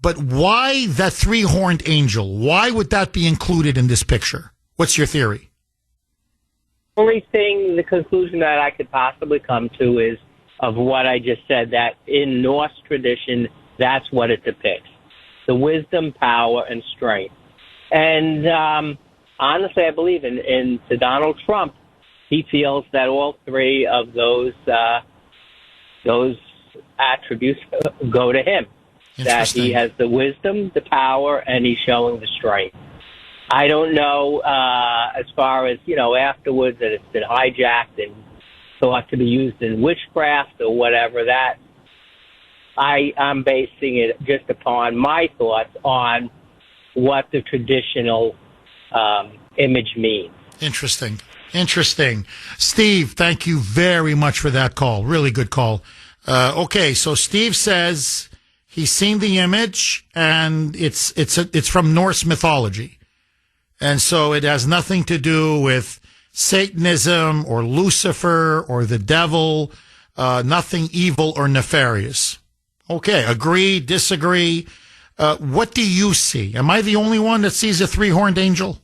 But why that 3-horned angel? Why would that be included in this picture? What's your theory?
The conclusion that I could possibly come to is of what I just said, that in Norse tradition, that's what it depicts. The wisdom, power, and strength. And honestly, I believe to Donald Trump, he feels that all 3 of those attributes go to him. That he has the wisdom, the power, and he's showing the strength. I don't know as far as, afterwards that it's been hijacked and thought to be used in witchcraft or whatever. That I'm basing it just upon my thoughts on what the traditional image means.
Interesting. Steve, thank you very much for that call. Really good call. Okay, so Steve says he's seen the image and it's from Norse mythology. And so it has nothing to do with Satanism or Lucifer or the devil, nothing evil or nefarious. Okay, agree, disagree. What do you see? Am I the only one that sees a 3-horned angel?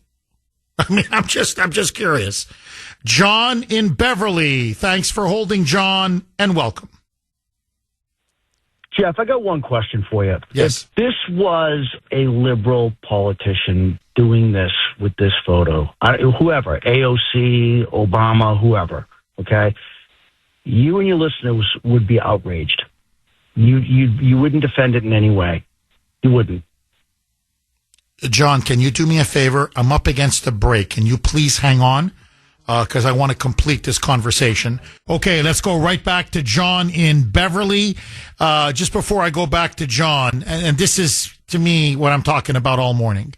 I mean, I'm just curious. John in Beverly. Thanks for holding, John, and welcome.
Jeff, I got one question for you.
Yes.
If this was a liberal politician doing this with this photo, whoever, AOC, Obama, whoever, okay, you and your listeners would be outraged. You wouldn't defend it in any way. You wouldn't.
John, can you do me a favor? I'm up against a break. Can you please hang on? Because I want to complete this conversation. Okay, let's go right back to John in Beverly. Just before I go back to John, and this is, to me, what I'm talking about all morning.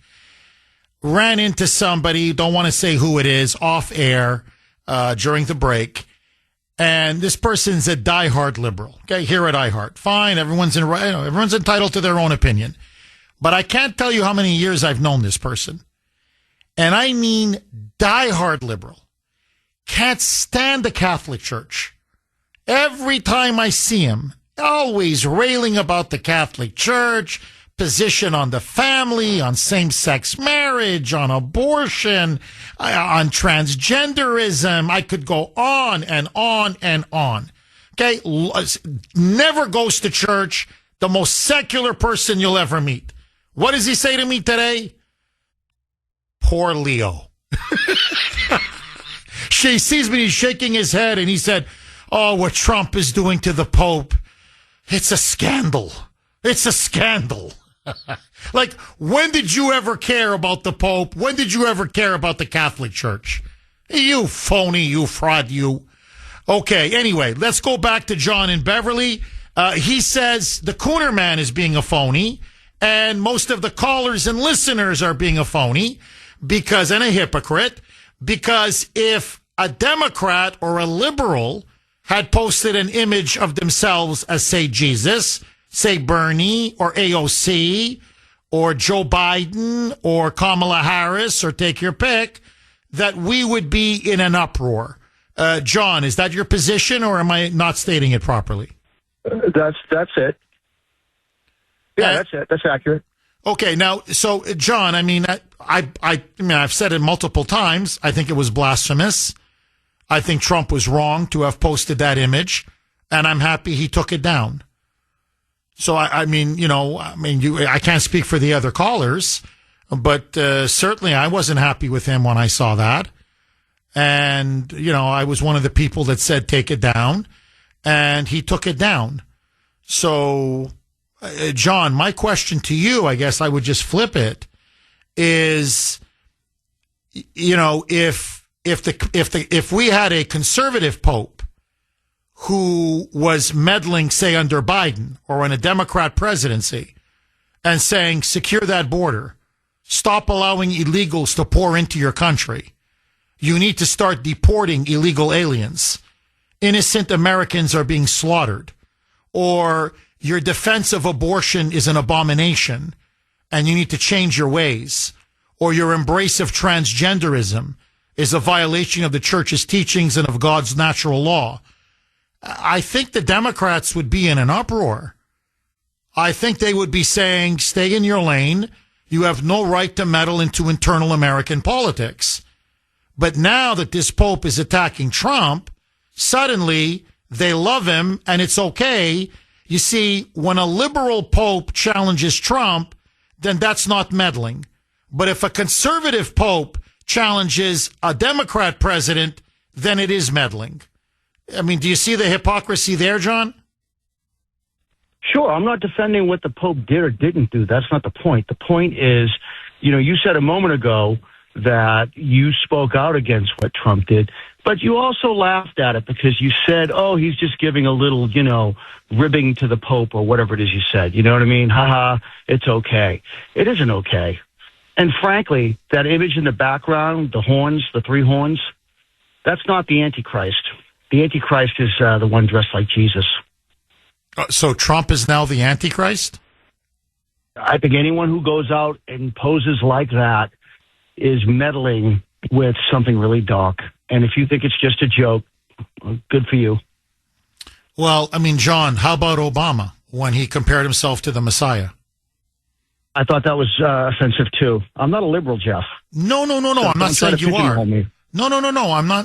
Ran into somebody, don't want to say who it is, off air during the break. And this person's a diehard liberal. Okay, here at iHeart. Fine, everyone's entitled to their own opinion. But I can't tell you how many years I've known this person. And I mean diehard liberal. Can't stand the Catholic Church. Every time I see him, always railing about the Catholic Church, position on the family, on same-sex marriage, on abortion, on transgenderism. I could go on and on and on. Okay? Never goes to church. The most secular person you'll ever meet. What does he say to me today? Poor Leo. She sees me, he's shaking his head, and he said, oh, what Trump is doing to the Pope, it's a scandal. It's a scandal. Like, when did you ever care about the Pope? When did you ever care about the Catholic Church? You phony, you fraud, you. Okay, anyway, let's go back to John in Beverly. He says the Kuhner man is being a phony, and most of the callers and listeners are being a phony and a hypocrite, because if a Democrat or a liberal had posted an image of themselves as, say, Jesus, say Bernie or AOC or Joe Biden or Kamala Harris, or take your pick, that we would be in an uproar. John, is that your position, or am I not stating it properly?
That's it. Yeah, that's it. That's accurate.
Okay, now, so John, I mean, I've said it multiple times. I think it was blasphemous. I think Trump was wrong to have posted that image, and I'm happy he took it down. So I can't speak for the other callers, but certainly I wasn't happy with him when I saw that, and I was one of the people that said take it down, and he took it down. So. John, my question to you, I guess I would just flip it, is, if we had a conservative pope who was meddling, say, under Biden or in a Democrat presidency and saying, secure that border, Stop allowing illegals to pour into your country. You need to start deporting illegal aliens. Innocent Americans are being slaughtered. Or your defense of abortion is an abomination and you need to change your ways. Or your embrace of transgenderism is a violation of the church's teachings and of God's natural law. I think the Democrats would be in an uproar. I think they would be saying, stay in your lane. You have no right to meddle into internal American politics. But now that this Pope is attacking Trump, suddenly they love him and it's okay. You see, when a liberal Pope challenges Trump, then that's not meddling. But if a conservative Pope challenges a Democrat president, then it is meddling. I mean, do you see the hypocrisy there, John?
Sure, I'm not defending what the Pope did or didn't do. That's not the point. The point is, you said a moment ago that you spoke out against what Trump did, but you also laughed at it because you said, oh, he's just giving a little, ribbing to the Pope or whatever it is you said. You know what I mean? Ha, it's okay. It isn't okay. And frankly, that image in the background, the horns, the three horns, that's not the Antichrist. The Antichrist is the one dressed like Jesus.
So Trump is now the Antichrist?
I think anyone who goes out and poses like that is meddling with something really dark. And if you think it's just a joke, good for you.
Well, I mean, John, how about Obama when he compared himself to the Messiah?
I thought that was offensive too. I'm not a liberal, Jeff.
No. I'm not saying you are. No.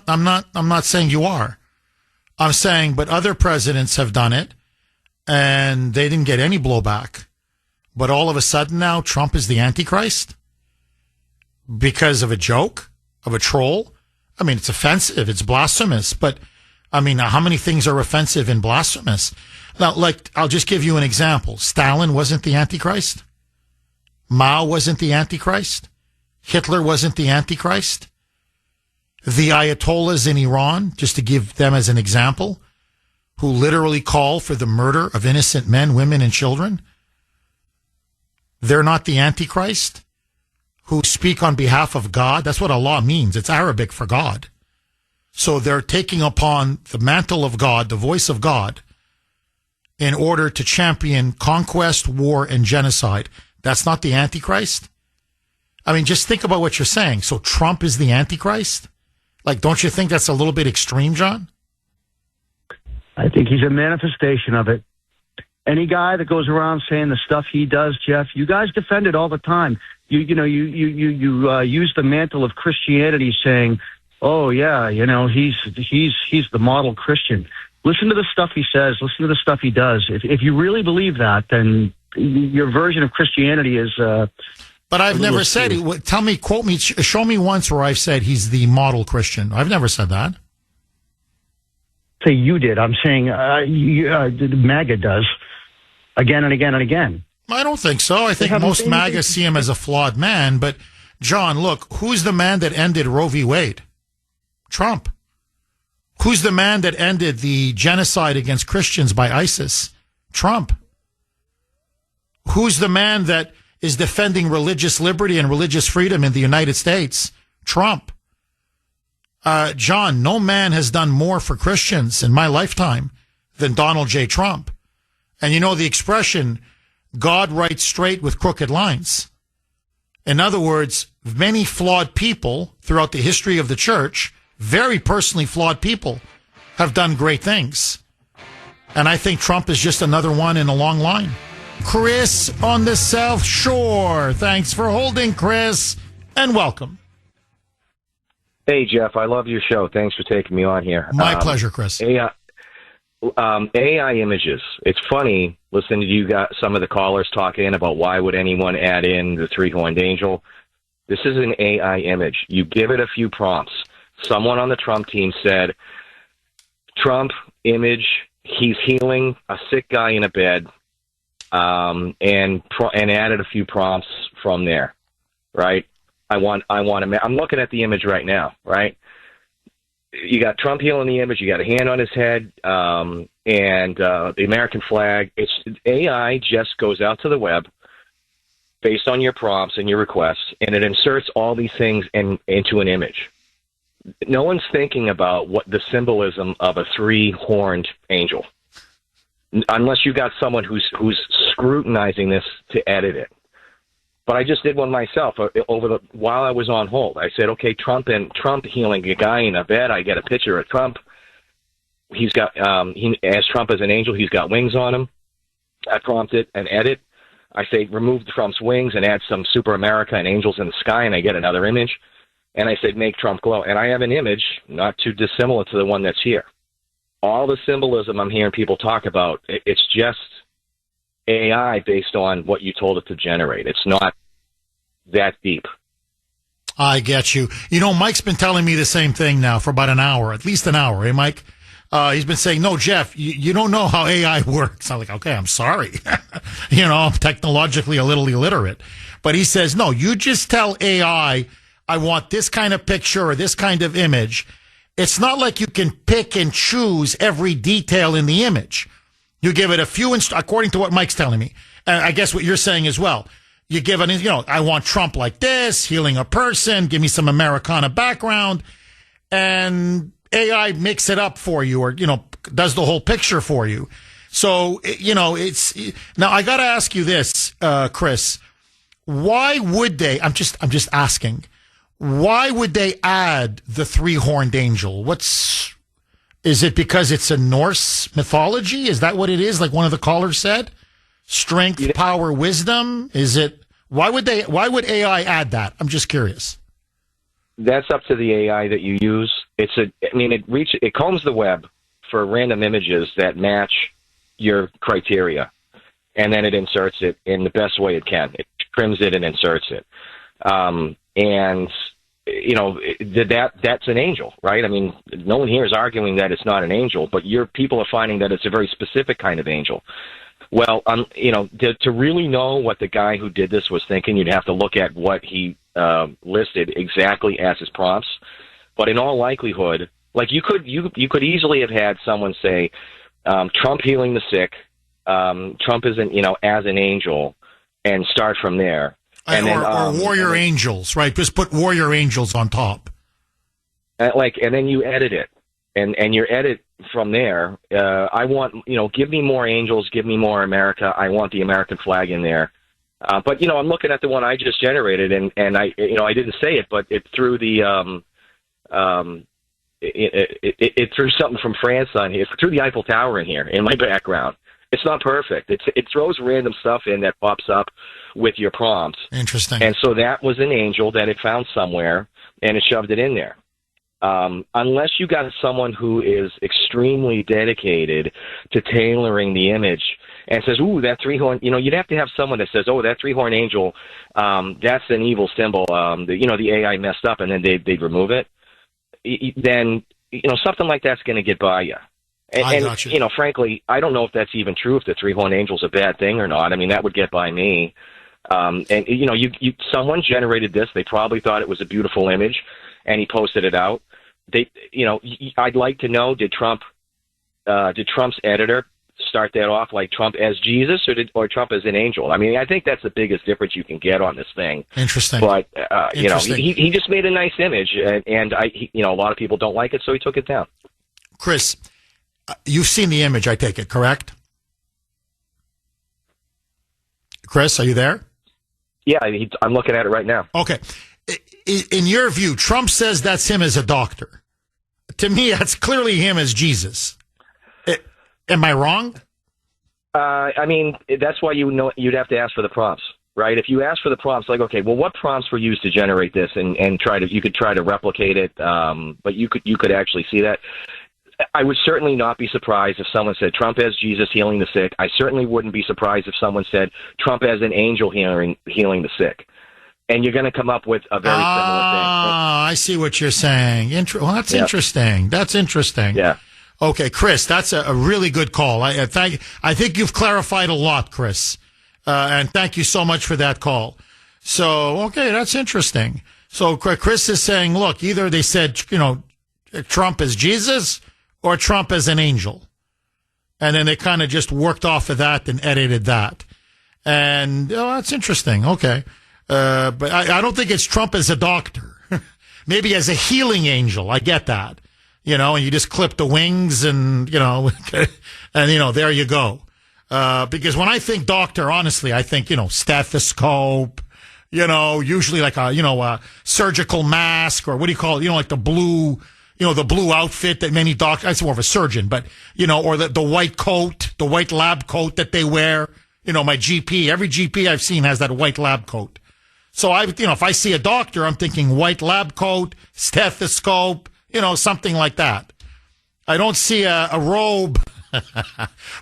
I'm not saying you are. I'm saying, but other presidents have done it and they didn't get any blowback. But all of a sudden now Trump is the Antichrist because of a joke, of a troll. I mean, it's offensive. It's blasphemous. But I mean, how many things are offensive and blasphemous? Now, I'll just give you an example. Stalin wasn't the Antichrist. Mao wasn't the Antichrist. Hitler wasn't the Antichrist. The Ayatollahs in Iran, just to give them as an example, who literally call for the murder of innocent men, women, and children. They're not the Antichrist, who speak on behalf of God. That's what Allah means. It's Arabic for God. So they're taking upon the mantle of God, the voice of God, in order to champion conquest, war, and genocide. That's not the Antichrist? I mean, just think about what you're saying. So Trump is the Antichrist? Don't you think that's a little bit extreme, John?
I think he's a manifestation of it. Any guy that goes around saying the stuff he does, Jeff, you guys defend it all the time. You use the mantle of Christianity saying, oh, yeah, he's the model Christian. Listen to the stuff he says. Listen to the stuff he does. If you really believe that, then your version of Christianity is...
But I've never said it. Tell me, quote me, show me once where I've said he's the model Christian. I've never said that.
Say you did. I'm saying MAGA does again and again and again.
I don't think so. I think most MAGA see him as a flawed man. But, John, look, who's the man that ended Roe v. Wade? Trump. Who's the man that ended the genocide against Christians by ISIS? Trump. Who's the man that is defending religious liberty and religious freedom in the United States? Trump. John, no man has done more for Christians in my lifetime than Donald J. Trump. And you know the expression, God writes straight with crooked lines. In other words, many flawed people throughout the history of the church, very personally flawed people, have done great things. And I think Trump is just another one in a long line. Chris on the South Shore. Thanks for holding, Chris, and welcome.
Hey, Jeff, I love your show. Thanks for taking me on here.
My pleasure, Chris.
AI images. It's funny listening to you got some of the callers talking about why would anyone add in the three-horned angel. This is an AI image. You give it a few prompts. Someone on the Trump team said, Trump image, he's healing a sick guy in a bed, and added a few prompts from there, right? I'm looking at the image right now, right? You got Trump healing the image. You got a hand on his head, and the American flag. AI just goes out to the web, based on your prompts and your requests, and it inserts all these things into an image. No one's thinking about what the symbolism of a three-horned angel, unless you got someone who's scrutinizing this to edit it. But I just did one myself while I was on hold. I said, okay, Trump healing a guy in a bed. I get a picture of Trump. He's got as Trump as an angel. He's got wings on him. I prompted an edit. I say, remove Trump's wings and add some Super America and angels in the sky, and I get another image. And I said, make Trump glow. And I have an image not too dissimilar to the one that's here. All the symbolism I'm hearing people talk about, it's just AI based on what you told it to generate. It's not that deep.
I get you. You know, Mike's been telling me the same thing now for about an hour, at least an hour. Hey, Mike? He's been saying, no, Jeff, you don't know how AI works. I'm like, okay, I'm sorry. You know, I'm technologically a little illiterate. But he says, no, you just tell AI, I want this kind of picture or this kind of image. It's not like you can pick and choose every detail in the image. You give it a few, according to what Mike's telling me. And I guess what you're saying as well. You give it, I want Trump like this, healing a person, give me some Americana background, and AI makes it up for you or, does the whole picture for you. So, it's, now I got to ask you this, Chris, why would they, I'm just asking, why would they add the three-horned angel? Is it because it's a Norse mythology? Is that what it is? Like one of the callers said? Strength, power, wisdom? Why would AI add that? I'm just curious.
That's up to the AI that you use. It combs the web for random images that match your criteria, and then it inserts it in the best way it can. It trims it and inserts it. That's an angel, right? I mean, no one here is arguing that it's not an angel, but people are finding that it's a very specific kind of angel. Well, to really know what the guy who did this was thinking, you'd have to look at what he listed exactly as his prompts. But in all likelihood, like you could easily have had someone say, Trump healing the sick, Trump is as an angel, and start from there.
Or warrior angels, right? Just put warrior angels on top.
And then you edit it, and your edit from there. I want, give me more angels, give me more America. I want the American flag in there. But I'm looking at the one I just generated, and I didn't say it, but it threw the it threw something from France on here. It threw the Eiffel Tower in here in my background. It's not perfect. It throws random stuff in that pops up with your prompts.
Interesting.
And so that was an angel that it found somewhere, and it shoved it in there. Unless you got someone who is extremely dedicated to tailoring the image and says, ooh, that three-horn, you'd have to have someone that says, oh, that three-horn angel, that's an evil symbol. The AI messed up, and then they'd remove it. Then, something like that's going to get by you. And frankly, I don't know if that's even true, if the three-horned angel's a bad thing or not. I mean, that would get by me. Someone generated this. They probably thought it was a beautiful image, and he posted it out. I'd like to know, did Trump's editor start that off like Trump as Jesus or Trump as an angel? I mean, I think that's the biggest difference you can get on this thing.
Interesting.
But, he just made a nice image, and a lot of people don't like it, so he took it down.
Chris, you've seen the image, I take it, correct? Chris, are you there?
Yeah, I'm looking at it right now.
Okay. In your view, Trump says that's him as a doctor. To me, that's clearly him as Jesus. Am I wrong?
I mean, that's why you'd have to ask for the prompts, right? If you ask for the prompts, like, okay, well, what prompts were used to generate this, and you could try to replicate it, but you could actually see that. I would certainly not be surprised if someone said Trump as Jesus healing the sick. I certainly wouldn't be surprised if someone said Trump as an angel healing the sick. And you're going to come up with a very similar thing.
I see what you're saying. That's interesting. That's interesting.
Yeah.
Okay, Chris, that's a really good call. I think you've clarified a lot, Chris. And thank you so much for that call. So, okay, that's interesting. So Chris is saying, look, either they said, Trump as Jesus or Trump as an angel. And then they kind of just worked off of that and edited that. And that's interesting. Okay. But I don't think it's Trump as a doctor. Maybe as a healing angel. I get that. And you just clip the wings and, and, there you go. Because when I think doctor, honestly, I think, stethoscope, usually like a surgical mask, or what do you call it? Like the blue outfit that many doctors, that's more of a surgeon, but, or the white coat, the white lab coat that they wear. My GP, every GP I've seen has that white lab coat. So if I see a doctor, I'm thinking white lab coat, stethoscope, something like that. I don't see a robe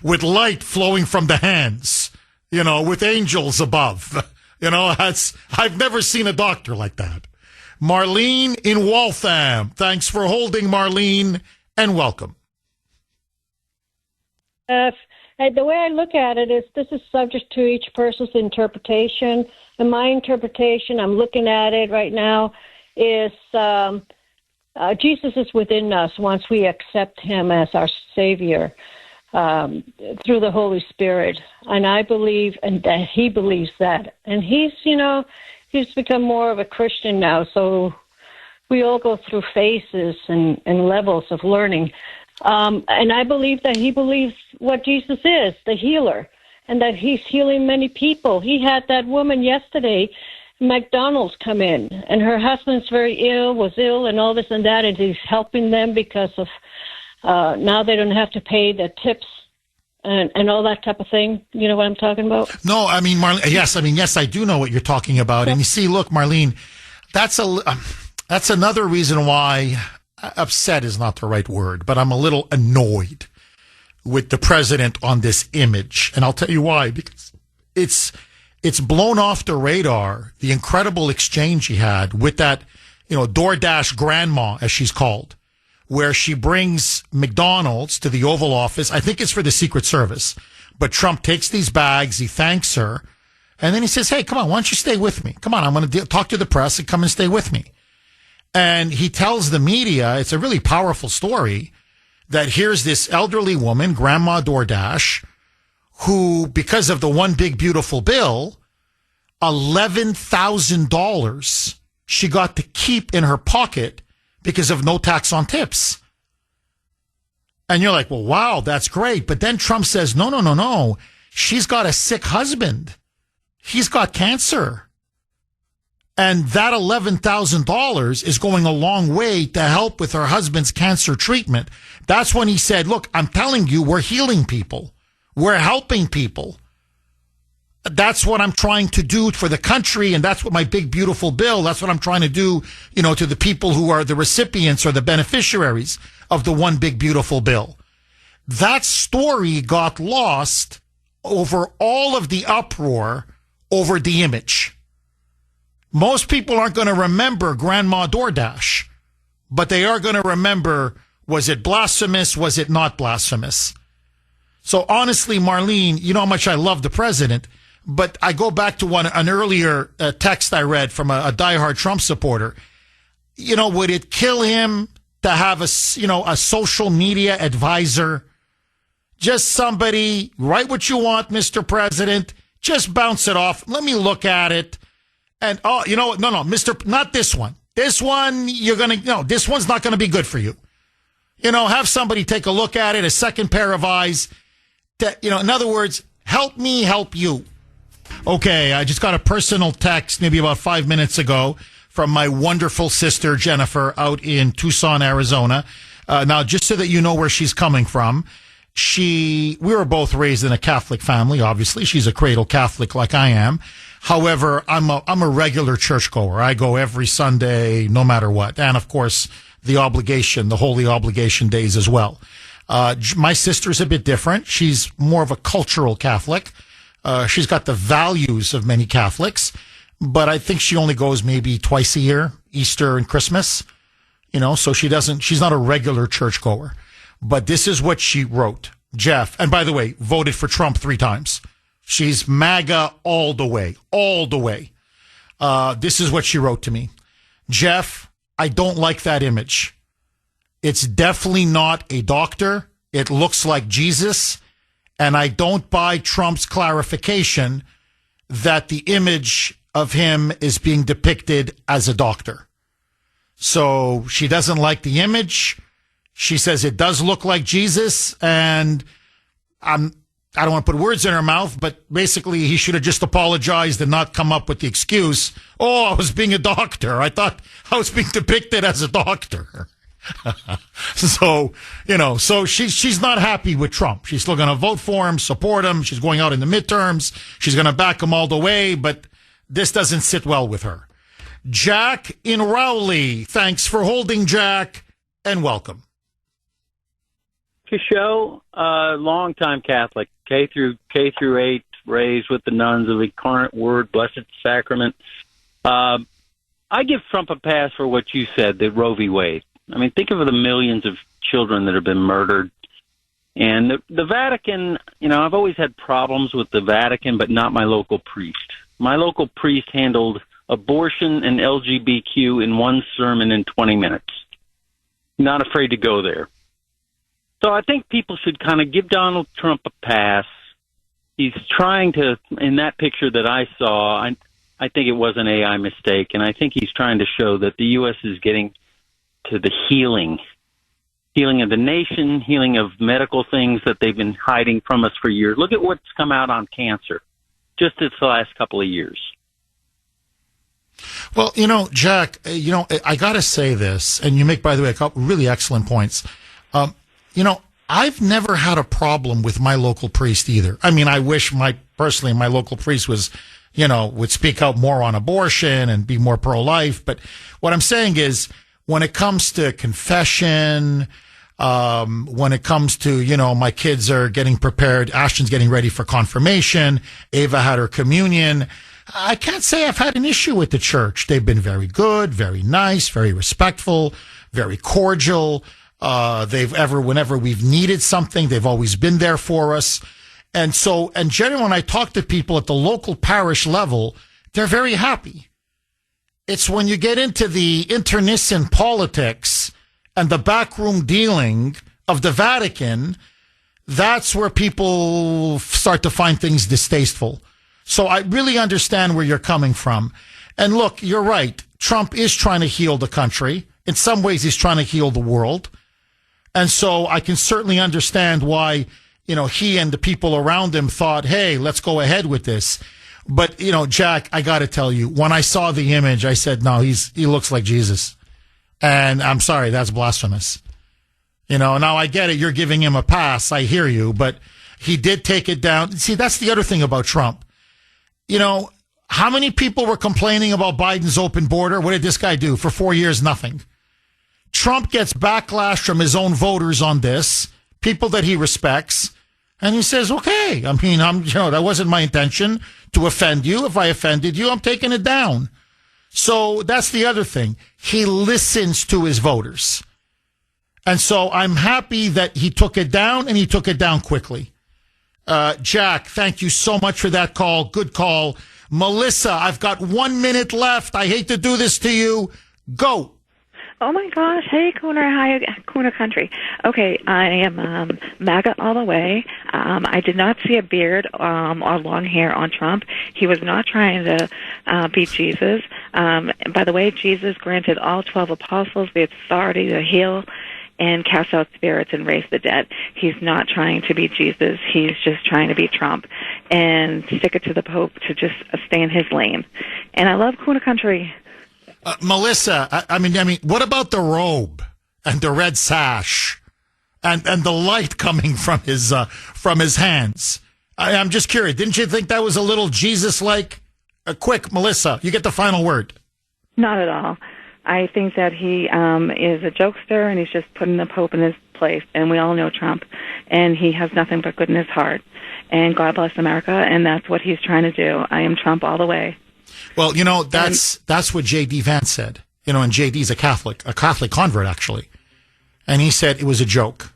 with light flowing from the hands, with angels above. I've never seen a doctor like that. Marlene in Waltham. Thanks for holding, Marlene, and welcome.
The way I look at it is this is subject to each person's interpretation. And my interpretation, I'm looking at it right now, is Jesus is within us once we accept him as our Savior through the Holy Spirit. And I believe, and that he believes that. And he's become more of a Christian now. So we all go through phases and levels of learning. And I believe that he believes what Jesus is, the healer, and that he's healing many people. He had that woman yesterday, McDonald's, come in, and her husband's was ill, and all this and that, and he's helping them because of now they don't have to pay the tips and all that type of thing. You know what I'm talking about?
No, I mean, Marlene, yes, I do know what you're talking about. And you see, look, Marlene, that's another reason why upset is not the right word, but I'm a little annoyed with the president on this image. And I'll tell you why, because it's blown off the radar, the incredible exchange he had with that, DoorDash grandma, as she's called, where she brings McDonald's to the Oval Office. I think it's for the Secret Service, but Trump takes these bags, he thanks her, and then he says, hey, come on, why don't you stay with me? Come on, I'm going to talk to the press and come and stay with me. And he tells the media, it's a really powerful story, that here's this elderly woman, Grandma DoorDash, who, because of the one big beautiful bill, $11,000 she got to keep in her pocket because of no tax on tips. And you're like, well, wow, that's great. But then Trump says, no. She's got a sick husband. He's got cancer. And that $11,000 is going a long way to help with her husband's cancer treatment. That's when he said, look, I'm telling you, we're healing people. We're helping people. That's what I'm trying to do for the country. And that's what my big, beautiful bill, that's what I'm trying to do, to the people who are the recipients or the beneficiaries of the one big, beautiful bill. That story got lost over all of the uproar over the image. Most people aren't going to remember Grandma DoorDash, but they are going to remember, was it blasphemous? Was it not blasphemous? So honestly, Marlene, you know how much I love the president, but I go back to an earlier text I read from a diehard Trump supporter. Would it kill him to have a social media advisor? Just somebody, write what you want, Mr. President. Just bounce it off. Let me look at it. And, no, not this one. This one, this one's not going to be good for you. Have somebody take a look at it, a second pair of eyes. In other words, help me help you. Okay, I just got a personal text maybe about 5 minutes ago from my wonderful sister, Jennifer, out in Tucson, Arizona. Now, just so that you know where she's coming from, we were both raised in a Catholic family, obviously. She's a cradle Catholic like I am. However, I'm a regular churchgoer. I go every Sunday, no matter what. And of course, the holy obligation days as well. My sister's a bit different. She's more of a cultural Catholic. She's got the values of many Catholics, but I think she only goes maybe twice a year, Easter and Christmas, so she's not a regular churchgoer. But this is what she wrote. Jeff, and by the way, voted for Trump 3 times. She's MAGA all the way. This is what she wrote to me. Jeff, I don't like that image. It's definitely not a doctor. It looks like Jesus. And I don't buy Trump's clarification that the image of him is being depicted as a doctor. So she doesn't like the image. She says it does look like Jesus, and I don't want to put words in her mouth, but basically he should have just apologized and not come up with the excuse, oh, I was being a doctor. I thought I was being depicted as a doctor. So, so she's not happy with Trump. She's still going to vote for him, support him. She's going out in the midterms. She's going to back him all the way, but this doesn't sit well with her. Jack in Rowley. Thanks for holding, Jack, and welcome.
Show, long-time Catholic, K through 8, raised with the nuns of the Incarnate Word, Blessed Sacrament. I give Trump a pass for what you said, the Roe v. Wade. I mean, think of the millions of children that have been murdered. And the Vatican, I've always had problems with the Vatican, but not my local priest. My local priest handled abortion and LGBTQ in one sermon in 20 minutes. Not afraid to go there. So I think people should kind of give Donald Trump a pass. He's trying to, in that picture that I saw, I think it was an AI mistake, and I think he's trying to show that the U.S. is getting to the healing of the nation, healing of medical things that they've been hiding from us for years. Look at what's come out on cancer just this last couple of years.
Well, Jack, I got to say this, and you make, by the way, a couple really excellent points. I've never had a problem with my local priest either. I mean, I wish my local priest was, would speak out more on abortion and be more pro-life. But what I'm saying is, when it comes to confession, when it comes to, my kids are getting prepared, Ashton's getting ready for confirmation, Ava had her communion, I can't say I've had an issue with the church. They've been very good, very nice, very respectful, very cordial. Whenever we've needed something, they've always been there for us. And generally, when I talk to people at the local parish level, they're very happy. It's when you get into the internecine politics and the backroom dealing of the Vatican, that's where people start to find things distasteful. So I really understand where you're coming from. And look, you're right. Trump is trying to heal the country. In some ways, he's trying to heal the world. And so I can certainly understand why, he and the people around him thought, hey, let's go ahead with this. But, Jack, I got to tell you, when I saw the image, I said, no, he looks like Jesus. And I'm sorry, that's blasphemous. Now I get it. You're giving him a pass. I hear you. But he did take it down. See, that's the other thing about Trump. How many people were complaining about Biden's open border? What did this guy do? For 4 years, nothing. Trump gets backlash from his own voters on this, people that he respects, and he says, okay, that wasn't my intention to offend you. If I offended you, I'm taking it down. So that's the other thing. He listens to his voters. And so I'm happy that he took it down, and he took it down quickly. Jack, thank you so much for that call. Good call. Melissa, I've got 1 minute left. I hate to do this to you. Go.
Oh, my gosh. Hey, Kuhner. Hi, Kuhner Country. Okay, I am MAGA all the way. I did not see a beard or long hair on Trump. He was not trying to be Jesus. By the way, Jesus granted all 12 apostles the authority to heal and cast out spirits and raise the dead. He's not trying to be Jesus. He's just trying to be Trump and stick it to the Pope to just stay in his lane. And I love Kuhner Country.
Melissa, I mean, what about the robe and the red sash and the light coming from his hands? I'm just curious. Didn't you think that was a little Jesus-like? Quick, Melissa, you get the final word.
Not at all. I think that he is a jokester, and he's just putting the Pope in his place. And we all know Trump, and he has nothing but good in his heart. And God bless America, and that's what he's trying to do. I am Trump all the way.
Well, that's what J.D. Vance said. And J.D.'s a Catholic convert, actually. And he said it was a joke.